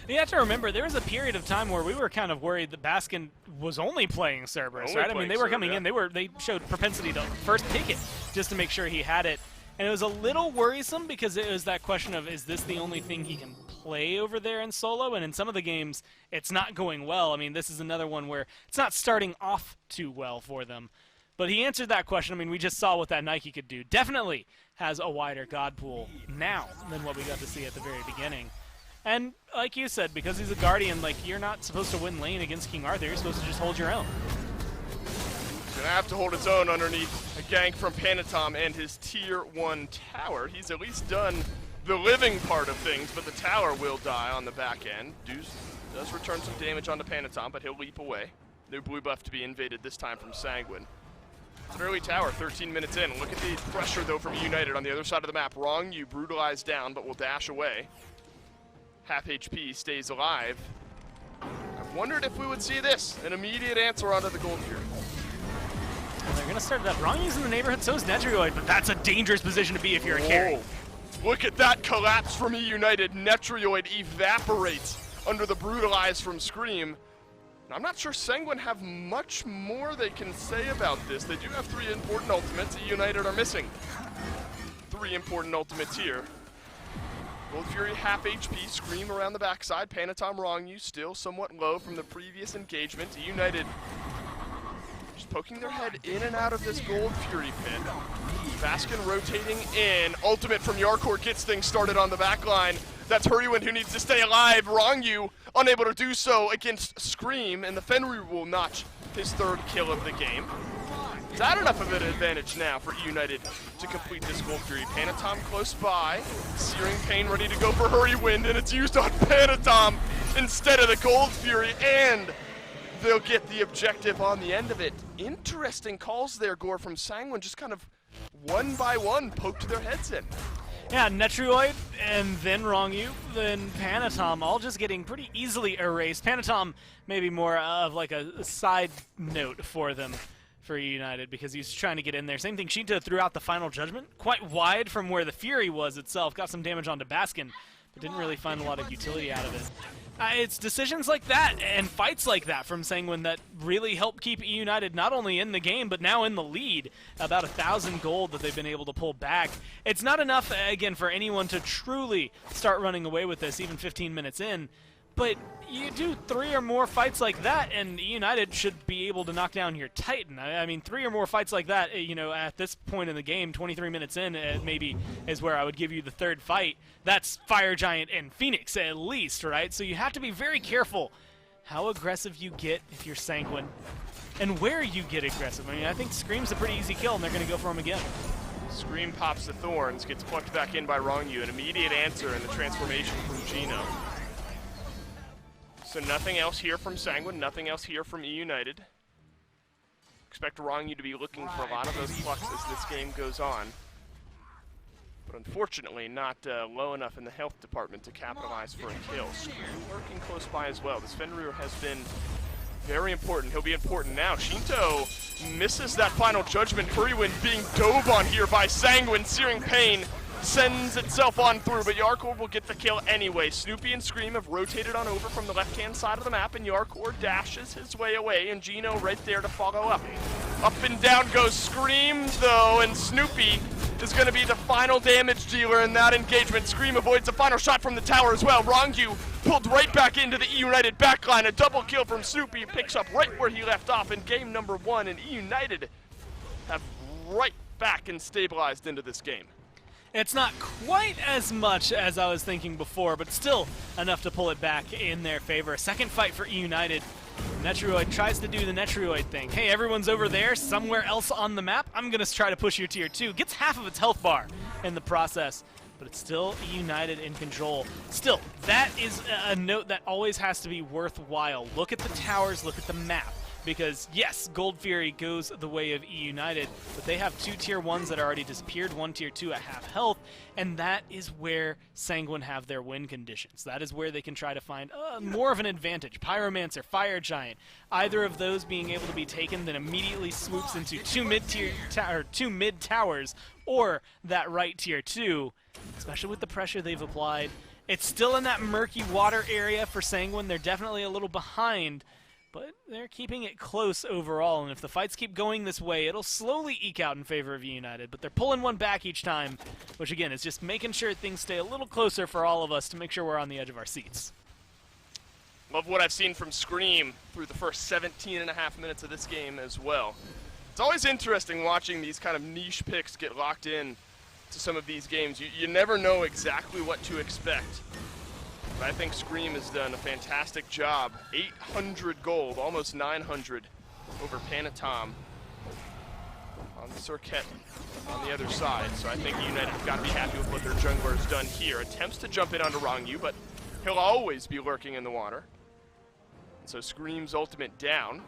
Speaker 3: You have to remember, there was a period of time where we were kind of worried that Baskin was only playing Cerberus, right? I mean, they were coming in, they showed propensity to first pick it just to make sure he had it. And it was a little worrisome because it was that question of, is this the only thing he can play over there in solo? And in some of the games, it's not going well. I mean, this is another one where it's not starting off too well for them. But he answered that question. I mean, we just saw what that Nike could do. Definitely has a wider God pool now than what we got to see at the very beginning. And like you said, because he's a Guardian, like, you're not supposed to win lane against King Arthur. You're supposed to just hold your own.
Speaker 5: He's going to have to hold his own underneath a gank from Panatom and his Tier 1 tower. He's at least done the living part of things, but the tower will die on the back end. Deuce does return some damage onto Panatom, but he'll leap away. No blue buff to be invaded this time from Sanguine. It's an early tower, 13 minutes in. Look at the pressure, though, from eUnited on the other side of the map. Wrong, you brutalized down, but will dash away. Half HP stays alive. I've wondered if we would see this, an immediate answer onto the Gold Fury.
Speaker 3: And they're going to start that. Wrongy's in the neighborhood, so is Netrioid, but that's a dangerous position to be if you're a carry.
Speaker 5: Look at that collapse from eUnited. Netrioid evaporates under the brutalize from Scream. Now, I'm not sure Sanguine have much more they can say about this. They do have 3 important ultimates. eUnited are missing 3 important ultimates here. Gold Fury half HP, Scream around the backside. Panatom Wrong, still somewhat low from the previous engagement. eUnited just poking their head in and out of this Gold Fury pit. Baskin rotating in. Ultimate from Yarkor gets things started on the back line. That's Hurrywin who needs to stay alive. Wrong, unable to do so against Scream, and the Fenrir will notch his 3rd kill of the game. Is that enough of an advantage now for eUnited to complete this Gold Fury? Panatom close by. Searing Pain ready to go for Hurrywin, and it's used on Panatom instead of the Gold Fury, and they'll get the objective on the end of it. Interesting calls there, Gore, from Sanguine, just kind of one by one poked their heads in.
Speaker 3: Yeah, Netrioid, and then Wrongu, then Panatom, all just getting pretty easily erased. Panatom maybe more of like a side note for them, for eUnited, because he's trying to get in there. Same thing, Shinta threw out the Final Judgment, quite wide from where the Fury was itself. Got some damage onto Baskin, but didn't really find a lot of utility out of it. It's decisions like that and fights like that from Sanguine that really help keep eUnited not only in the game, but now in the lead. About 1,000 gold that they've been able to pull back. It's not enough, again, for anyone to truly start running away with this, even 15 minutes in. But you do 3 or more fights like that, and eUnited should be able to knock down your Titan. I mean, 3 or more fights like that, you know, at this point in the game, 23 minutes in, maybe is where I would give you the 3rd fight. That's Fire Giant and Phoenix, at least, right? So you have to be very careful how aggressive you get if you're Sanguine, and where you get aggressive. I mean, I think Scream's a pretty easy kill, and they're going to go for him again.
Speaker 5: Scream pops the Thorns, gets plucked back in by Wrong, an immediate answer in the transformation from Gino. So nothing else here from Sanguine, nothing else here from eUnited. Expect Wrong to be looking for a lot of those plucks as this game goes on. But unfortunately, not low enough in the health department to capitalize for a kill. Scream working close by as well. This Fenrir has been very important. He'll be important now. Shinto misses that Final Judgment. Hurrywin being dove on here by Sanguine. Searing Pain sends itself on through, but Yarkor will get the kill anyway. Snoopy and Scream have rotated on over from the left-hand side of the map, and Yarkor dashes his way away, and Gino right there to follow up. Up and down goes Scream, though, and Snoopy is going to be the final damage dealer in that engagement. Scream avoids the final shot from the tower as well. Wrongyu pulled right back into the eUnited backline. A double kill from Snoopy, picks up right where he left off in game number 1, and eUnited have right back and stabilized into this game.
Speaker 3: It's not quite as much as I was thinking before, but still enough to pull it back in their favor. A second fight for eUnited. Netrioid tries to do the Netrioid thing. Hey, everyone's over there, somewhere else on the map. I'm going to try to push your tier 2. Gets half of its health bar in the process, but it's still eUnited in control. Still, that is a note that always has to be worthwhile. Look at the towers, look at the map. Because, yes, Gold Fury goes the way of eUnited, but they have 2 tier 1s that already disappeared, 1 tier 2 at half health, and that is where Sanguine have their win conditions. That is where they can try to find more of an advantage. Pyromancer, Fire Giant, either of those being able to be taken, then immediately swoops into 2 mid towers, or that right tier 2, especially with the pressure they've applied. It's still in that murky water area for Sanguine. They're definitely a little behind, but they're keeping it close overall, and if the fights keep going this way, it'll slowly eke out in favor of eUnited, but they're pulling one back each time, which again is just making sure things stay a little closer for all of us to make sure we're on the edge of our seats.
Speaker 5: Love what I've seen from Scream through the first 17.5 minutes of this game as well. It's always interesting watching these kind of niche picks get locked in to some of these games. You never know exactly what to expect. But I think Scream has done a fantastic job. 800 gold, almost 900 over Panatom on Circuit on the other side. So I think United have got to be happy with what their jungler has done here. Attempts to jump in onto Rongyu, but he'll always be lurking in the water. And so Scream's ultimate down.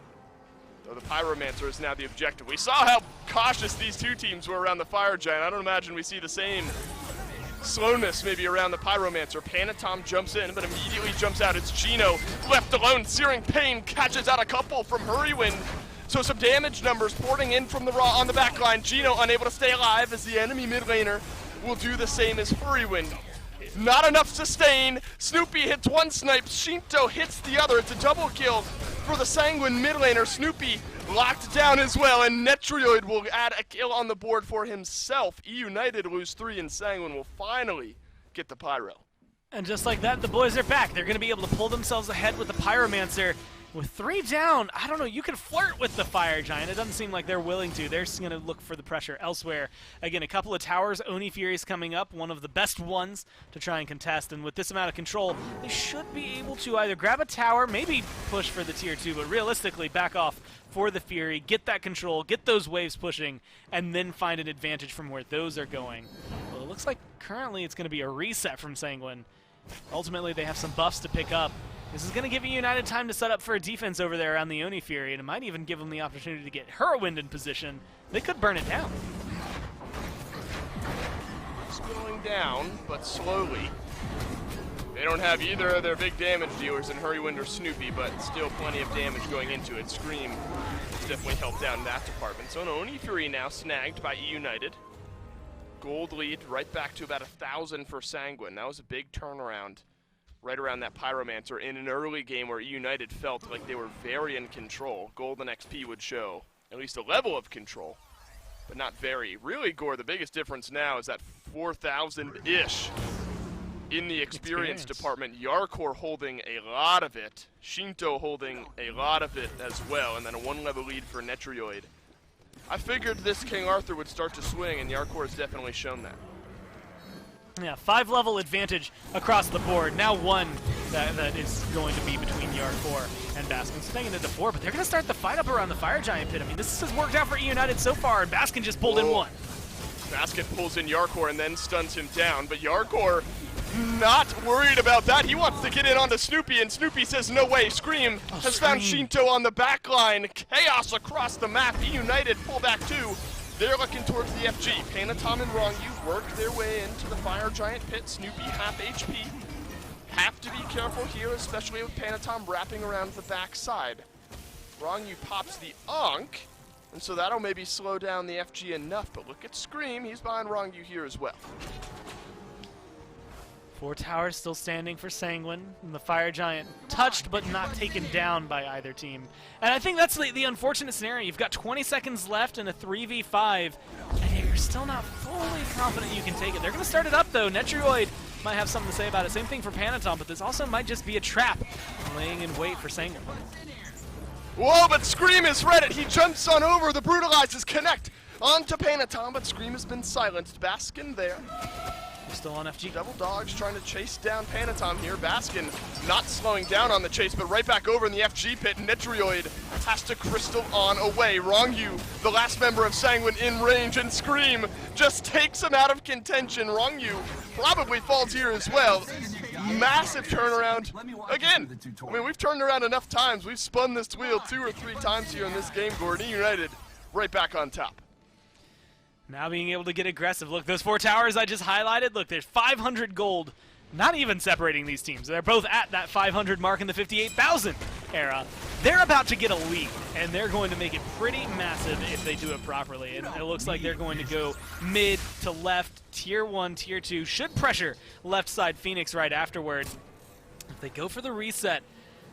Speaker 5: Though the Pyromancer is now the objective. We saw how cautious these two teams were around the Fire Giant. I don't imagine we see the same slowness maybe around the Pyromancer. Panatom jumps in, but immediately jumps out. It's Gino left alone. Searing Pain catches out a couple from Hurrywind. So some damage numbers pouring in from the Raw on the back line. Gino unable to stay alive as the enemy mid laner will do the same as Hurrywind. Not enough sustain. Snoopy hits one snipe. Shinto hits the other. It's a double kill for the Sanguine mid laner. Snoopy locked down as well, and Netrioid will add a kill on the board for himself. eUnited lose 3, and Sanguine will finally get the Pyro.
Speaker 3: And just like that, the boys are back. They're going to be able to pull themselves ahead with the Pyromancer. With 3 down, I don't know, you can flirt with the Fire Giant. It doesn't seem like they're willing to. They're just going to look for the pressure elsewhere. Again, a couple of towers, Oni Fury's coming up, one of the best ones to try and contest. And with this amount of control, they should be able to either grab a tower, maybe push for the tier 2, but realistically back off for the Fury, get that control, get those waves pushing, and then find an advantage from where those are going. Well, it looks like currently it's going to be a reset from Sanguine. Ultimately, they have some buffs to pick up. This is going to give United time to set up for a defense over there on the Oni Fury, and it might even give them the opportunity to get Hurrywind in position. They could burn it down.
Speaker 5: It's going down, but slowly. They don't have either of their big damage dealers in Hurrywind or Snoopy, but still plenty of damage going into it. Scream definitely helped out in that department. So an Oni Fury now snagged by eUnited. Gold lead right back to about 1,000 for Sanguine. That was a big turnaround right around that Pyromancer in an early game where eUnited felt like they were very in control. Golden XP would show at least a level of control, but not very. Really, Gore, the biggest difference now is that 4,000-ish in the experience department. Yarkor holding a lot of it. Shinto holding a lot of it as well, and then a 1-level lead for Netrioid. I figured this King Arthur would start to swing, and Yarkor has definitely shown that.
Speaker 3: Yeah, 5-level advantage across the board. Now 1 that is going to be between Yarkor and Baskin. Staying into 4, but they're going to start the fight up around the Fire Giant pit. I mean, this has worked out for eUnited so far, and Baskin just pulled in 1.
Speaker 5: Baskin pulls in Yarkor and then stuns him down, but Yarkor not worried about that. He wants to get in onto Snoopy, and Snoopy says no way. Scream has found Shinto on the back line. Chaos across the map. eUnited pull back 2. They're looking towards the FG. Panatom and Rongyu work their way into the Fire Giant pit. Snoopy half HP. Have to be careful here, especially with Panatom wrapping around the back side. Rongyu pops the Ankh, and so that'll maybe slow down the FG enough. But look at Scream. He's behind Rongyu here as well.
Speaker 3: 4 towers still standing for Sanguine, and the Fire Giant touched but not taken down by either team. And I think that's the unfortunate scenario. You've got 20 seconds left in a 3v5, and you're still not fully confident you can take it. They're going to start it up, though. Netrioid might have something to say about it. Same thing for Panatom, but this also might just be a trap laying in wait for Sanguine.
Speaker 5: Whoa, but Scream is ready. He jumps on over. The Brutalizes connect onto Panatom, but Scream has been silenced. Baskin there.
Speaker 3: Still on FG.
Speaker 5: Double Dogs trying to chase down Panatom here. Baskin not slowing down on the chase, but right back over in the FG pit. Netrioid has to crystal on away. Rongyu, the last member of Sanguine, in range, and Scream just takes him out of contention. Rongyu probably falls here as well. Massive turnaround. Again, I mean, we've turned around enough times. We've spun this wheel 2 or 3 times here in this game, Gordon. eUnited right back on top.
Speaker 3: Now being able to get aggressive. Look, those 4 towers I just highlighted, look, there's 500 gold. Not even separating these teams. They're both at that 500 mark in the 58,000 era. They're about to get a lead, and they're going to make it pretty massive if they do it properly. And it looks like they're going to go mid to left, tier 1, tier 2. Should pressure left side Phoenix right afterward. If they go for the reset,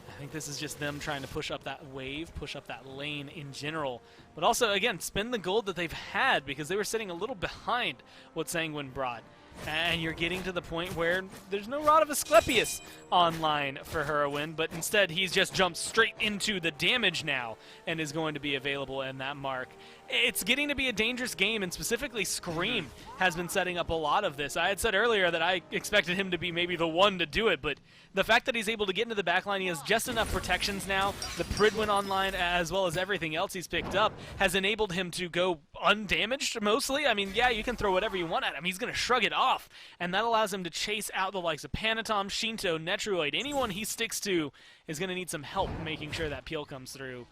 Speaker 3: I think this is just them trying to push up that wave, push up that lane in general. But also, again, spend the gold that they've had because they were sitting a little behind what Sanguine brought. and you're getting to the point where there's no Rod of Asclepius online for Heroin, but instead he's just jumped straight into the damage now and is going to be available in that mark. It's getting to be a dangerous game, and specifically Scream has been setting up a lot of this. I had said earlier that I expected him to be maybe the one to do it, but the fact that he's able to get into the backline, he has just enough protections now, the Pridwin online as well as everything else he's picked up, has enabled him to go undamaged mostly. I mean, yeah, you can throw whatever you want at him. He's going to shrug it off, and that allows him to chase out the likes of Panatom, Shinto, Netroid. Anyone he sticks to is going to need some help making sure that peel comes through.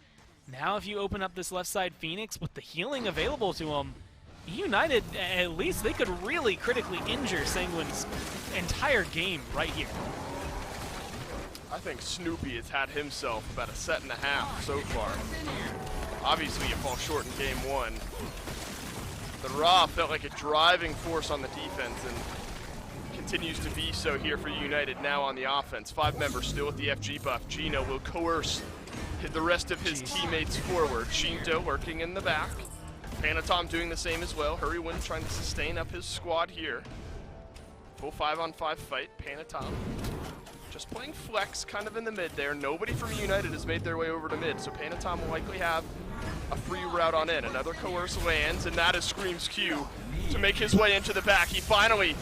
Speaker 3: Now if you open up this left side Phoenix with the healing available to him, eUnited, at least they could really critically injure Sanguine's entire game right here.
Speaker 5: I think Snoopy has had himself about a set and a half so far. Obviously you fall short in game one. The Raw felt like a driving force on the defense and continues to be so here for eUnited now on the offense. 5 members still with the FG buff. Gino will coerce the rest of his teammates forward. Shinto working in the back. Panatom doing the same as well. Hurrywin trying to sustain up his squad here. Full 5-on-5 fight. Panatom just playing flex kind of in the mid there. Nobody from eUnited has made their way over to mid, so Panatom will likely have a free route on in. Another coerce lands, and that is Scream's cue to make his way into the back. He finally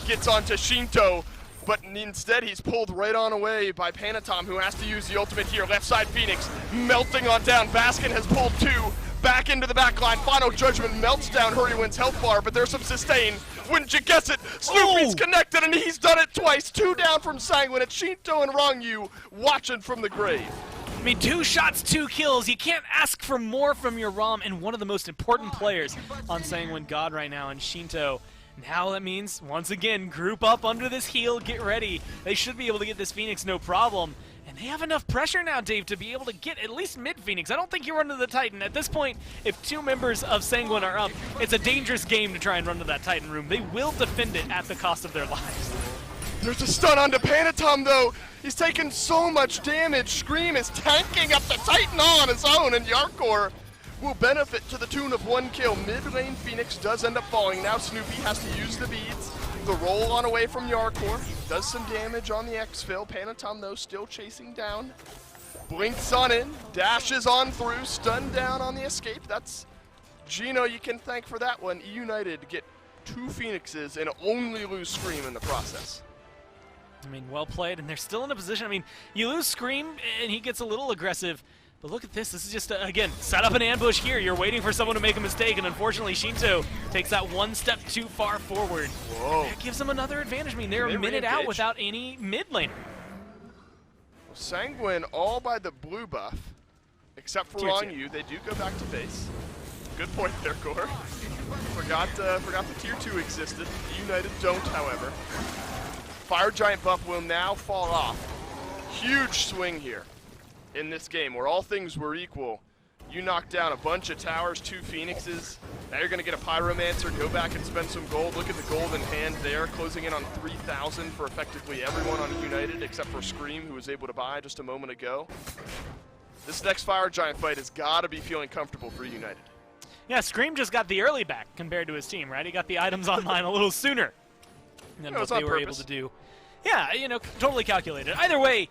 Speaker 5: gets onto Shinto, but instead he's pulled right on away by Panatom, who has to use the ultimate here. Left side Phoenix melting on down. Baskin has pulled 2 back into the back line. Final Judgment melts down Hurrywin's health bar, but there's some sustain. Wouldn't you guess it? Snoopy's connected, and he's done it twice. 2 down from Sanguine. It's Shinto and Rongyu watching from the grave.
Speaker 3: I mean, 2 shots, 2 kills. You can't ask for more from your ROM and one of the most important players on Sanguine God right now, and Shinto. Now that means, once again, group up under this heal, get ready. They should be able to get this Phoenix no problem. And they have enough pressure now, Dave, to be able to get at least mid-Phoenix. I don't think you run to the Titan. At this point, if 2 members of Sanguine are up, it's a dangerous game to try and run to that Titan room. They will defend it at the cost of their lives.
Speaker 5: There's a stun onto Panatom, though. He's taken so much damage. Scream is tanking up the Titan on his own, and Yarkor will benefit to the tune of 1 kill. Mid-lane Phoenix does end up falling. Now Snoopy has to use the beads. The roll on away from Yarkor. Does some damage on the exfil. Panatom, though, still chasing down. Blinks on in. Dashes on through. Stunned down on the escape. That's Gino you can thank for that one. eUnited get 2 Phoenixes and only lose Scream in the process.
Speaker 3: I mean, well played, and they're still in a position. I mean, you lose Scream, and he gets a little aggressive. But look at this. This is just, again, set up an ambush here. You're waiting for someone to make a mistake, and unfortunately, Shinto takes that 1 step too far forward.
Speaker 5: Whoa.
Speaker 3: That gives them another advantage. I mean, they're a minute out without any mid laner.
Speaker 5: Sanguine all by the blue buff, except for
Speaker 3: Tier 2.
Speaker 5: Rongyu. They do go back to base. Good point there, Core. Forgot the tier 2 existed. eUnited don't, however. Fire Giant buff will now fall off. Huge swing here in this game, where all things were equal. You knocked down a bunch of towers, 2 Phoenixes. Now you're going to get a Pyromancer, go back and spend some gold. Look at the gold in hand there, closing in on 3,000 for effectively everyone on eUnited, except for Scream, who was able to buy just a moment ago. This next Fire Giant fight has got to be feeling comfortable for eUnited.
Speaker 3: Yeah, Scream just got the early back compared to his team, right? He got the items online a little sooner than what they were able to do. Yeah, you know, totally calculated. Either way,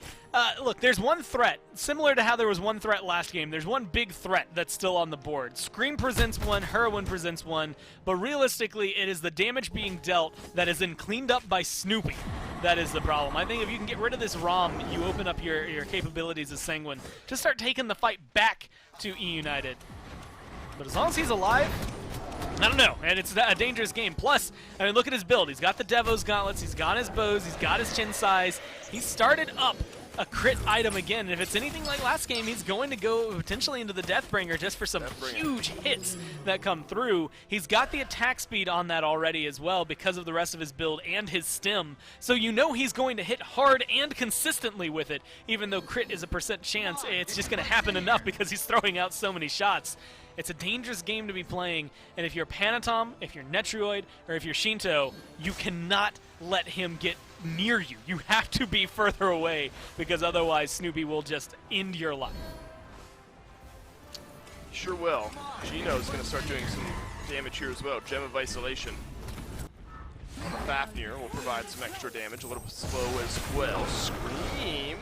Speaker 3: look, there's one threat. Similar to how there was one threat last game, there's one big threat that's still on the board. Scream presents one, Heroin presents one, but realistically, it is the damage being dealt that is then cleaned up by Snoopy. That is the problem. I think if you can get rid of this ROM, you open up your capabilities as Sanguine to start taking the fight back to eUnited. But as long as he's alive, I don't know, and it's a dangerous game. Plus, I mean, look at his build. He's got the Devo's gauntlets, he's got his bows, he's got his chin size. He started up a crit item again, and if it's anything like last game, he's going to go potentially into the Deathbringer just for some huge hits that come through. He's got the attack speed on that already as well because of the rest of his build and his stem, so you know he's going to hit hard and consistently with it. Even though crit is a % chance, it's just going to happen enough because he's throwing out so many shots. It's a dangerous game to be playing, and if you're Panatom, if you're Netroid, or if you're Shinto, you cannot let him get near you. You have to be further away, because otherwise Snoopy will just end your life.
Speaker 5: Sure will. Gino's going to start doing some damage here as well. Gem of Isolation. On the Fafnir will provide some extra damage, a little bit slow as well. Scream,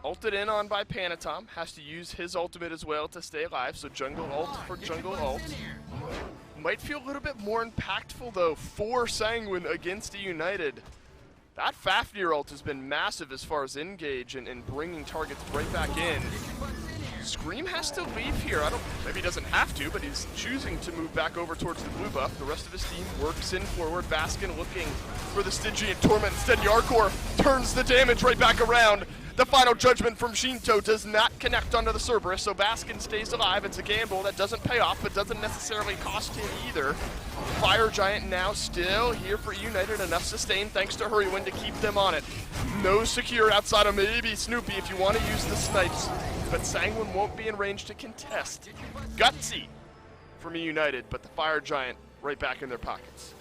Speaker 5: ulted in on by Panatom, has to use his ultimate as well to stay alive, so jungle ult for jungle ult. Might feel a little bit more impactful though for Sanguine against eUnited. That Fafnir ult has been massive as far as engage and bringing targets right back in. Scream has to leave here. Maybe he doesn't have to, but he's choosing to move back over towards the blue buff. The rest of his team works in forward. Baskin looking for the Stygian Torment. Instead, Yarkor turns the damage right back around. The final judgment from Shinto does not connect onto the Cerberus, so Baskin stays alive. It's a gamble that doesn't pay off, but doesn't necessarily cost him either. Fire Giant now still here for eUnited. Enough sustain thanks to Hurrywind to keep them on it. No secure outside of maybe Snoopy if you want to use the snipes, but Sanguine won't be in range to contest. Gutsy from eUnited, but the Fire Giant right back in their pockets.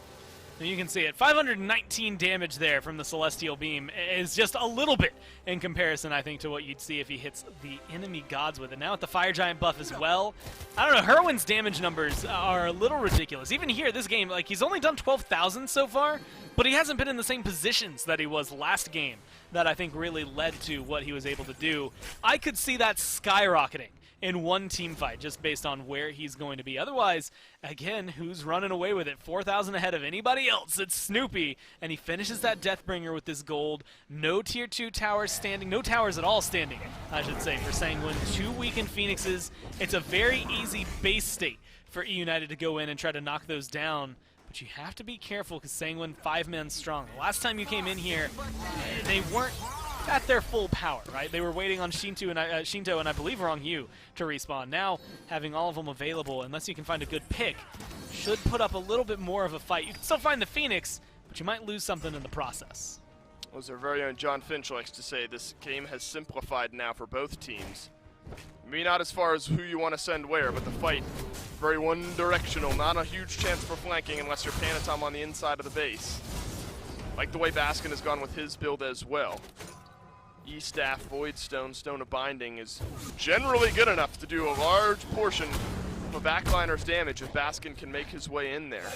Speaker 3: You can see it. 519 damage there from the Celestial Beam is just a little bit in comparison, I think, to what you'd see if he hits the enemy gods with it. Now with the Fire Giant buff as well, I don't know, Hurwin's damage numbers are a little ridiculous. Even here, this game, like, he's only done 12,000 so far, but he hasn't been in the same positions that he was last game that I think really led to what he was able to do. I could see that skyrocketing in one team fight, just based on where he's going to be. Otherwise, again, who's running away with it? 4,000 ahead of anybody else. It's Snoopy, and he finishes that Deathbringer with this gold. No tier 2 towers standing, no towers at all standing, I should say, for Sanguine. 2 weakened Phoenixes. It's a very easy base state for eUnited to go in and try to knock those down. But you have to be careful because Sanguine 5 men strong. The last time you came in here, they weren't at their full power, right? They were waiting on Shinto and I believe Wrong Yu to respawn. Now, having all of them available, unless you can find a good pick, should put up a little bit more of a fight. You can still find the Phoenix, but you might lose something in the process.
Speaker 5: As our very own John Finch likes to say, this game has simplified now for both teams. Maybe not as far as who you want to send where, but the fight, very one-directional. Not a huge chance for flanking unless you're Panatom on the inside of the base. Like the way Baskin has gone with his build as well. E-Staff, Void Stone, Stone of Binding is generally good enough to do a large portion of a backliner's damage if Baskin can make his way in there.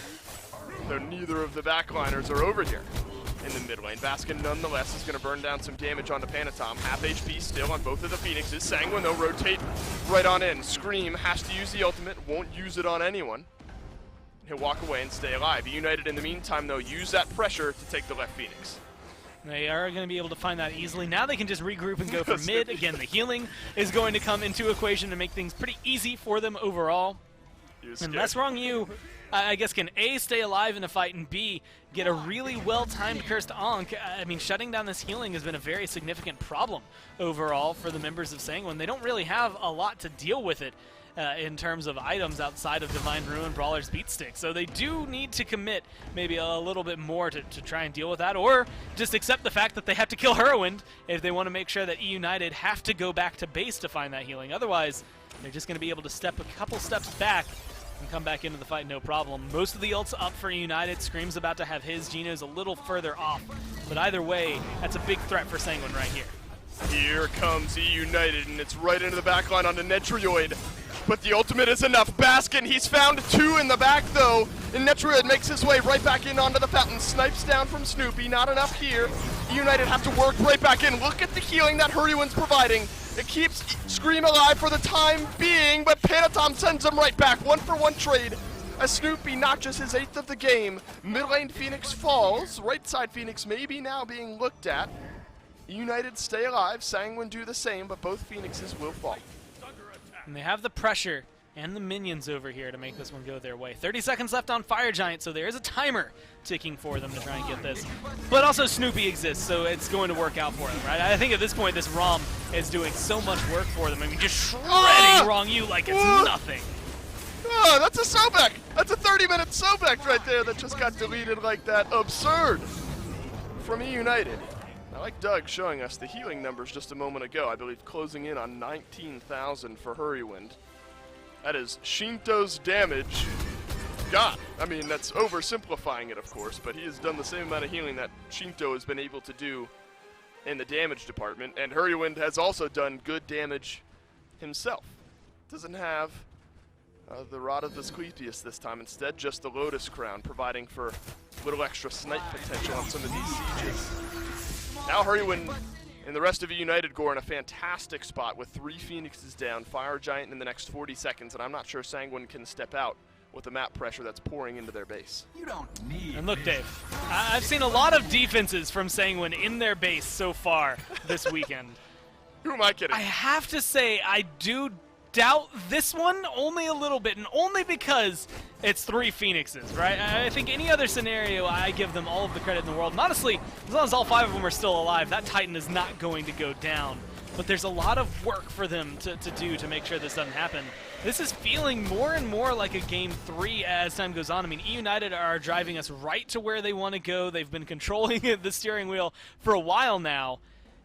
Speaker 5: Though neither of the backliners are over here in the mid lane. Baskin nonetheless is going to burn down some damage onto Panatom. Half HP still on both of the Phoenixes. Sanguine though rotate right on in. Scream has to use the ultimate, won't use it on anyone. He'll walk away and stay alive. eUnited in the meantime though use that pressure to take the left Phoenix.
Speaker 3: They are going to be able to find that easily. Now they can just regroup and go for mid. Again, the healing is going to come into equation to make things pretty easy for them overall. Unless Wrong Yu, I guess, can A, stay alive in a fight, and B, get a really well-timed Cursed Ankh. I mean, shutting down this healing has been a very significant problem overall for the members of Sanguine. They don't really have a lot to deal with it in terms of items outside of Divine Ruin, Brawler's Beatstick. So they do need to commit maybe a little bit more to try and deal with that, or just accept the fact that they have to kill Hurwind if they want to make sure that eUnited have to go back to base to find that healing. Otherwise, they're just going to be able to step a couple steps back and come back into the fight no problem. Most of the ults up for eUnited. Scream's about to have his. Gino's a little further off. But either way, that's a big threat for Sanguine right here.
Speaker 5: Here comes eUnited, and it's right into the backline onto Netrioid. But the ultimate is enough. Baskin, he's found 2 in the back, though. And Netrioid makes his way right back in onto the fountain. Snipes down from Snoopy. Not enough here. eUnited have to work right back in. Look at the healing that Hurrywin's providing. It keeps Scream alive for the time being, but Panatom sends him right back. 1-for-1 trade. As Snoopy notches his 8th of the game. Mid lane Phoenix falls. Right side Phoenix maybe now being looked at. eUnited stay alive. Sanguine do the same, but both Phoenixes will fall.
Speaker 3: And they have the pressure and the minions over here to make this one go their way. 30 seconds left on Fire Giant, so there is a timer ticking for them to try and get this. But also Snoopy exists, so it's going to work out for them, right? I think at this point this ROM is doing so much work for them. I mean, just shredding Wrong Yu like it's nothing.
Speaker 5: Oh, that's a Sobek! That's a 30-minute Sobek right there that just got deleted like that. Absurd! From eUnited. I like Doug showing us the healing numbers just a moment ago. I believe closing in on 19,000 for Hurrywind. That is Shinto's damage. God, I mean, that's oversimplifying it, of course, but he has done the same amount of healing that Shinto has been able to do in the damage department, and Hurrywind has also done good damage himself. Doesn't have the Rod of Asclepius this time. Instead, just the Lotus Crown, providing for a little extra snipe potential on some of these sieges. Now Hurrywin and the rest of eUnited Gore in a fantastic spot with 3 Phoenixes down, Fire Giant in the next 40 seconds, and I'm not sure Sanguine can step out with the map pressure that's pouring into their base.
Speaker 3: And look, Dave, I've seen a lot of defenses from Sanguine in their base so far this weekend.
Speaker 5: Who am I kidding?
Speaker 3: I have to say, I do doubt this one only a little bit, and only because it's 3 Phoenixes, right? I think any other scenario, I give them all of the credit in the world. And honestly, as long as all 5 of them are still alive, that Titan is not going to go down. But there's a lot of work for them to do to make sure this doesn't happen. This is feeling more and more like a Game 3 as time goes on. I mean, eUnited are driving us right to where they want to go. They've been controlling the steering wheel for a while now.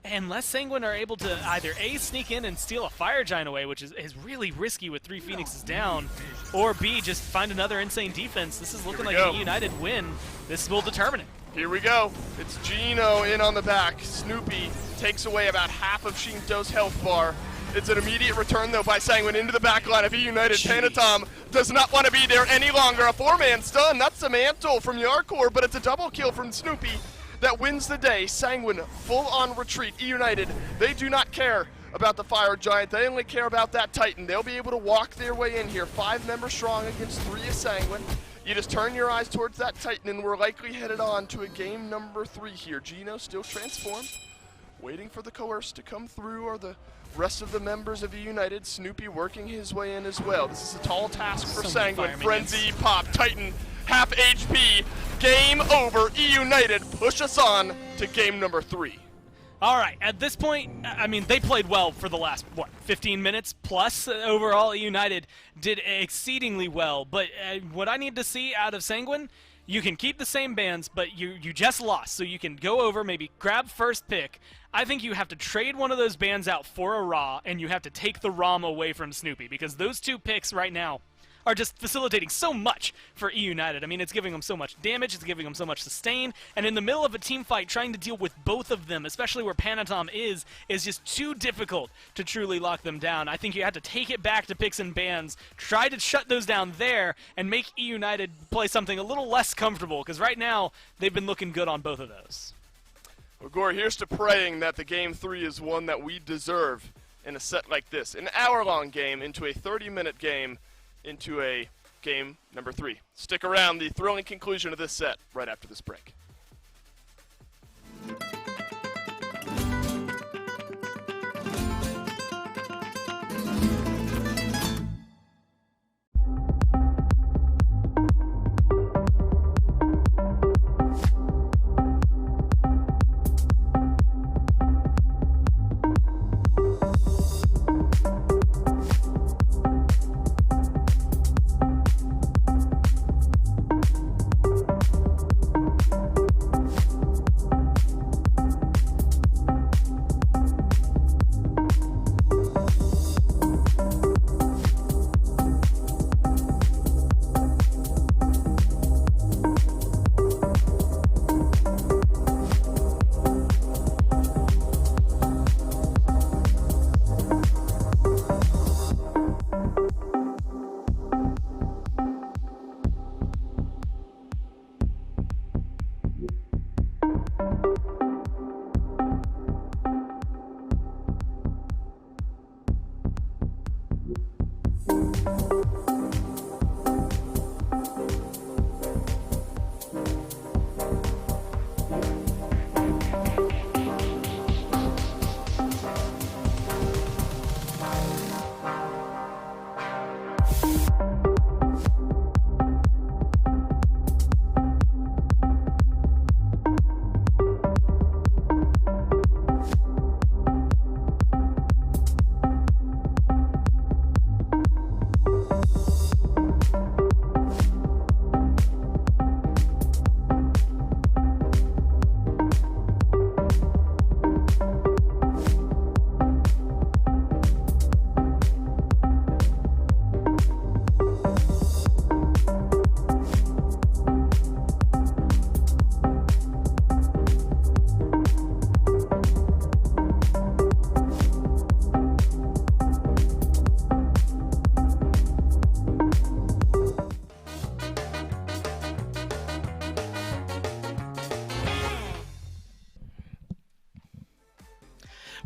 Speaker 3: Unless Sanguine are able to either A, sneak in and steal a Fire Giant away, which is really risky with 3 Phoenixes down, or B, just find another insane defense. This is looking like an eUnited win. This will determine it.
Speaker 5: Here we go. It's Gino in on the back. Snoopy takes away about half of Shinto's health bar. It's an immediate return, though, by Sanguine into the back line of eUnited. Panatom does not want to be there any longer. A 4-man stun. That's the mantle from Yarkor, but it's a double kill from Snoopy that wins the day. Sanguine full-on retreat. eUnited, they do not care about the Fire Giant. They only care about that Titan. They'll be able to walk their way in here. 5 members strong against 3 of Sanguine. You just turn your eyes towards that Titan, and we're likely headed on to a game number 3 here. Gino still transformed, waiting for the Coerce to come through, or the rest of the members of eUnited. Snoopy working his way in as well. This is a tall task for Sanguine. Frenzy, pop, Titan, half HP. Game over. eUnited push us on to game number 3.
Speaker 3: All right, at this point, I mean, they played well for the last, 15 minutes plus overall. eUnited did exceedingly well, but what I need to see out of Sanguine, you can keep the same bans, but you just lost, so you can go over, maybe grab first pick. I think you have to trade one of those bans out for a Raw, and you have to take the ROM away from Snoopy, because those 2 picks right now are just facilitating so much for eUnited. I mean, it's giving them so much damage, it's giving them so much sustain, and in the middle of a team fight, trying to deal with both of them, especially where Panatom is just too difficult to truly lock them down. I think you have to take it back to picks and bans, try to shut those down there, and make eUnited play something a little less comfortable, because right now, they've been looking good on both of those.
Speaker 5: Well, Gore, here's to praying that the game 3 is one that we deserve in a set like this. An hour-long game into a 30-minute game, into a game number 3. Stick around, the thrilling conclusion of this set right after this break.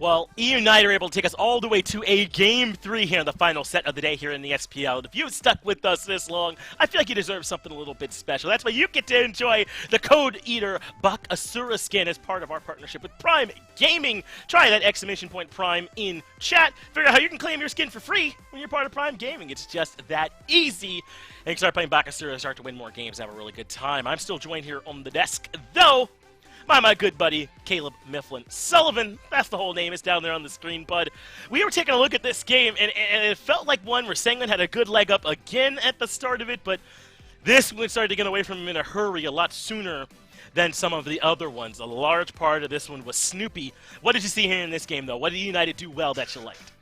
Speaker 1: Well, eUnited are able to take us all the way to a Game 3 here in the final set of the day here in the SPL. And if you've stuck with us this long, I feel like you deserve something a little bit special. That's why you get to enjoy the Code Eater Buck Asura skin as part of our partnership with Prime Gaming. Try that !Prime in chat. Figure out how you can claim your skin for free when you're part of Prime Gaming. It's just that easy. And you can start playing Buck Asura, start to win more games, have a really good time. I'm still joined here on the desk, though, by my good buddy, Caleb Mifflin Sullivan. That's the whole name. It's down there on the screen, bud. We were taking a look at this game, and it felt like one where Sanguine had a good leg up again at the start of it, but this one started to get away from him in a hurry a lot sooner than some of the other ones. A large part of this one was Snoopy. What did you see here in this game, though? What did United do well that you liked?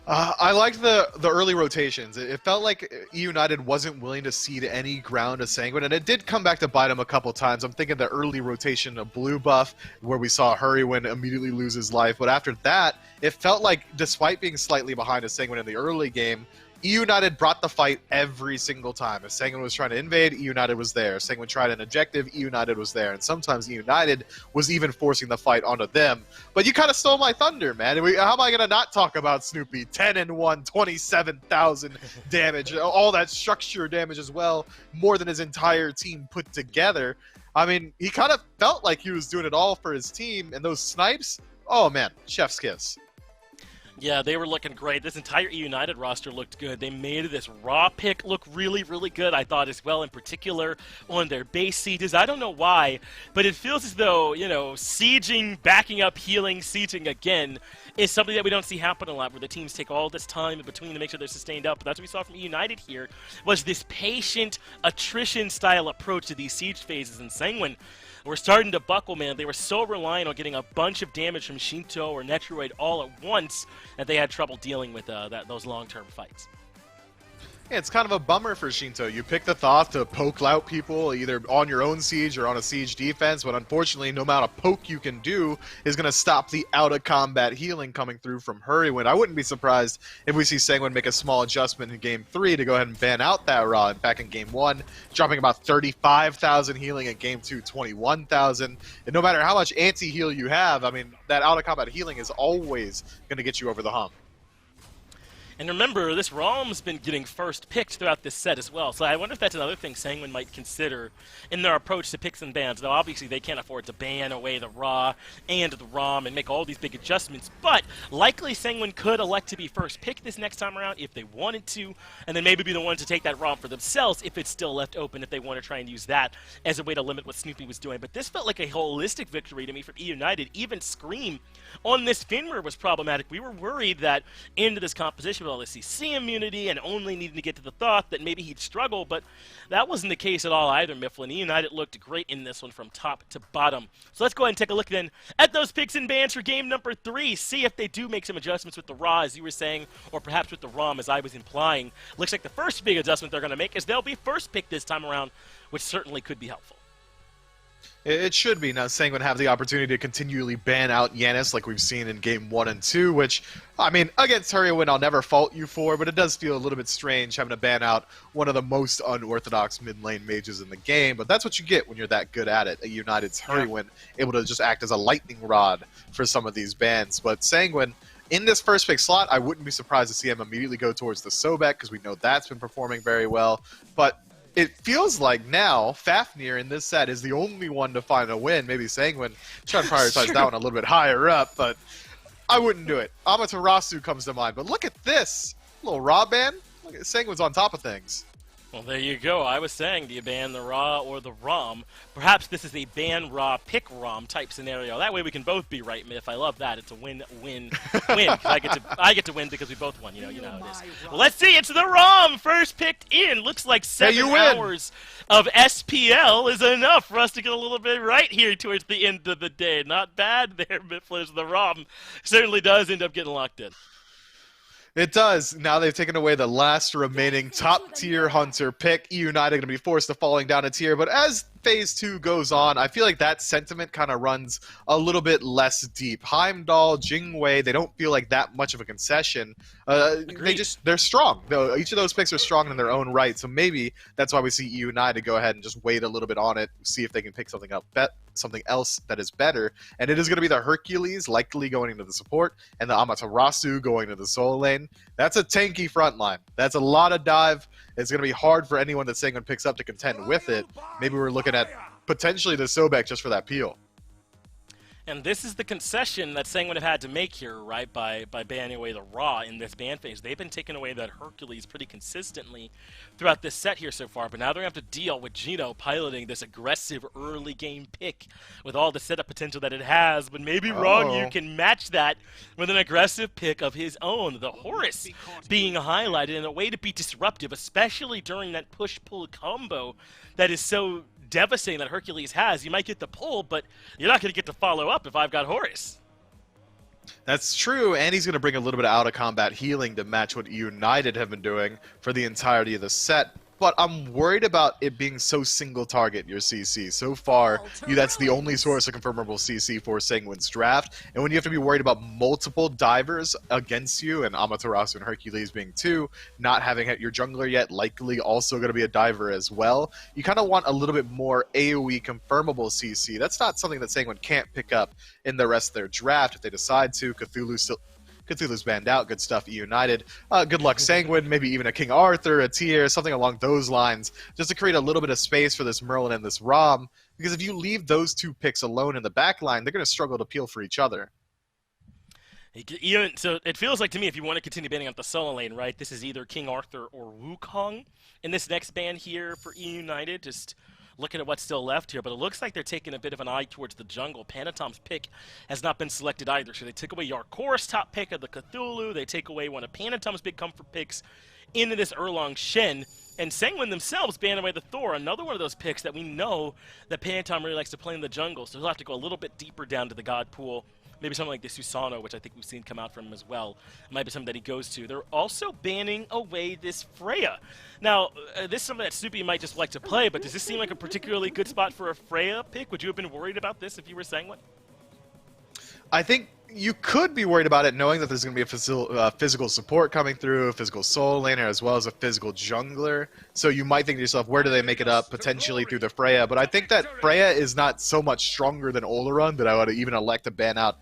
Speaker 2: I liked the early rotations. It felt like eUnited wasn't willing to cede any ground to Sanguine, and it did come back to bite him a couple times. I'm thinking the early rotation of Blue Buff, where we saw Hurrywin immediately lose his life. But after that, it felt like, despite being slightly behind a Sanguine in the early game, eUnited brought the fight every single time. If Sanguine was trying to invade, eUnited was there. If Sanguine tried an objective, eUnited was there. And sometimes eUnited was even forcing the fight onto them. But you kind of stole my thunder, man. How am I going to not talk about Snoopy? 10-1, 27,000 damage, all that structure damage as well, more than his entire team put together. I mean, he kind of felt like he was doing it all for his team, and those snipes, oh man, chef's kiss.
Speaker 1: Yeah, they were looking great. This entire eUnited roster looked good. They made this raw pick look really, really good, I thought, as well, in particular on their base sieges. I don't know why, but it feels as though, you know, sieging, backing up, healing, sieging again is something that we don't see happen a lot, where the teams take all this time in between to make sure they're sustained up. But that's what we saw from eUnited here, was this patient attrition-style approach to these siege phases. And Sanguine were starting to buckle, man. They were so reliant on getting a bunch of damage from Shinto or Netroid all at once that they had trouble dealing with those long-term fights.
Speaker 2: Yeah, it's kind of a bummer for Shinto. You pick the Thoth to poke out people either on your own siege or on a siege defense, but unfortunately, no amount of poke you can do is going to stop the out-of-combat healing coming through from Hurrywin. I wouldn't be surprised if we see Sanguine make a small adjustment in Game 3 to go ahead and ban out that Raw. Back in Game 1, dropping about 35,000 healing, in Game 2, 21,000. And no matter how much anti-heal you have, I mean, that out-of-combat healing is always going to get you over the hump.
Speaker 1: And remember, this ROM's been getting first picked throughout this set as well, so I wonder if that's another thing Sanguine might consider in their approach to picks and bans. Though obviously they can't afford to ban away the Raw and the ROM and make all these big adjustments, but likely Sanguine could elect to be first picked this next time around if they wanted to, and then maybe be the ones to take that ROM for themselves if it's still left open, if they want to try and use that as a way to limit what Snoopy was doing. But this felt like a holistic victory to me from eUnited. Even Scream on this Finmer was problematic. We were worried that into this composition with all this CC immunity and only needing to get to the Thoth that maybe he'd struggle, but that wasn't the case at all either, Mifflin. eUnited looked great in this one from top to bottom. So let's go ahead and take a look then at those picks and bans for game number 3. See if they do make some adjustments with the Raw, as you were saying, or perhaps with the ROM, as I was implying. Looks like the first big adjustment they're going to make is they'll be first pick this time around, which certainly could be helpful.
Speaker 2: It should be. Now, Sanguine have the opportunity to continually ban out Yanis like we've seen in Game 1 and 2, which, I mean, against Hurrywin, I'll never fault you for, but it does feel a little bit strange having to ban out one of the most unorthodox mid-lane mages in the game, but that's what you get when you're that good at it. United's Hurrywin able to just act as a lightning rod for some of these bans. But Sanguine, in this first pick slot, I wouldn't be surprised to see him immediately go towards the Sobek, because we know that's been performing very well, but it feels like now Fafnir in this set is the only one to find a win. Maybe Sanguine trying to prioritize that one a little bit higher up, but I wouldn't do it. Amaterasu comes to mind, but look at this. Little Raw ban. Look at Sanguine's on top of things.
Speaker 1: Well, there you go. I was saying, do you ban the Raw or the ROM? Perhaps this is a ban Raw, pick ROM type scenario. That way we can both be right, Miff. I love that. It's a win-win-win. I get to win because we both won. You know how it is. Well, let's see. It's the ROM first picked in. Looks like 7 hours of SPL is enough for us to get a little bit right here towards the end of the day. Not bad there, Mifflin. The ROM certainly does end up getting locked in.
Speaker 2: It does. Now they've taken away the last remaining top-tier Hunter pick. eUnited going to be forced to falling down a tier, but as Phase 2 goes on, I feel like that sentiment kind of runs a little bit less deep. Heimdall, Jingwei, they don't feel like that much of a concession. They're strong. Each of those picks are strong in their own right, so maybe that's why we see eUnited go ahead and just wait a little bit on it, see if they can pick something up, something else that is better. And it is going to be the Hercules likely going into the support and the Amaterasu going into the solo lane. That's a tanky front line. That's a lot of dive. It's going to be hard for anyone that Sanguine picks up to contend with it. Maybe we're looking at potentially the Sobek just for that peel.
Speaker 1: And this is the concession that Sanguine have had to make here, right, by banning away the Raw in this ban phase. They've been taking away that Hercules pretty consistently throughout this set here so far, but now they're going to have to deal with Gino piloting this aggressive early game pick with all the setup potential that it has, but maybe you can match that with an aggressive pick of his own, the Horus being highlighted in a way to be disruptive, especially during that push-pull combo that is so devastating that Hercules has. You might get the pull, but you're not going to get to follow up if I've got Horus.
Speaker 2: That's true, and he's going to bring a little bit of out-of-combat healing to match what eUnited have been doing for the entirety of the set. But I'm worried about it being so single-target, your CC. So far, that's the only source of confirmable CC for Sanguine's draft. And when you have to be worried about multiple divers against you, and Amaterasu and Hercules being two, not having your jungler yet, likely also going to be a diver as well, you kind of want a little bit more AoE confirmable CC. That's not something that Sanguine can't pick up in the rest of their draft if they decide to. Cthulhu's banned out, good stuff, eUnited. Good luck, Sanguine, maybe even a King Arthur, a Tier, something along those lines, just to create a little bit of space for this Merlin and this Rom, because if you leave those two picks alone in the back line, they're going to struggle to peel for each other.
Speaker 1: So it feels like to me, if you want to continue banning out the solo lane, right, this is either King Arthur or Wukong in this next ban here for eUnited, just looking at what's still left here, but it looks like they're taking a bit of an eye towards the jungle. Panatom's pick has not been selected either, so they took away Yarkor's top pick of the Cthulhu, they take away one of Panatom's big comfort picks into this Erlong Shen, and Sanguine themselves banned away the Thor, another one of those picks that we know that Panatom really likes to play in the jungle, so he'll have to go a little bit deeper down to the God pool. Maybe something like the Susano, which I think we've seen come out from him as well. It might be something that he goes to. They're also banning away this Freya. Now, this is something that Soupy might just like to play, but does this seem like a particularly good spot for a Freya pick? Would you have been worried about this if you were Sanguine?
Speaker 2: I think you could be worried about it knowing that there's going to be a physical support coming through, a physical soul laner, as well as a physical jungler. So you might think to yourself, where do they make it up? Potentially through the Freya. But I think that Freya is not so much stronger than Oleron that I would even elect to ban out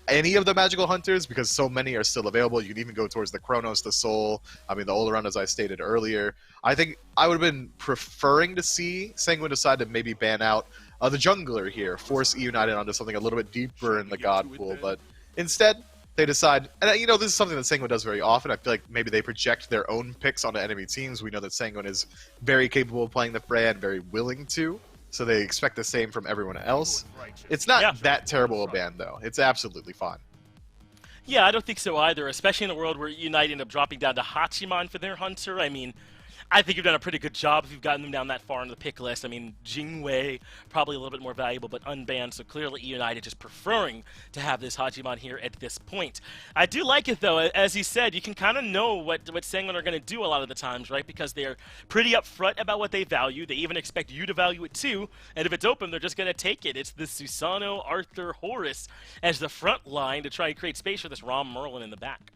Speaker 2: any of the magical hunters, because so many are still available. You can even go towards the Chronos, the Soul, I mean the Oleron, as I stated earlier. I think I would have been preferring to see Sanguine decide to maybe ban out the jungler here, force eUnited onto something a little bit deeper in the God pool, but instead they decide, and you know, this is something that Sanguine does very often. I feel like maybe they project their own picks onto enemy teams. We know that Sanguine is very capable of playing the Freya and very willing to, so they expect the same from everyone else. It's not that terrible a ban, though. It's absolutely fine.
Speaker 1: Yeah, I don't think so either, especially in a world where United end up dropping down to Hachiman for their hunter. I mean, I think you've done a pretty good job if you've gotten them down that far in the pick list. I mean, Jingwei, probably a little bit more valuable, but unbanned, so clearly United just preferring to have this Hachiman here at this point. I do like it, though. As you said, you can kind of know what Sanguine are going to do a lot of the times, right? Because they're pretty upfront about what they value. They even expect you to value it, too. And if it's open, they're just going to take it. It's the Susano, Arthur, Horus as the front line to try and create space for this Rom Merlin in the back.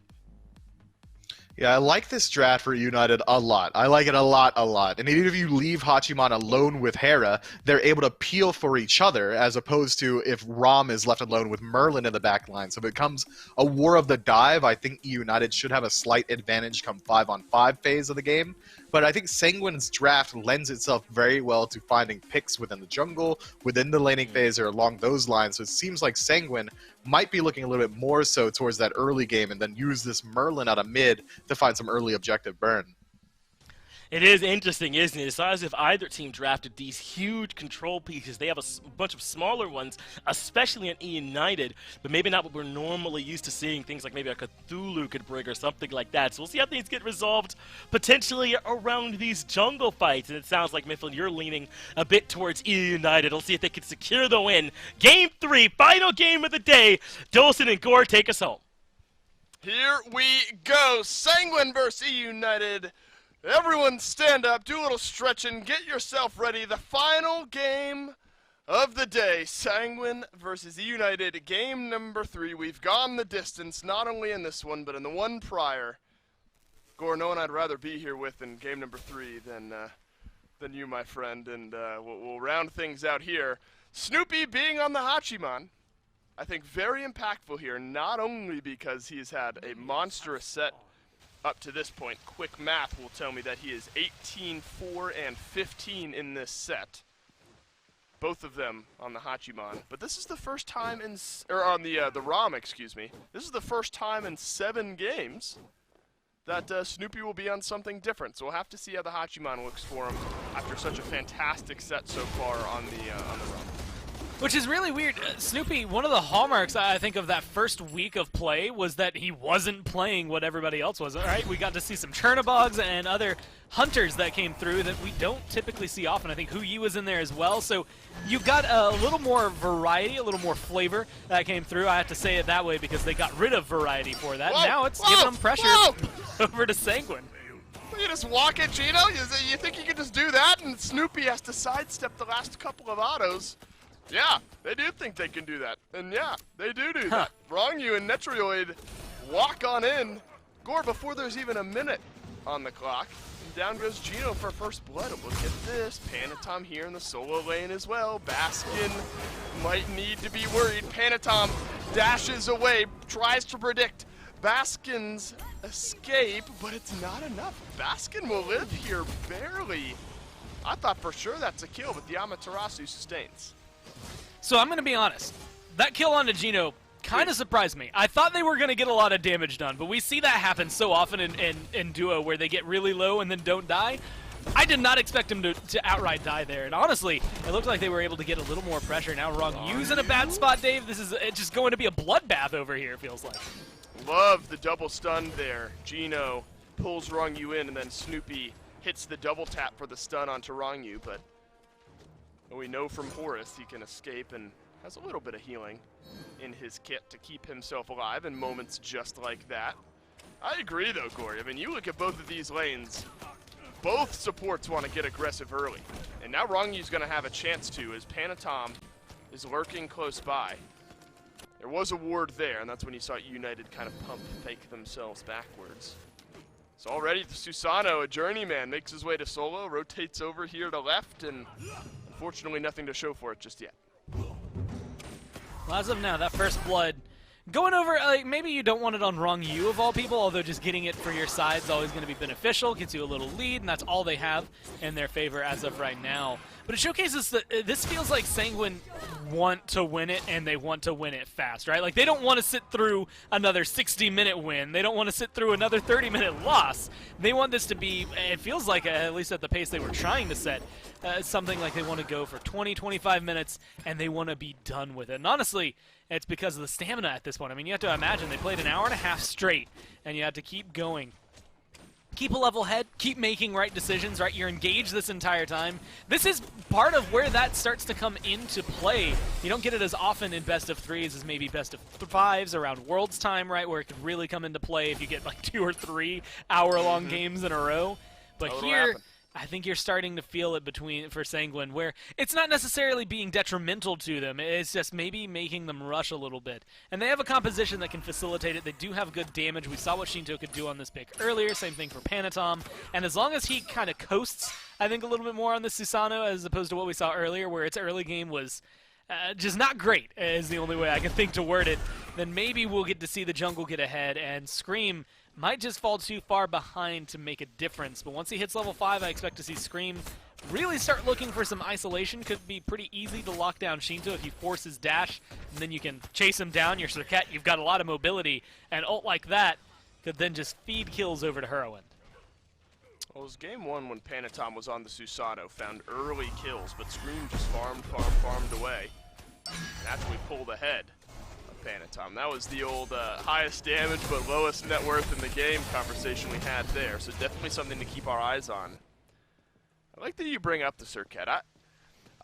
Speaker 2: Yeah, I like this draft for United a lot. I like it a lot. And even if you leave Hachiman alone with Hera, they're able to peel for each other, as opposed to if Rom is left alone with Merlin in the back line. So if it becomes a war of the dive, I think United should have a slight advantage come 5-on-5 phase of the game. But I think Sanguine's draft lends itself very well to finding picks within the jungle, within the laning phase, or along those lines. So it seems like Sanguine might be looking a little bit more so towards that early game and then use this Merlin out of mid to find some early objective burn.
Speaker 1: It is interesting, isn't it? It's not as if either team drafted these huge control pieces. They have a bunch of smaller ones, especially in eUnited, but maybe not what we're normally used to seeing. Things like maybe a Cthulhu could bring or something like that. So we'll see how things get resolved potentially around these jungle fights. And it sounds like, Mifflin, you're leaning a bit towards eUnited. We'll see if they can secure the win. Game 3, final game of the day. Dolson and Gore, take us home.
Speaker 5: Here we go. Sanguine versus eUnited. Everyone stand up, do a little stretching, get yourself ready. The final game of the day, Sanguine versus eUnited, game number 3. We've gone the distance, not only in this one, but in the one prior. Gore, no one I'd rather be here with in game number 3 than you, my friend, and we'll round things out here. Snoopy being on the Hachiman, I think very impactful here, not only because he's had a monstrous set up to this point. Quick math will tell me that he is 18, 4, and 15 in this set. Both of them on the Hachiman. But this is the first time in, or on the ROM, excuse me. This is the first time in 7 games that Snoopy will be on something different. So we'll have to see how the Hachiman looks for him after such a fantastic set so far on the ROM.
Speaker 3: Which is really weird. Snoopy, one of the hallmarks, I think, of that first week of play was that he wasn't playing what everybody else was, right? We got to see some Chernobyls and other hunters that came through that we don't typically see often. I think Hu-Yi was in there as well, so you got a little more variety, a little more flavor that came through. I have to say it that way because they got rid of variety for that.
Speaker 5: Whoa,
Speaker 3: now it's
Speaker 5: whoa,
Speaker 3: giving them pressure
Speaker 5: whoa.
Speaker 3: over to Sanguine.
Speaker 5: You just walk it, Gino? You think you can just do that and Snoopy has to sidestep the last couple of autos? Yeah, they do think they can do that. And yeah, they do that. Wrong you and Netrioid walk on in. Gore before there's even a minute on the clock. And down goes Gino for first blood. Look at this. Panatom here in the solo lane as well. Baskin might need to be worried. Panatom dashes away, tries to predict Baskin's escape, but it's not enough. Baskin will live here barely. I thought for sure that's a kill, but the Amaterasu sustains.
Speaker 3: So I'm going to be honest. That kill onto Gino kind of surprised me. I thought they were going to get a lot of damage done, but we see that happen so often in Duo where they get really low and then don't die. I did not expect him to outright die there, and honestly, it looked like they were able to get a little more pressure. Now Wrong U's in a bad spot, Dave. This is just going to be a bloodbath over here, it feels like.
Speaker 5: Love the double stun there. Gino pulls Wrong U in, and then Snoopy hits the double tap for the stun onto Wrong U, but we know from Horus he can escape and has a little bit of healing in his kit to keep himself alive in moments just like that. I agree though, Corey. I mean, you look at both of these lanes, both supports want to get aggressive early. And now Wrong U's going to have a chance to as Panatom is lurking close by. There was a ward there, and that's when you saw eUnited kind of pump fake themselves backwards. So already the Susano, a journeyman, makes his way to solo, rotates over here to left, and unfortunately nothing to show for it just yet.
Speaker 3: Well, as of now, that first blood going over, like, maybe you don't want it on Wrong U of all people, although just getting it for your side is always going to be beneficial, gets you a little lead, and that's all they have in their favor as of right now. But it showcases that this feels like Sanguine want to win it, and they want to win it fast, right? Like, they don't want to sit through another 60-minute win. They don't want to sit through another 30-minute loss. They want this to be, it feels like, at least at the pace they were trying to set, something like they want to go for 20, 25 minutes, and they want to be done with it. And honestly, it's because of the stamina at this point. I mean, you have to imagine they played an hour and a half straight, and you have to keep going. Keep a level head, keep making right decisions, right? You're engaged this entire time. This is part of where that starts to come into play. You don't get it as often in best of 3s as maybe best of 5s around Worlds time, right? Where it could really come into play if you get like 2 or 3 hour-long games in a row. But here, I think you're starting to feel it for Sanguine, where it's not necessarily being detrimental to them. It's just maybe making them rush a little bit. And they have a composition that can facilitate it. They do have good damage. We saw what Shinto could do on this pick earlier. Same thing for Panatom. And as long as he kind of coasts, I think, a little bit more on the Susano as opposed to what we saw earlier, where its early game was just not great, is the only way I can think to word it, then maybe we'll get to see the jungle get ahead, and Scream might just fall too far behind to make a difference. But once he hits level 5, I expect to see Scream really start looking for some isolation. Could be pretty easy to lock down Shinto if you force his dash, and then you can chase him down. Your Circuit, you've got a lot of mobility, and ult like that could then just feed kills over to Heroin.
Speaker 5: Well, it was game 1 when Panatom was on the Susano, found early kills, but Scream just farmed away. And after we pulled ahead of Panatom, that was the old highest damage but lowest net worth in the game conversation we had there, so definitely something to keep our eyes on. I like that you bring up the Circuit. I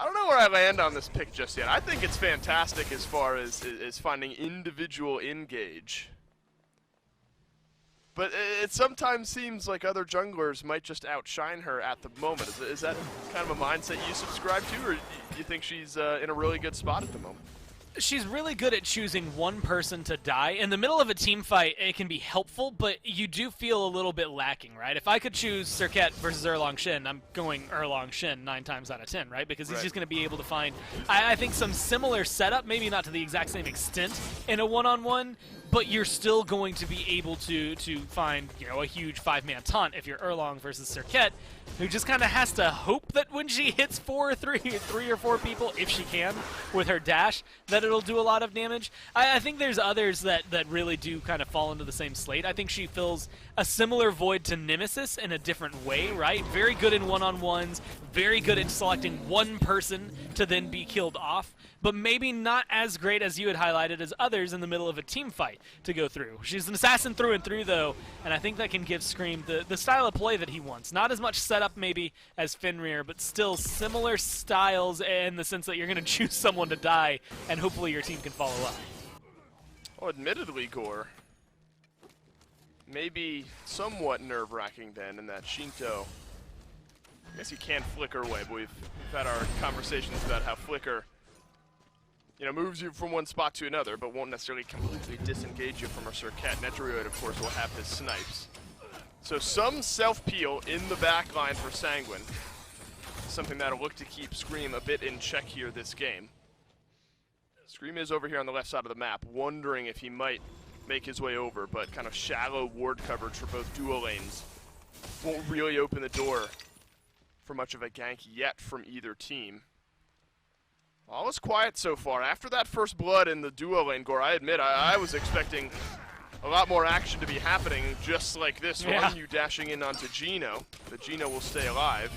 Speaker 5: don't know where I land on this pick just yet. I think it's fantastic as far as finding individual engage. But it sometimes seems like other junglers might just outshine her at the moment. Is that kind of a mindset you subscribe to, or do you think she's in a really good spot at the moment?
Speaker 3: She's really good at choosing one person to die. In the middle of a team fight, it can be helpful, but you do feel a little bit lacking, right? If I could choose Serket versus Erlong Shin, I'm going Erlong Shin 9 times out of 10, right? Because he's just going to be able to find, I think, some similar setup, maybe not to the exact same extent in a one-on-one, but you're still going to be able to find, you know, a huge 5-man taunt if you're Erlong versus Serket, who just kind of has to hope that when she hits 3 or 4 people, if she can, with her dash, that it'll do a lot of damage. I think there's others that really do kind of fall into the same slate. I think she fills a similar void to Nemesis in a different way, right? Very good in one-on-ones, very good at selecting one person to then be killed off, but maybe not as great as you had highlighted as others in the middle of a team fight to go through. She's an assassin through and through, though, and I think that can give Scream the style of play that he wants. Not as much setup, maybe, as Fenrir, but still similar styles in the sense that you're going to choose someone to die, and hopefully your team can follow up.
Speaker 5: Well, admittedly, Gore, maybe somewhat nerve-wracking then in that Shinto, I guess he can flicker away, but we've had our conversations about how flicker, you know, moves you from one spot to another, but won't necessarily completely disengage you from a Serket. Netrioid, of course, will have his snipes. So some self-peel in the back line for Sanguine. Something that'll look to keep Scream a bit in check here this game. Scream is over here on the left side of the map, wondering if he might make his way over, but kind of shallow ward coverage for both duo lanes won't really open the door for much of a gank yet from either team. All is quiet so far. After that first blood in the duo lane, Gore, I admit I was expecting a lot more action to be happening just like this one. You dashing in onto Gino, but Gino will stay alive.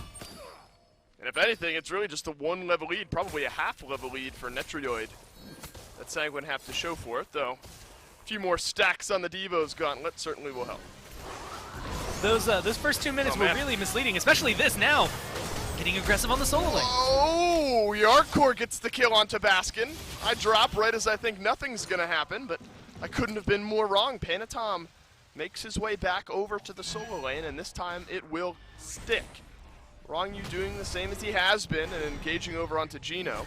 Speaker 5: And if anything, it's really just a 1-level lead, probably a half-level lead for Netrioid that Sanguine have to show for it, though. A few more stacks on the Devo's gauntlet certainly will help.
Speaker 3: Those first 2 minutes were really misleading, especially this now. Getting aggressive on the solo lane.
Speaker 5: Oh, Yarkor gets the kill onto Baskin. I drop right as I think nothing's going to happen, but I couldn't have been more wrong. Panatom makes his way back over to the solo lane, and this time it will stick. Wrong you doing the same as he has been and engaging over onto Gino.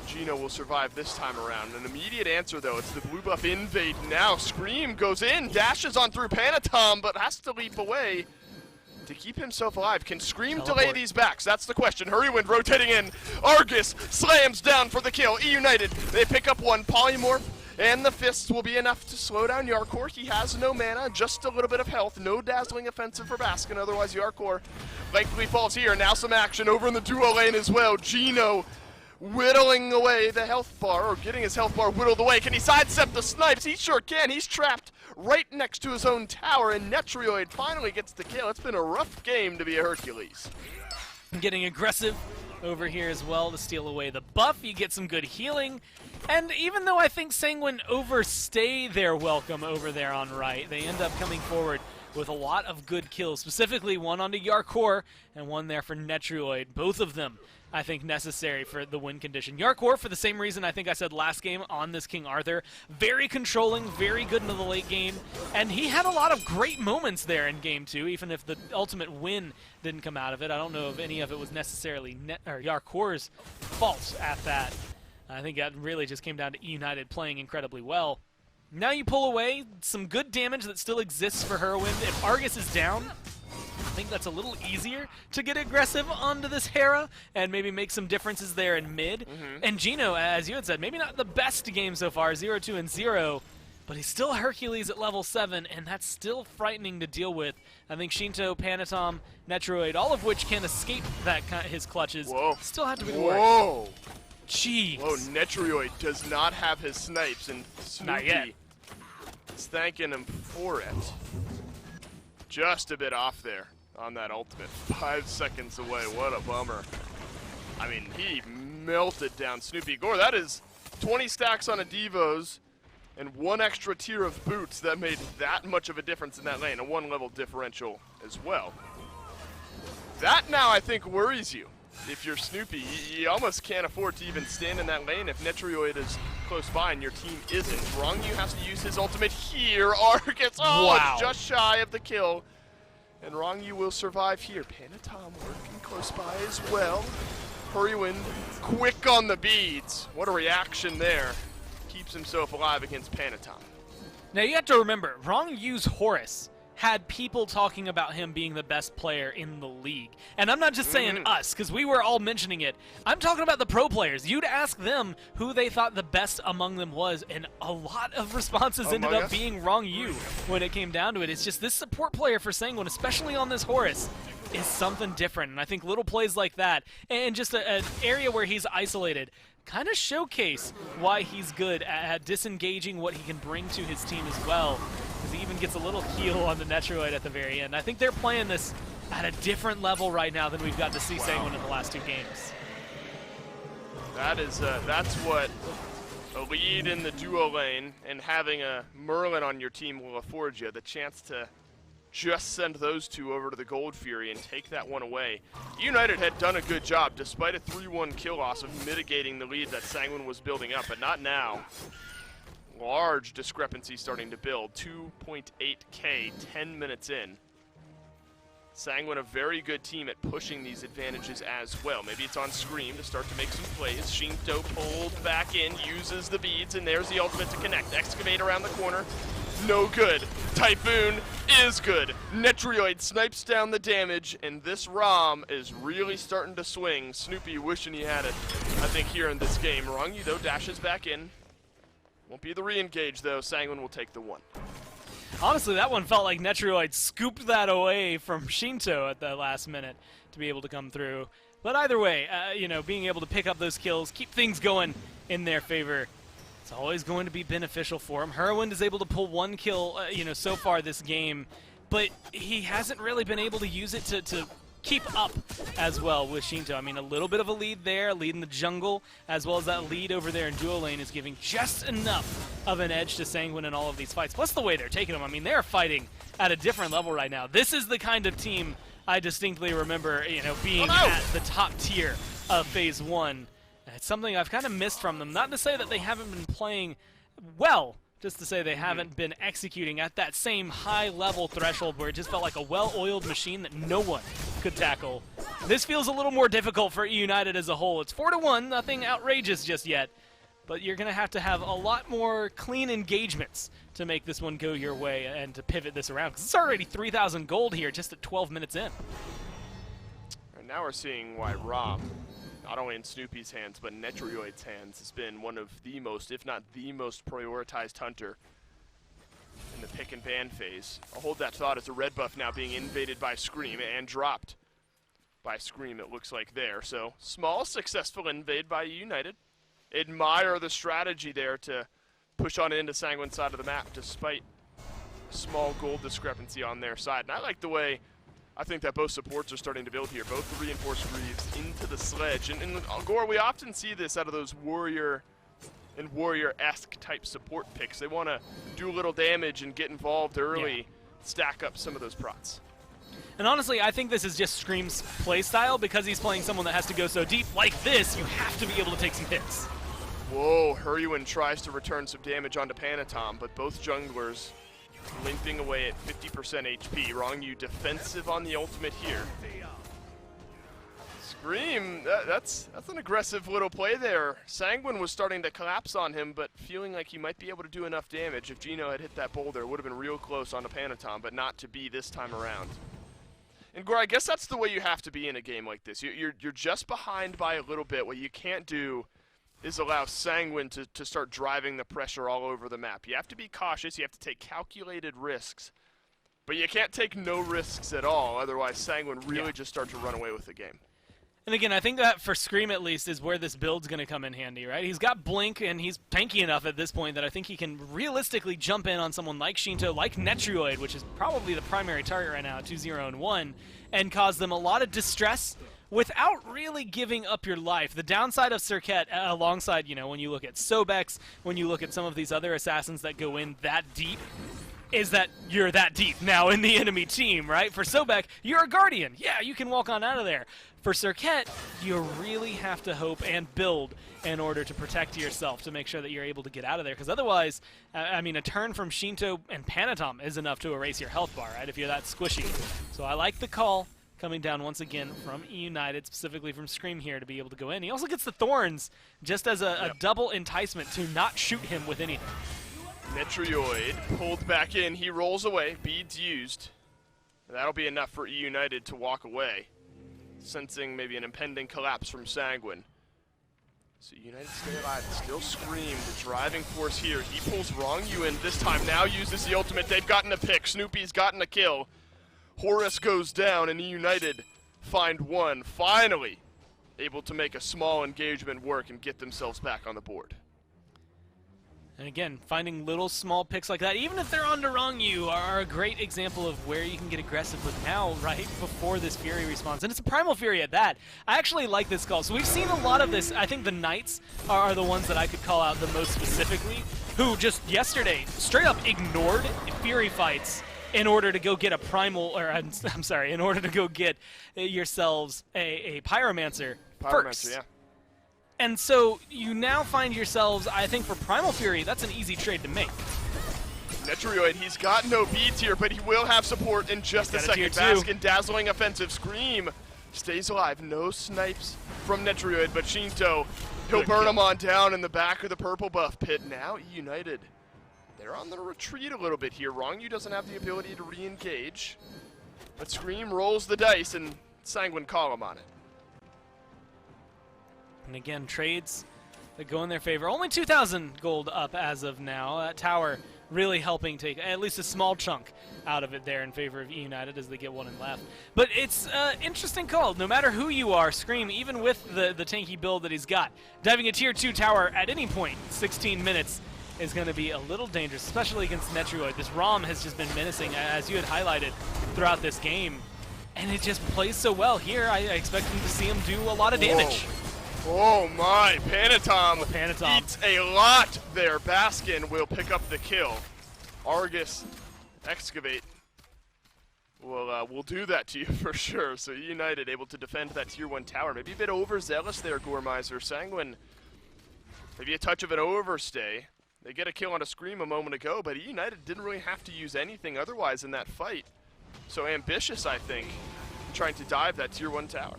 Speaker 5: Gino will survive this time around. An immediate answer, though. It's the blue buff invade now. Scream goes in, dashes on through Panatom, but has to leap away to keep himself alive. Can Scream delay these backs? That's the question. Hurrywind rotating in. Argus slams down for the kill. eUnited, they pick up one. Polymorph and the fists will be enough to slow down Yarkor. He has no mana, just a little bit of health. No dazzling offensive for Baskin, otherwise Yarkor likely falls here. Now some action over in the duo lane as well. Gino whittling away the health bar, or getting his health bar whittled away. Can he sidestep the snipes? He sure can. He's trapped right next to his own tower, and Netrioid finally gets the kill. It's been a rough game to be a Hercules.
Speaker 3: Getting aggressive over here as well to steal away the buff. You get some good healing. And even though I think Sanguine overstay their welcome over there on right, they end up coming forward with a lot of good kills, specifically one onto Yarkor and one there for Netrioid. Both of them, I think, necessary for the win condition. Yarkor, for the same reason I think I said last game on this King Arthur, very controlling, very good into the late game, and he had a lot of great moments there in game 2, even if the ultimate win didn't come out of it. I don't know if any of it was necessarily Yarkor's fault at that. I think that really just came down to eUnited playing incredibly well. Now you pull away some good damage that still exists for Hurrowwind. If Argus is down, I think that's a little easier to get aggressive onto this Hera and maybe make some differences there in mid. And Gino, as you had said, maybe not the best game so far, 0-2 and 0, but he's still Hercules at level 7, and that's still frightening to deal with. I think Shinto, Panatom, Netrioid, all of which can escape that his clutches, still have to be the worst. Jeez.
Speaker 5: Whoa, Netrioid does not have his snipes, and Snoopy is thanking him for it. Just a bit off there on that ultimate. 5 seconds away, what a bummer. I mean, he melted down Snoopy. Gore, that is 20 stacks on a Devo's and 1 extra tier of boots that made that much of a difference in that lane, a 1-level differential as well. That now, I think, worries you. if you're Snoopy, you almost can't afford to even stand in that lane if Netrioid is close by and your team isn't. Wrongu has to use his ultimate here. Argus,
Speaker 3: Wow.
Speaker 5: it's just shy of the kill. And Wrongu will survive here. Panatom working close by as well. Hurrywind quick on the beads. What a reaction there. Keeps himself alive against Panatom.
Speaker 3: Now you have to remember, Wrongu's Horus had people talking about him being the best player in the league. And I'm not just saying us, because we were all mentioning it. I'm talking about the pro players. You'd ask them who they thought the best among them was, and a lot of responses ended up being Wrongu when it came down to it. It's just this support player for Sanguine, especially on this Horus, is something different. And I think little plays like that, and just an area where he's isolated, kind of showcase why he's good at disengaging what he can bring to his team as well. Because he even gets a little heal on the Netroid at the very end. I think they're playing this at a different level right now than we've got to see Sanguine in the last 2 games.
Speaker 5: That's what a lead in the duo lane and having a Merlin on your team will afford you, the chance to just send those 2 over to the Gold Fury and take that one away. United had done a good job, despite a 3-1 kill loss, of mitigating the lead that Sanguine was building up, but not now. Large discrepancy starting to build. 2.8K, 10 minutes in. Sanguine, a very good team at pushing these advantages as well. Maybe it's on Scream to start to make some plays. Shinto pulled back in, uses the beads, and there's the ultimate to connect. Excavate around the corner. No good. Typhoon is good. Netrioid snipes down the damage, and this ROM is really starting to swing. Snoopy wishing he had it, I think, here in this game. Wrongu, though, dashes back in. Won't be the re-engage, though. Sanguine will take the 1.
Speaker 3: Honestly, that one felt like Netrioid scooped that away from Shinto at the last minute to be able to come through. But either way, you know, being able to pick up those kills, keep things going in their favor, it's always going to be beneficial for him. Hurrywind is able to pull 1 kill, you know, so far this game, but he hasn't really been able to use it to keep up as well with Shinto. I mean, a little bit of a lead there, lead in the jungle, as well as that lead over there in duo lane is giving just enough of an edge to Sanguine in all of these fights. Plus the way they're taking them. I mean, they're fighting at a different level right now. This is the kind of team I distinctly remember, you know, being at the top tier of Phase 1. It's something I've kind of missed from them. Not to say that they haven't been playing well, just to say they haven't been executing at that same high-level threshold where it just felt like a well-oiled machine that no one could tackle. This feels a little more difficult for eUnited as a whole. It's 4-1, nothing outrageous just yet, but you're going to have a lot more clean engagements to make this one go your way and to pivot this around, because it's already 3,000 gold here just at 12 minutes in.
Speaker 5: And now we're seeing why Rom, not only in Snoopy's hands, but Netrioid's hands, has been one of the most, if not the most prioritized hunter in the pick and ban phase. I'll hold that thought as a red buff now being invaded by Scream and dropped by Scream, it looks like there. So, small successful invade by United. Admire the strategy there to push on into Sanguine's side of the map despite small gold discrepancy on their side. And I like the way I think that both supports are starting to build here. Both the reinforced Greaves into the sledge. And Gore, we often see this out of those warrior and warrior-esque type support picks. They want to do a little damage and get involved early, stack up some of those prots.
Speaker 3: And honestly, I think this is just Scream's playstyle. Because he's playing someone that has to go so deep like this, you have to be able to take some hits.
Speaker 5: Whoa, Hurrywind tries to return some damage onto Panatom, but both junglers limping away at 50% HP. Wrongu defensive on the ultimate here. Scream, that's an aggressive little play there. Sanguine was starting to collapse on him, but feeling like he might be able to do enough damage. If Gino had hit that boulder, it would have been real close onto Panatom, but not to be this time around. And Gore, I guess that's the way you have to be in a game like this. You're just behind by a little bit. What you can't do is allow Sanguine to start driving the pressure all over the map. You have to be cautious, you have to take calculated risks, but you can't take no risks at all, otherwise Sanguine really just start to run away with the game.
Speaker 3: And again, I think that for Scream at least is where this build's going to come in handy, right? He's got Blink, and he's tanky enough at this point that I think he can realistically jump in on someone like Shinto, like Netrioid, which is probably the primary target right now, 2-0 and 1, and cause them a lot of distress without really giving up your life. The downside of Circuit, alongside, you know, when you look at Sobex, when you look at some of these other assassins that go in that deep, is that you're that deep now in the enemy team, right? For Sobek, you're a Guardian. Yeah, you can walk on out of there. For Cirquette, you really have to hope and build in order to protect yourself to make sure that you're able to get out of there. Because otherwise, I mean, a turn from Shinto and Panatom is enough to erase your health bar, right, if you're that squishy. So I like the call coming down once again from eUnited, specifically from Scream here to be able to go in. He also gets the Thorns just as a double enticement to not shoot him with anything.
Speaker 5: Metroid pulled back in. He rolls away. Beads used. That'll be enough for eUnited to walk away, sensing maybe an impending collapse from Sanguine. So United stay alive. Still Scream, the driving force here. He pulls wrong in this time. Now uses the ultimate. They've gotten a pick. Snoopy's gotten a kill. Horus goes down, and eUnited find one. Finally able to make a small engagement work and get themselves back on the board.
Speaker 3: And again, finding little small picks like that, even if they're on to wrong you, are a great example of where you can get aggressive with now, right before this Fury response. And it's a Primal Fury at that. I actually like this call. So we've seen a lot of this. I think the Knights are the ones that I could call out the most specifically, who just yesterday straight up ignored Fury fights in order to go get a Primal, or I'm sorry, in order to go get yourselves a Pyromancer first.
Speaker 5: Yeah.
Speaker 3: And so you now find yourselves, I think for Primal Fury, that's an easy trade to make.
Speaker 5: Metroid, he's got no beads here, but he will have support in just a second. Baskin, dazzling offensive. Scream stays alive. No snipes from Metroid, but Shinto, he'll burn him on down in the back of the purple buff pit. Now eUnited, they're on the retreat a little bit here. Wrong doesn't have the ability to re-engage, but Scream rolls the dice and Sanguine call him on it.
Speaker 3: And again, trades that go in their favor. Only 2,000 gold up as of now. That tower really helping take at least a small chunk out of it there in favor of eUnited as they get one in left. But it's an interesting call. No matter who you are, Scream, even with the tanky build that he's got, diving a tier 2 tower at any point, 16 minutes, is going to be a little dangerous, especially against Metroid. This ROM has just been menacing, as you had highlighted throughout this game. And it just plays so well here. I expect him to see him do a lot of damage.
Speaker 5: Whoa. Oh my, Panatom
Speaker 3: Panatom
Speaker 5: eats a lot there. Baskin will pick up the kill. Argus, Excavate will do that to you for sure. So eUnited able to defend that tier 1 tower. Maybe a bit overzealous there, Gormizer. Sanguine, maybe a touch of an overstay. They get a kill on a Scream a moment ago, but eUnited didn't really have to use anything otherwise in that fight. So ambitious, I think, trying to dive that tier 1 tower.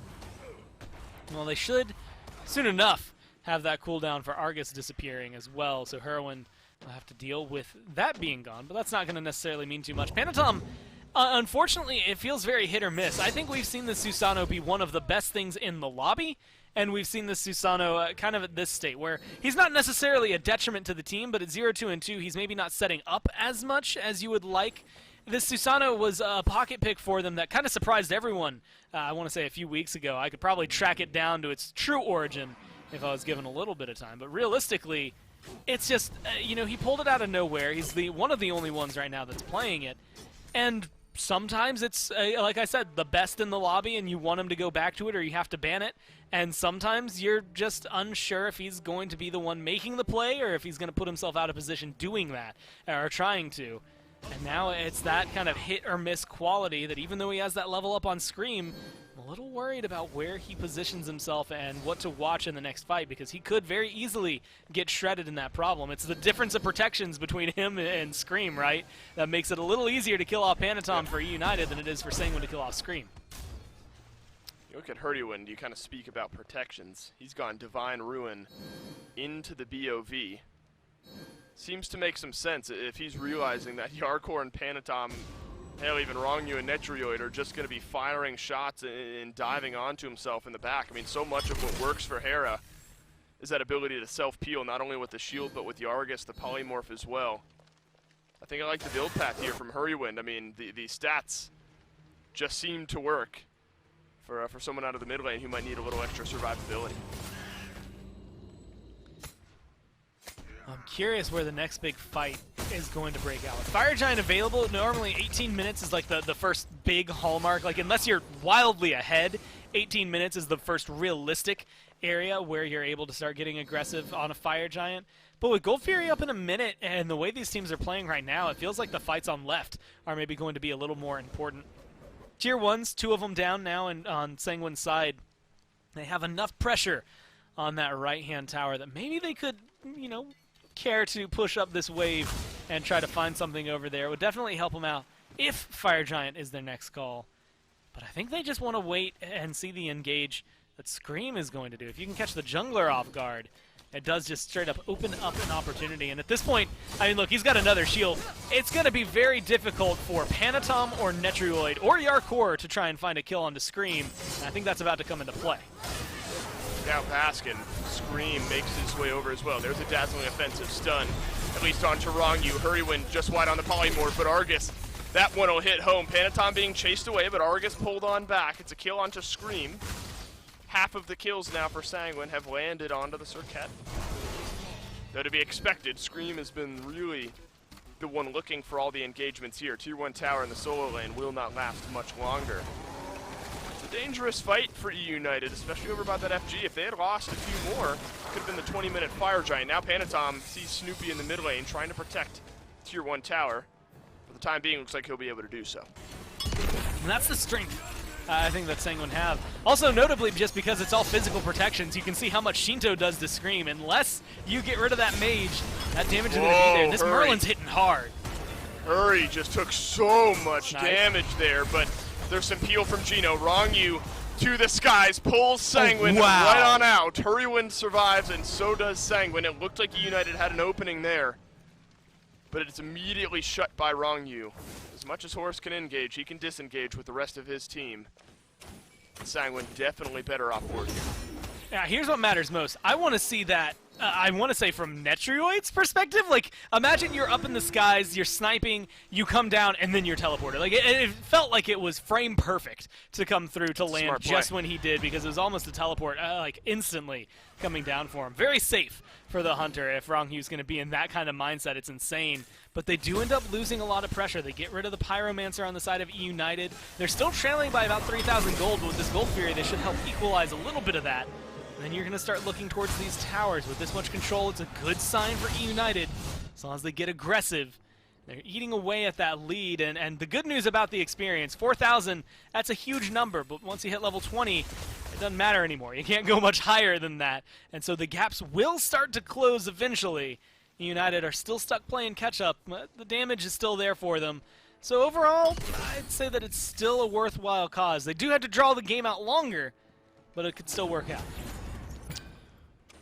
Speaker 3: Well, they should soon enough have that cooldown for Argus disappearing as well, so Heroin will have to deal with that being gone, but that's not going to necessarily mean too much. Panatom, unfortunately, it feels very hit or miss. I think we've seen the Susano be one of the best things in the lobby, and we've seen the Susano kind of at this state, where he's not necessarily a detriment to the team, but at 0-2 and 2, he's maybe not setting up as much as you would like. This Susano was a pocket pick for them that kind of surprised everyone, I want to say a few weeks ago. I could probably track it down to its true origin if I was given a little bit of time. But realistically, it's just, you know, he pulled it out of nowhere. He's one of the only ones right now that's playing it. And sometimes it's, like I said, the best in the lobby and you want him to go back to it or you have to ban it. And sometimes you're just unsure if he's going to be the one making the play or if he's going to put himself out of position doing that or trying to. And now it's that kind of hit or miss quality that even though he has that level up on Scream, I'm a little worried about where he positions himself and what to watch in the next fight because he could very easily get shredded in that problem. It's the difference of protections between him and Scream, right? That makes it a little easier to kill off Panatom for eUnited than it is for Sanguine to kill off Scream.
Speaker 5: You look at Herdiwind, you kind of speak about protections. He's gone Divine Ruin into the BOV. Seems to make some sense if he's realizing that Yarkor and Panatom, hell, even Wrongyu and Netrioid are just going to be firing shots and diving onto himself in the back. I mean, so much of what works for Hera is that ability to self-peel, not only with the shield, but with the Argus, the Polymorph as well. I think I like the build path here from Herdiwind. I mean, the stats just seem to work for someone out of the mid lane who might need a little extra survivability.
Speaker 3: I'm curious where the next big fight is going to break out. With Fire Giant available, normally 18 minutes is like the first big hallmark. Like, unless you're wildly ahead, 18 minutes is the first realistic area where you're able to start getting aggressive on a Fire Giant. But with Gold Fury up in a minute and the way these teams are playing right now, it feels like the fights on left are maybe going to be a little more important. Tier 1s, 2 of them down now and on Sanguine's side. they have enough pressure on that right-hand tower that maybe they could, care to push up this wave and try to find something over there. It would definitely help them out if Fire Giant is their next call. But I think they just want to wait and see the engage that Scream is going to do. If you can catch the jungler off guard, it does just straight up open up an opportunity. And at this point, I mean, look, he's got another shield. It's going to be very difficult for Panatom or Netrioid or Yarkor to try and find a kill onto Scream. And I think that's about to come into play.
Speaker 5: Now Baskin, Scream makes his way over as well. There's a dazzling offensive stun, at least on Tarangu. Hurrywin just wide on the polymorph, but Argus, that one will hit home. Panatom being chased away, but Argus pulled on back. It's a kill onto Scream. Half of the kills now for Sanguine have landed onto the Circuit. Though to be expected, Scream has been really the one looking for all the engagements here. Tier 1 tower in the solo lane will not last much longer. It's a dangerous fight for eUnited, especially over by that FG. If they had lost a few more, it could have been the 20-minute Fire Giant. Now Panatom sees Snoopy in the mid lane trying to protect Tier 1 tower. For the time being, looks like he'll be able to do so.
Speaker 3: And that's the strength I think that Sanguine have. Also, notably, just because it's all physical protections, you can see how much Shinto does to Scream. Unless you get rid of that mage, that damage is going to be there. This Merlin's hitting hard.
Speaker 5: Hurry just took so much damage there, but there's some peel from Gino. Rongyu to the skies, pulls Sanguine right on out. Hurrywin survives, and so does Sanguine. It looked like eUnited had an opening there, but it's immediately shut by Rongyu. As much as Horus can engage, he can disengage with the rest of his team. Sanguine definitely better off board here.
Speaker 3: Yeah, here's what matters most. I want to see that, I want to say from Netrioid's perspective, like, imagine you're up in the skies, you're sniping, you come down, and then you're teleported. Like, it felt like it was frame perfect to come through to land just when he did, because it was almost a teleport, like, instantly coming down for him. Very safe for the Hunter if Rongyu's going to be in that kind of mindset. It's insane. But they do end up losing a lot of pressure. They get rid of the Pyromancer on the side of eUnited. They're still trailing by about 3,000 gold, but with this Gold Fury, they should help equalize a little bit of that. And then you're going to start looking towards these towers. With this much control, it's a good sign for eUnited. As long as they get aggressive, they're eating away at that lead. And the good news about the experience, 4,000, that's a huge number. But once you hit level 20, it doesn't matter anymore. You can't go much higher than that. And so the gaps will start to close eventually. eUnited are still stuck playing catch-up. The damage is still there for them. So overall, I'd say that it's still a worthwhile cause. They do have to draw the game out longer, but it could still work out.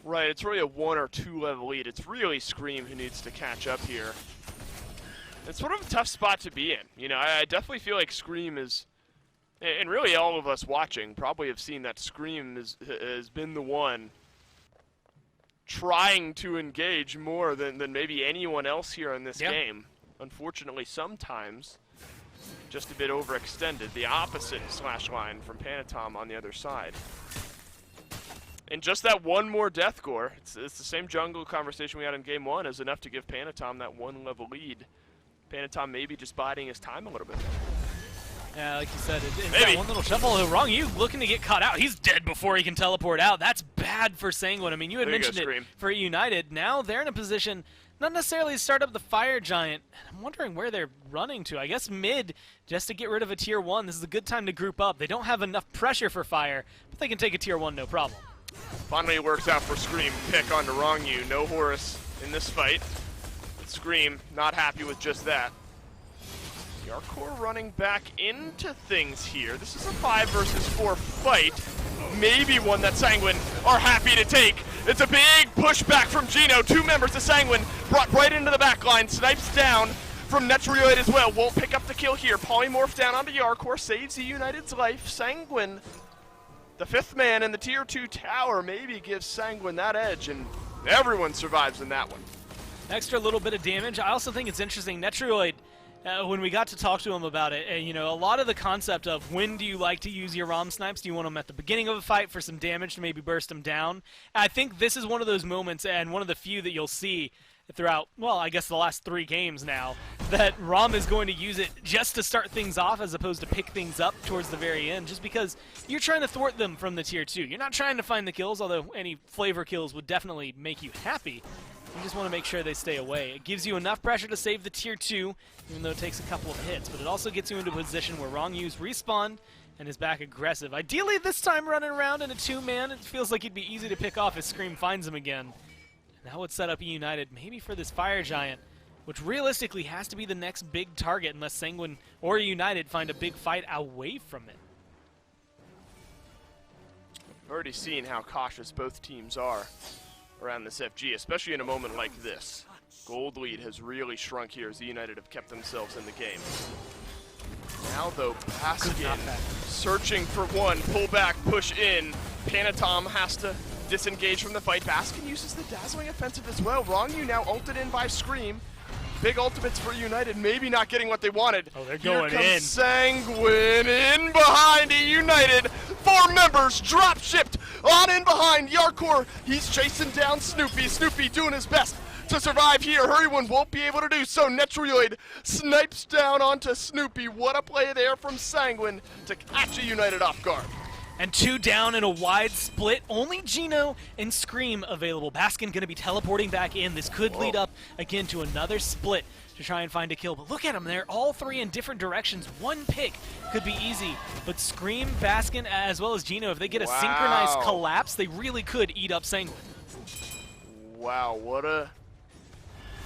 Speaker 5: Right, it's really a 1 or 2 level lead. It's really Scream who needs to catch up here. It's sort of a tough spot to be in. You know, I definitely feel like Scream is, and really all of us watching probably have seen that Scream has been the one trying to engage more than maybe anyone else here in this game. Unfortunately, sometimes just a bit overextended. The opposite slash line from Panatom on the other side. And just that one more death gore, it's the same jungle conversation we had in game 1, is enough to give Panatom that 1 level lead. Panatom maybe just biding his time a little bit.
Speaker 3: Yeah, like you said, it's that one little shuffle. Wrong, looking to get caught out. He's dead before he can teleport out. That's bad for Sanguine. I mean, you had mentioned it for eUnited. Now they're in a position, not necessarily to start up the Fire Giant. I'm wondering where they're running to. I guess mid, just to get rid of a tier 1. This is a good time to group up. They don't have enough pressure for Fire, but they can take a tier 1 no problem.
Speaker 5: Finally it works out for Scream. Pick onto Rongyu. No Horus in this fight. Scream not happy with just that. Yarkor running back into things here. This is a 5 versus 4 fight. Maybe one that Sanguine are happy to take. It's a big pushback from Gino. 2 members of Sanguine brought right into the back line. Snipes down from Netrioid as well. Won't pick up the kill here. Polymorph down onto Yarkor. Saves eUnited's life. Sanguine, the 5th man in the tier 2 tower, maybe gives Sanguine that edge, and everyone survives in that one.
Speaker 3: Extra little bit of damage. I also think it's interesting. Netrioid, when we got to talk to him about it, you know, a lot of the concept of when do you like to use your ROM snipes? Do you want them at the beginning of a fight for some damage to maybe burst them down? I think this is one of those moments, and one of the few that you'll see throughout, well, I guess the last 3 games now, that ROM is going to use it just to start things off as opposed to pick things up towards the very end, just because you're trying to thwart them from the tier 2. You're not trying to find the kills, although any flavor kills would definitely make you happy. You just want to make sure they stay away. It gives you enough pressure to save the tier 2, even though it takes a couple of hits, but it also gets you into a position where Wrong Use respawn, and is back aggressive. Ideally, this time running around in a two-man, it feels like he'd be easy to pick off if Scream finds him again. And that would set up eUnited maybe for this Fire Giant, which realistically has to be the next big target unless Sanguine or eUnited find a big fight away from it.
Speaker 5: I've already seen how cautious both teams are around this FG, especially in a moment like this. Gold lead has really shrunk here as eUnited have kept themselves in the game. Now though, Baskin searching for one, pull back, push in. Panatom has to disengage from the fight. Baskin uses the dazzling offensive as well. Wrong now ulted in by Scream. Big ultimates for eUnited, maybe not getting what they wanted.
Speaker 1: Oh, they're going
Speaker 5: Here comes
Speaker 1: in.
Speaker 5: Sanguine in behind eUnited. 4 members drop shipped on in behind Yarkor. He's chasing down Snoopy. Snoopy doing his best to survive here. Hurrywin won't be able to do so. Netroid snipes down onto Snoopy. What a play there from Sanguine to catch eUnited off guard.
Speaker 3: And 2 down in a wide split. Only Gino and Scream available. Baskin going to be teleporting back in. This could lead up again to another split to try and find a kill. But look at them. They're all 3 in different directions. One pick could be easy. But Scream, Baskin, as well as Gino, if they get a synchronized collapse, they really could eat up Sanguine.
Speaker 5: Wow, what a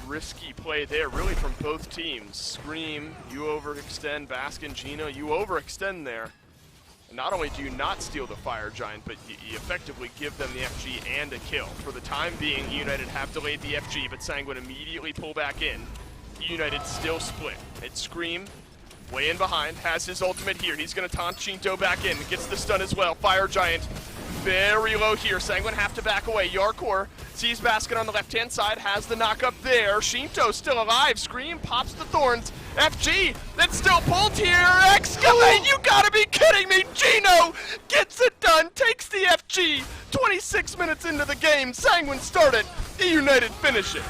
Speaker 5: risky play there, really, from both teams. Scream, you overextend. Baskin, Gino, you overextend there. And not only do you not steal the Fire Giant, but you effectively give them the FG and a kill. For the time being, eUnited have delayed the FG, but Sanguine immediately pull back in. eUnited still split. It's Scream, way in behind, has his ultimate here. He's going to taunt Shinto back in, gets the stun as well. Fire Giant very low here. Sanguine have to back away. Yarkor sees Baskin on the left-hand side, has the knock up there. Shinto still alive. Scream pops the thorns. FG, that's still pulled here. Excavate, you gotta be kidding me. Gino gets it done, takes the FG. 26 minutes into the game, Sanguine started. eUnited finish it.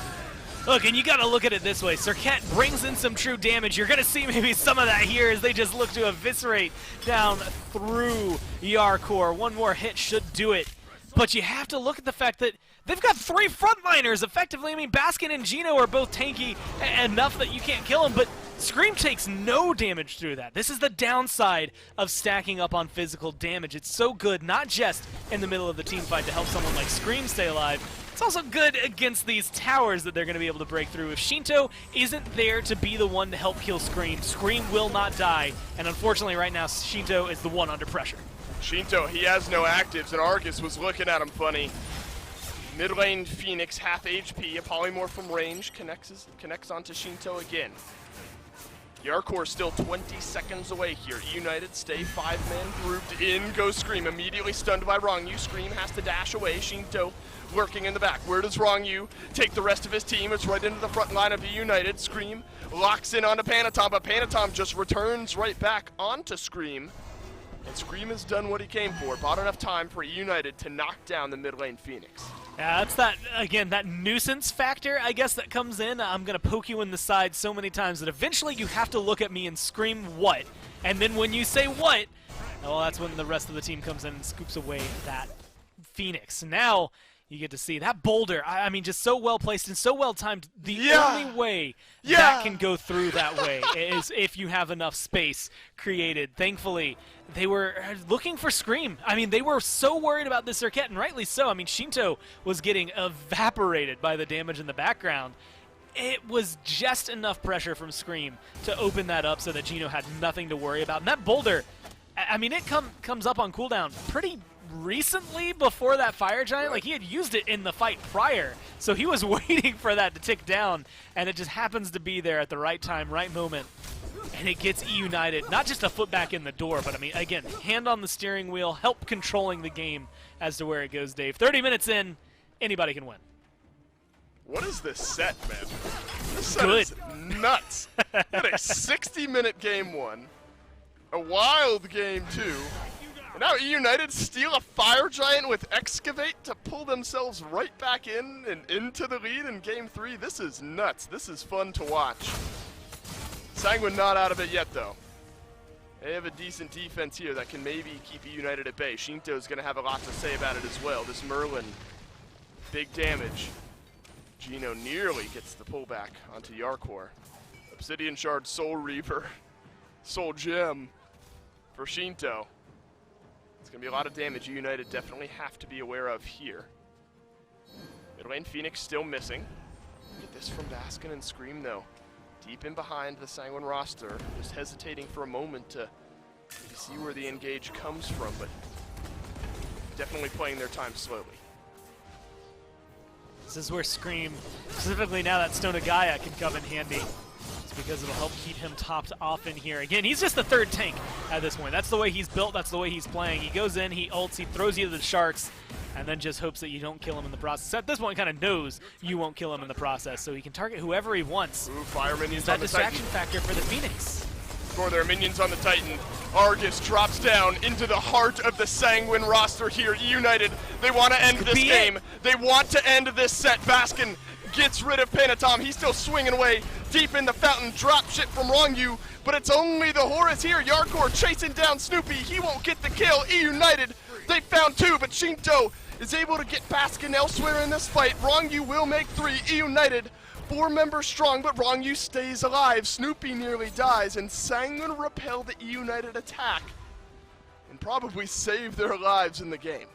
Speaker 3: Look, and you got to look at it this way. Serket brings in some true damage. You're going to see maybe some of that here as they just look to eviscerate down through Yarkor. One more hit should do it. But you have to look at the fact that they've got 3 frontliners effectively. I mean, Baskin and Gino are both tanky enough that you can't kill them, but Scream takes no damage through that. This is the downside of stacking up on physical damage. It's so good, not just in the middle of the team fight to help someone like Scream stay alive. It's also good against these towers that they're going to be able to break through. If Shinto isn't there to be the one to help kill Scream, Scream will not die. And unfortunately right now, Shinto is the one under pressure.
Speaker 5: Shinto, he has no actives, and Argus was looking at him funny. Mid lane Phoenix, half HP, a polymorph from range, connects onto Shinto again. Yarkor still 20 seconds away here. eUnited stay 5-man grouped in. Goes Scream, immediately stunned by Wrong. Scream has to dash away. Shinto lurking in the back. Where does Wrong take the rest of his team? It's right into the front line of eUnited. Scream locks in onto Panatom, but Panatom just returns right back onto Scream. And Scream has done what he came for, bought enough time for eUnited to knock down the mid lane Phoenix.
Speaker 3: Yeah, that's that, again, that nuisance factor, I guess, that comes in. I'm going to poke you in the side so many times that eventually you have to look at me and scream, what? And then when you say what, well, that's when the rest of the team comes in and scoops away that Phoenix. Now you get to see that boulder, I mean, just so well placed and so well timed. The only way that can go through that way is if you have enough space created. Thankfully, they were looking for Scream. I mean, they were so worried about this Serket, and rightly so. I mean, Shinto was getting evaporated by the damage in the background. It was just enough pressure from Scream to open that up so that Gino had nothing to worry about. And that boulder, I mean, it comes up on cooldown pretty recently before that Fire Giant. Like, he had used it in the fight prior, so he was waiting for that to tick down, and it just happens to be there at the right time, right moment. And it gets eUnited, not just a foot back in the door, but I mean, again, hand on the steering wheel, help controlling the game as to where it goes, Dave. 30 minutes in, anybody can win.
Speaker 5: What is this set, man? This set is nuts. What a 60-minute game 1, a wild game 2, and now eUnited steal a Fire Giant with Excavate to pull themselves right back in and into the lead in game 3. This is nuts. This is fun to watch. Sanguine not out of it yet, though. They have a decent defense here that can maybe keep eUnited at bay. Shinto's going to have a lot to say about it as well. This Merlin, big damage. Gino nearly gets the pullback onto Yarkor. Obsidian Shard, Soul Reaver, Soul Gem for Shinto. It's going to be a lot of damage eUnited definitely have to be aware of here. Mid lane Phoenix still missing. Get this from Baskin and Scream though. Deep in behind the Sanguine roster, just hesitating for a moment to maybe see where the engage comes from, but definitely playing their time slowly.
Speaker 3: This is where Scream, specifically now that Stone of Gaia, can come in handy. It's because it'll help keep him topped off in here. Again, he's just the third tank at this point. That's the way he's built, that's the way he's playing. He goes in, he ults, he throws you to the sharks, and then just hopes that you don't kill him in the process. At this point, kind of knows you won't kill him in the process, so he can target whoever he wants.
Speaker 5: Ooh, fire minions
Speaker 3: That
Speaker 5: on the
Speaker 3: distraction
Speaker 5: Titan.
Speaker 3: factor for the Phoenix.
Speaker 5: For their minions on the Titan. Argus drops down into the heart of the Sanguine roster here. eUnited, they want to end this game. They want to end this set. Baskin gets rid of Panatom. He's still swinging away deep in the fountain. Drop shit from Rongyu, but it's only the Horus here. Yarkor chasing down Snoopy. He won't get the kill. eUnited, they found two, but Shinto is able to get Baskin elsewhere in this fight. Rongyu will make three. eUnited, 4 members strong, but Rongyu stays alive. Snoopy nearly dies, and Sanguine repel the eUnited attack and probably save their lives in the game.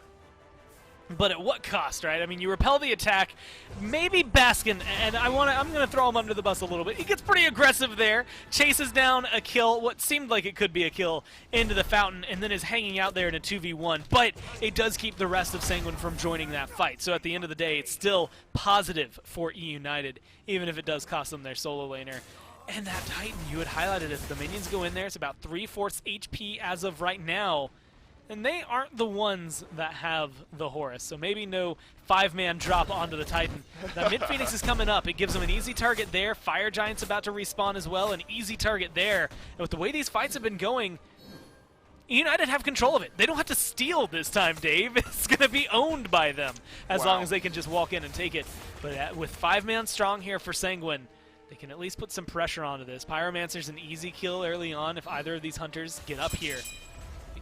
Speaker 3: But at what cost, right? I mean, you repel the attack. Maybe Baskin, and I'm gonna throw him under the bus a little bit. He gets pretty aggressive there, chases down a kill, what seemed like it could be a kill, into the fountain, and then is hanging out there in a 2v1. But it does keep the rest of Sanguine from joining that fight. So at the end of the day, it's still positive for eUnited, even if it does cost them their solo laner. And that Titan, you had highlighted, if the minions go in there, it's about 3/4 HP as of right now. And they aren't the ones that have the Horus, so maybe no 5-man drop onto the Titan. That mid Phoenix is coming up. It gives them an easy target there. Fire Giant's about to respawn as well, an easy target there. And with the way these fights have been going, eUnited have control of it. They don't have to steal this time, Dave. It's going to be owned by them as long as they can just walk in and take it. But with 5-man strong here for Sanguine, they can at least put some pressure onto this. Pyromancer's an easy kill early on if either of these hunters get up here.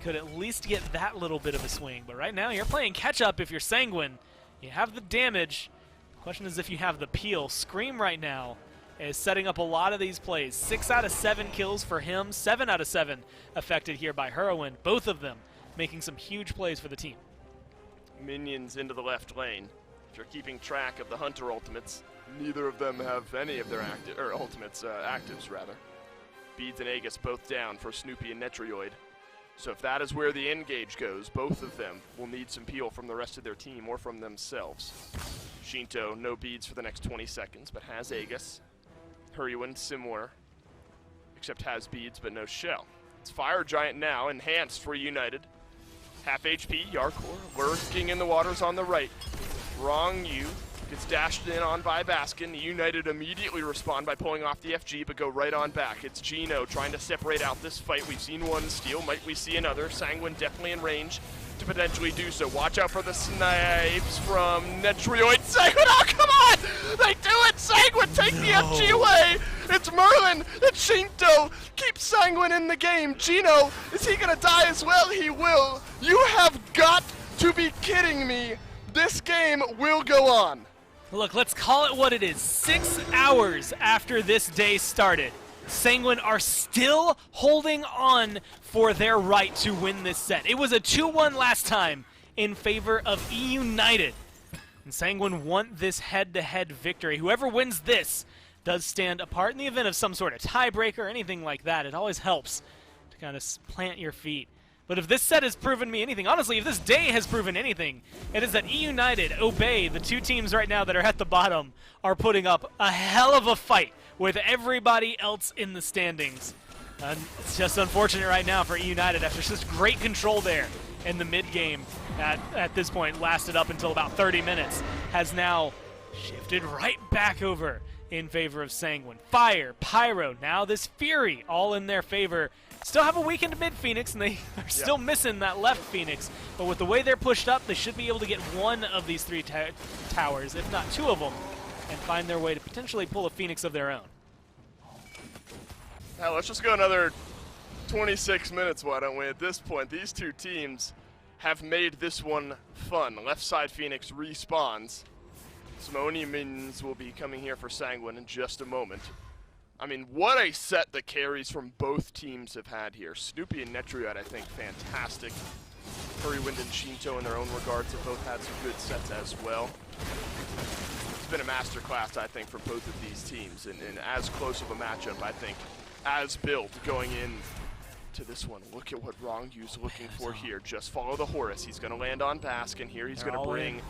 Speaker 3: Could at least get that little bit of a swing. But right now, you're playing catch-up if you're Sanguine. You have the damage. The question is if you have the peel. Scream right now is setting up a lot of these plays. 6 out of 7 kills for him. 7 out of 7 affected here by Heroin. Both of them making some huge plays for the team.
Speaker 5: Minions into the left lane. If you're keeping track of the Hunter ultimates, neither of them have any of their actives rather. Beads and Aegis both down for Snoopy and Netrioid. So if that is where the engage goes, both of them will need some peel from the rest of their team or from themselves. Shinto, no beads for the next 20 seconds, but has Aegis. Hurrywin, similar, except has beads but no shell. It's Fire Giant now, enhanced for eUnited. Half HP, Yarkor lurking in the waters on the right. Rongyu gets dashed in on by Baskin. eUnited immediately respond by pulling off the FG, but go right on back. It's Gino trying to separate out this fight. We've seen one steal. Might we see another? Sanguine definitely in range to potentially do so. Watch out for the snipes from Netrioid. Sanguine, oh, come on! They do it! Sanguine, take the FG away! It's Merlin! It's Shinto! Keep Sanguine in the game! Gino, is he gonna die as well? He will! You have got to be kidding me! This game will go on!
Speaker 3: Look, let's call it what it is. 6 hours after this day started, Sanguine are still holding on for their right to win this set. It was a 2-1 last time in favor of eUnited. And Sanguine want this head-to-head victory. Whoever wins this does stand apart in the event of some sort of tiebreaker or anything like that. It always helps to kind of plant your feet. But if this set has proven me anything, honestly, if this day has proven anything, it is that eUnited, Obey, the two teams right now that are at the bottom, are putting up a hell of a fight with everybody else in the standings. And it's just unfortunate right now for eUnited after just great control there in the mid-game at this point, lasted up until about 30 minutes, has now shifted right back over in favor of Sanguine. Fire, Pyro, now this Fury, all in their favor. Still have a weakened mid Phoenix, and they are still missing that left Phoenix. But with the way they're pushed up, they should be able to get one of these 3 towers, if not 2 of them, and find their way to potentially pull a Phoenix of their own.
Speaker 5: Now let's just go another 26 minutes, why don't we? At this point, these two teams have made this one fun. Left side Phoenix respawns. Some Oni minions will be coming here for Sanguine in just a moment. I mean, what a set the carries from both teams have had here. Snoopy and Netriot, I think, fantastic. Hurrywind and Shinto in their own regards have both had some good sets as well. It's been a masterclass, I think, for both of these teams, and as close of a matchup, I think, as built going in to this one. Look at what Rongyu's looking for here. Just follow the Horus. He's going to land on Baskin here. He's going to bring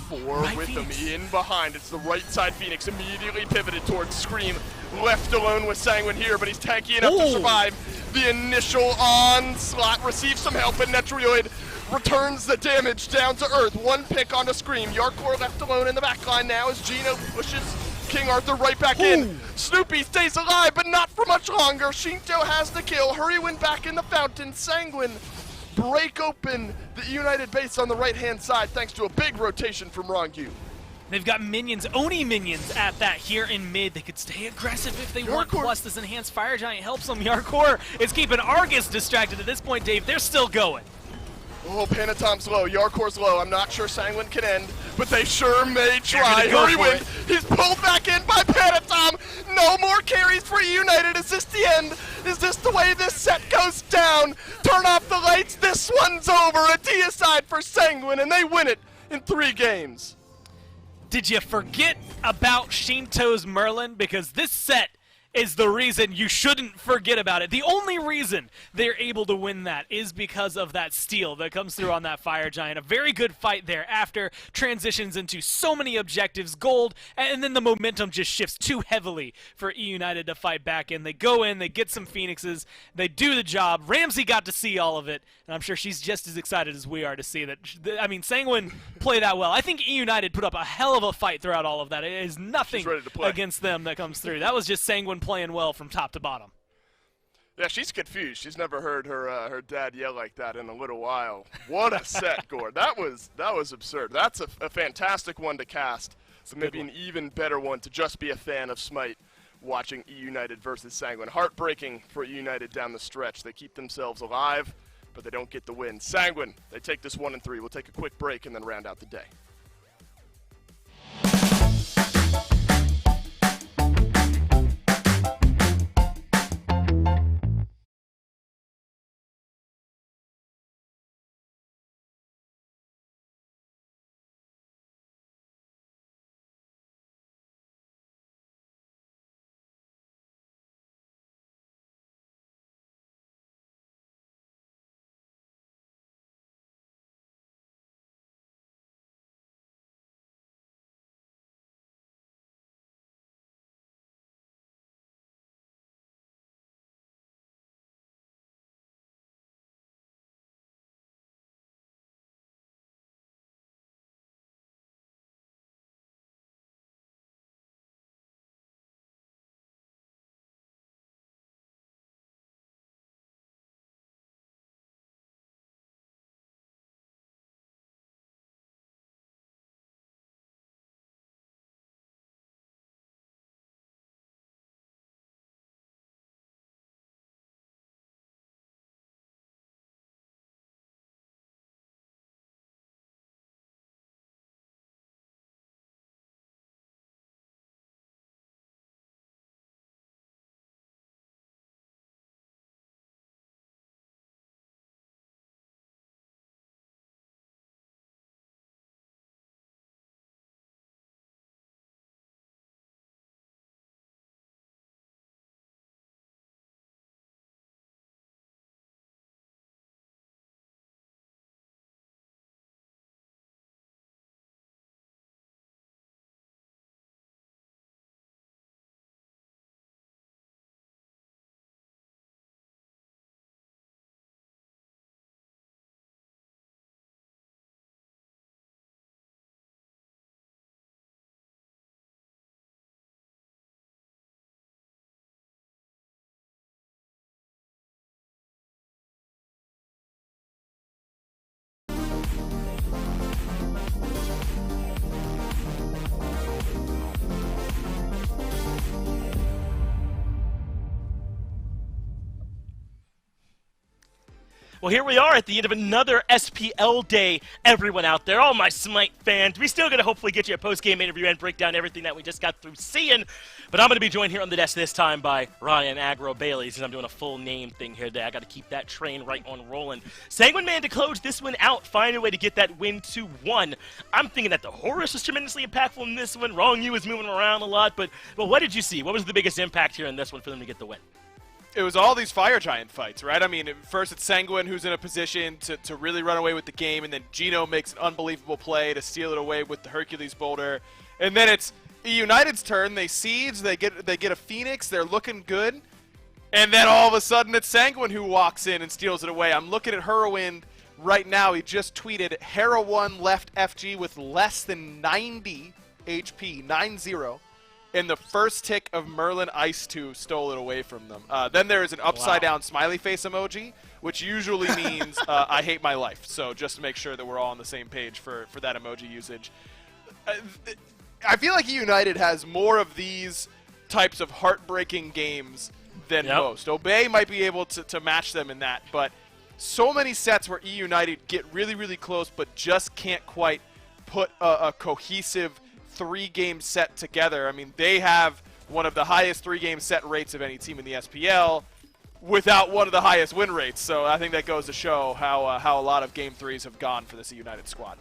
Speaker 5: 4 with him in behind. It's the right side Phoenix immediately pivoted towards Scream. Left alone with Sanguine here, but he's tanky enough to survive the initial onslaught. Receives some help, and Netrioid returns the damage down to earth. 1 pick onto Scream. Yarkor left alone in the back line now as Gino pushes King Arthur right back in. Snoopy stays alive, but not for much longer. Shinto has the kill. Hurrywind back in the fountain. Sanguine break open the United base on the right-hand side thanks to a big rotation from Rongyu.
Speaker 3: They've got minions, Oni minions at that here in mid. They could stay aggressive if they want, plus this enhanced Fire Giant helps them. Yarkor is keeping Argus distracted at this point, Dave. They're still going.
Speaker 5: Oh, Panatom's low, Yarkor's low. I'm not sure Sanguine can end, but they sure may try. Hurrywind, he's pulled back in by Panatom. No more carries for eUnited. Is this the end? Is this the way this set goes down? Turn off the lights. This one's over. A deicide for Sanguine, and they win it in 3 games.
Speaker 3: Did you forget about Shinto's Merlin? Because this set is the reason you shouldn't forget about it. The only reason they're able to win that is because of that steal that comes through on that Fire Giant. A very good fight there after transitions into so many objectives, gold, and then the momentum just shifts too heavily for eUnited to fight back in. They go in, they get some Phoenixes, they do the job. Ramsey got to see all of it, and I'm sure she's just as excited as we are to see that. I mean, Sanguine play that well. I think eUnited put up a hell of a fight throughout all of that. It is nothing against them that comes through. That was just Sanguine playing well from top to bottom.
Speaker 5: Yeah, she's confused. She's never heard her dad yell like that in a little while. What a set, Gord. That was absurd. That's a fantastic one to cast. So maybe an even better one to just be a fan of SMITE watching eUnited versus Sanguine. Heartbreaking for eUnited down the stretch. They keep themselves alive, but they don't get the win. Sanguine, they take this 1-3. We'll take a quick break and then round out the day.
Speaker 1: Well, here we are at the end of another SPL day, everyone out there, all my SMITE fans. We still going to hopefully get you a post-game interview and break down everything that we just got through seeing. But I'm going to be joined here on the desk this time by Ryan Agro Bailey, since I'm doing a full name thing here today. I got to keep that train right on rolling. Sanguine man to close this one out, find a way to get that win 2-1. I'm thinking that the Horus was tremendously impactful in this one. Wrong U was moving around a lot, but what did you see? What was the biggest impact here in this one for them to get the win?
Speaker 6: It was all these Fire Giant fights, right? I mean, first it's Sanguine who's in a position to really run away with the game, and then Gino makes an unbelievable play to steal it away with the Hercules Boulder. And then it's eUnited's turn. They siege, they get a Phoenix, they're looking good. And then all of a sudden it's Sanguine who walks in and steals it away. I'm looking at Whirlwind right now. He just tweeted, Hera 1 left FG with less than 90 HP, 9-0. And the first tick of Merlin Ice 2 stole it away from them. Then there is an upside-down smiley face emoji, which usually means I hate my life. So just to make sure that we're all on the same page for that emoji usage. I feel like eUnited has more of these types of heartbreaking games than most. Obey might be able to match them in that, but so many sets where eUnited get really, really close but just can't quite put a cohesive three-game set together. I mean, they have one of the highest three-game set rates of any team in the SPL without one of the highest win rates. So I think that goes to show how a lot of Game 3s have gone for this eUnited squad.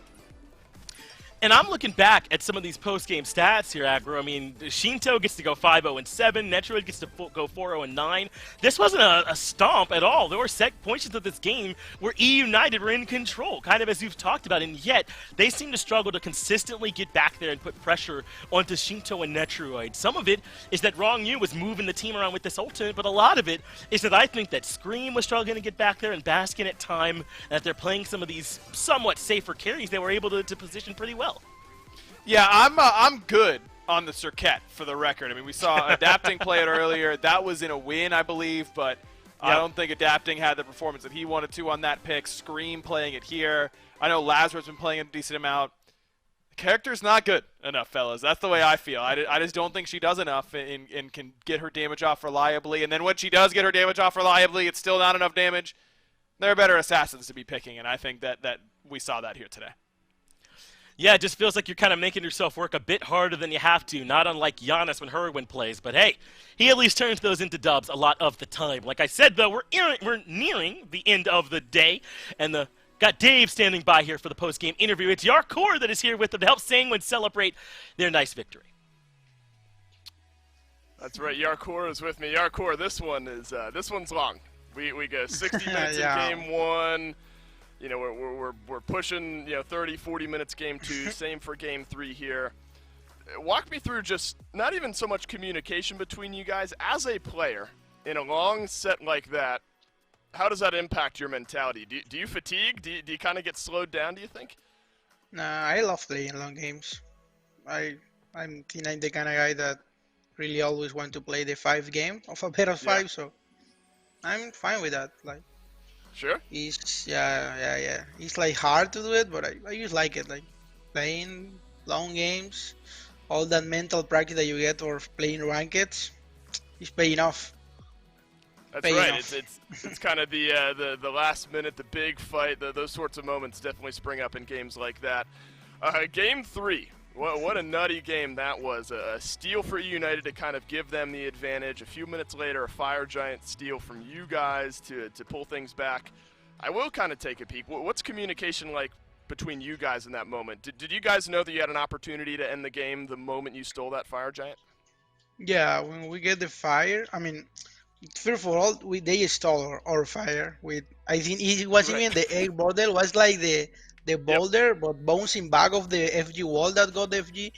Speaker 1: And I'm looking back at some of these post-game stats here, Agro. I mean, Shinto gets to go 5-0-7. Netroid gets to go 4-0-9. This wasn't a stomp at all. There were set portions of this game where eUnited were in control, kind of as you've talked about, and yet they seem to struggle to consistently get back there and put pressure onto Shinto and Netroid. Some of it is that Wrong U was moving the team around with this ultimate, but a lot of it is that I think that Scream was struggling to get back there and Baskin at time, and that they're playing some of these somewhat safer carries they were able to position pretty well.
Speaker 6: Yeah, I'm good on the Circuit, for the record. I mean, we saw Adapting play it earlier. That was in a win, I believe, but I don't think Adapting had the performance that he wanted to on that pick. Scream playing it here. I know Lazarus been playing a decent amount. The character's not good enough, fellas. That's the way I feel. I just don't think she does enough and can get her damage off reliably. And then when she does get her damage off reliably, it's still not enough damage. There are better assassins to be picking, and I think that we saw that here today.
Speaker 1: Yeah, it just feels like you're kind of making yourself work a bit harder than you have to, not unlike Giannis when Whirlwind plays. But hey, he at least turns those into dubs a lot of the time. Like I said, though, we're nearing the end of the day, and got Dave standing by here for the post-game interview. It's Yarkor that is here with them to help Sanguine celebrate their nice victory.
Speaker 5: That's right, Yarkor is with me. Yarkor, this one's long. We go 60 minutes in game one. You know, we're pushing, 30, 40 minutes game 2, same for game 3 here. Walk me through just not even so much communication between you guys as a player in a long set like that. How does that impact your mentality? Do you fatigue? Do you kind of get slowed down, do you think?
Speaker 7: Nah, I love playing long games. I'm the kind of guy that really always want to play the 5 game of a better 5, so I'm fine with that. Like,
Speaker 5: sure.
Speaker 7: It's It's like hard to do it, but I just like it. Like playing long games, all that mental practice that you get for playing rankeds, is paying off.
Speaker 5: That's right. It's kind of the last minute, the big fight, those sorts of moments definitely spring up in games like that. Game 3. What a nutty game that was. A steal for eUnited to kind of give them the advantage. A few minutes later, a Fire Giant steal from you guys to pull things back. I will kind of take a peek. What's communication like between you guys in that moment? Did you guys know that you had an opportunity to end the game the moment you stole that Fire Giant?
Speaker 7: Yeah, when we get the fire, I mean, first of all, they stole our fire. I think it wasn't even the egg bottle, was like the boulder, but bouncing back of the FG wall that got FG.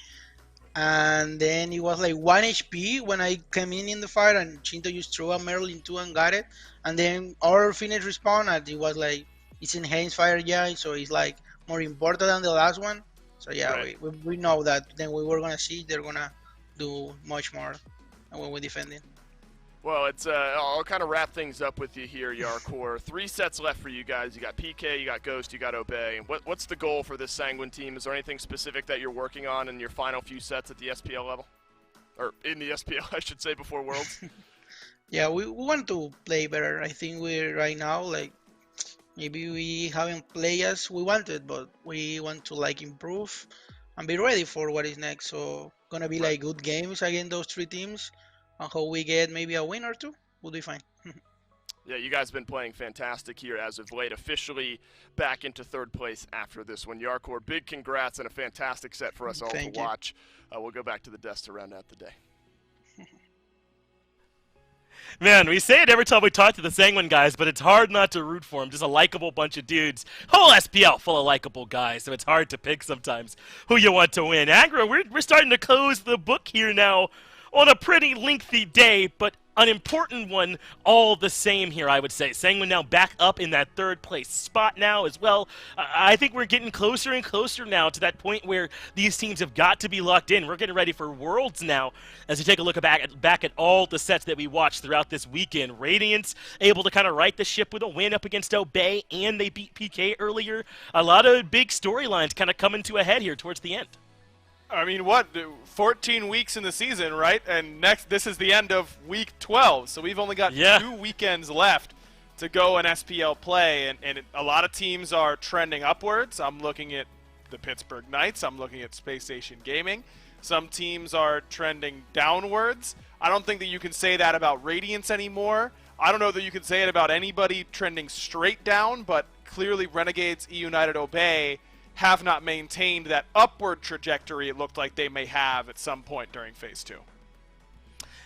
Speaker 7: And then it was like 1 HP when I came in the fire, and Shinto just threw a Merlin 2 and got it. And then our finish respawn, and it was like, it's enhanced fire giant, so it's like more important than the last one. So yeah,
Speaker 5: right.
Speaker 7: we know that then we were gonna see they're gonna do much more when we're defending.
Speaker 5: Well, I'll kind of wrap things up with you here, Yarkor. 3 sets left for you guys. You got PK, you got Ghost, you got Obey. What's the goal for this Sanguine team? Is there anything specific that you're working on in your final few sets at the SPL level? Or in the SPL, I should say, before Worlds?
Speaker 7: Yeah, we want to play better. I think we're right now, like, Maybe we haven't played as we wanted, but we want to like improve and be ready for what is next. So gonna be like good games against those three teams, and hope we get maybe a win or two. We'll be fine.
Speaker 5: Yeah, you guys have been playing fantastic here as of late. Officially back into third place after this one. Yarkor, big congrats and a fantastic set for us all
Speaker 7: Thank
Speaker 5: to
Speaker 7: you.
Speaker 5: watch. We'll go back to the desk to round out the day.
Speaker 1: Man, we say it every time we talk to the Sanguine guys, but it's hard not to root for them. Just a likable bunch of dudes. Whole SPL full of likable guys, so it's hard to pick sometimes who you want to win. Aggro, we're starting to close the book here now on a pretty lengthy day, but an important one all the same here, I would say. Sanguine now back up in that third place spot now as well. I think we're getting closer and closer now to that point where these teams have got to be locked in. We're getting ready for Worlds now as we take a look back at all the sets that we watched throughout this weekend. Radiance able to kind of right the ship with a win up against Obey, and they beat PK earlier. A lot of big storylines kind of coming to a head here towards the end.
Speaker 6: I mean, what? 14 weeks in the season, right? And this is the end of week 12, so we've only got 2 weekends left to go in SPL play, and a lot of teams are trending upwards. I'm looking at the Pittsburgh Knights. I'm looking at Space Station Gaming. Some teams are trending downwards. I don't think that you can say that about Radiance anymore. I don't know that you can say it about anybody trending straight down, but clearly Renegades, eUnited, Obey have not maintained that upward trajectory it looked like they may have at some point during Phase 2.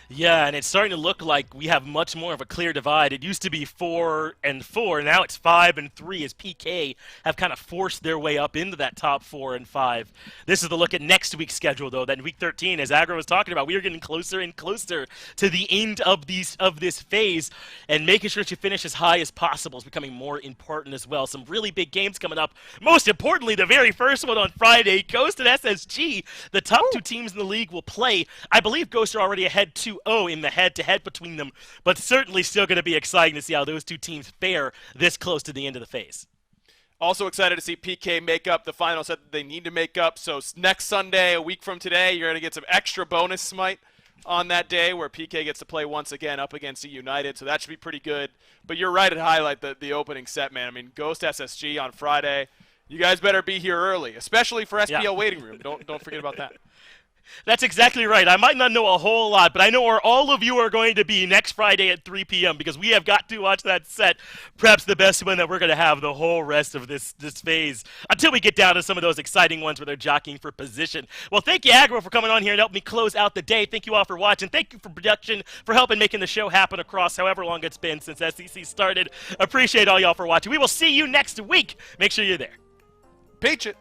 Speaker 1: Yeah, and it's starting to look like we have much more of a clear divide. It used to be 4 and 4, now it's 5 and 3 as PK have kind of forced their way up into that top 4 and 5. This is the look at next week's schedule, though. Then week 13, as Aggro was talking about, we are getting closer and closer to the end of this phase, and making sure that you finish as high as possible is becoming more important as well. Some really big games coming up. Most importantly, the very first one on Friday, Ghost and SSG, the top 2 teams in the league will play. I believe Ghost are already ahead 2-0 in the head-to-head between them, but certainly still going to be exciting to see how those 2 teams fare this close to the end of the phase.
Speaker 6: Also excited to see PK make up the final set that they need to make up. So next Sunday, a week from today, you're going to get some extra bonus Smite on that day where PK gets to play once again up against eUnited. So that should be pretty good. But you're right to highlight the opening set, man. I mean, Ghost SSG on Friday. You guys better be here early, especially for SPL waiting room. Don't forget about that.
Speaker 1: That's exactly right. I might not know a whole lot, but I know where all of you are going to be next Friday at 3 p.m. because we have got to watch that set, perhaps the best one that we're going to have the whole rest of this phase until we get down to some of those exciting ones where they're jockeying for position. Well, thank you, Aggro, for coming on here and helping me close out the day. Thank you all for watching. Thank you for production for helping making the show happen across however long it's been since SEC started. Appreciate all y'all for watching. We will see you next week. Make sure you're there.
Speaker 6: Peach it.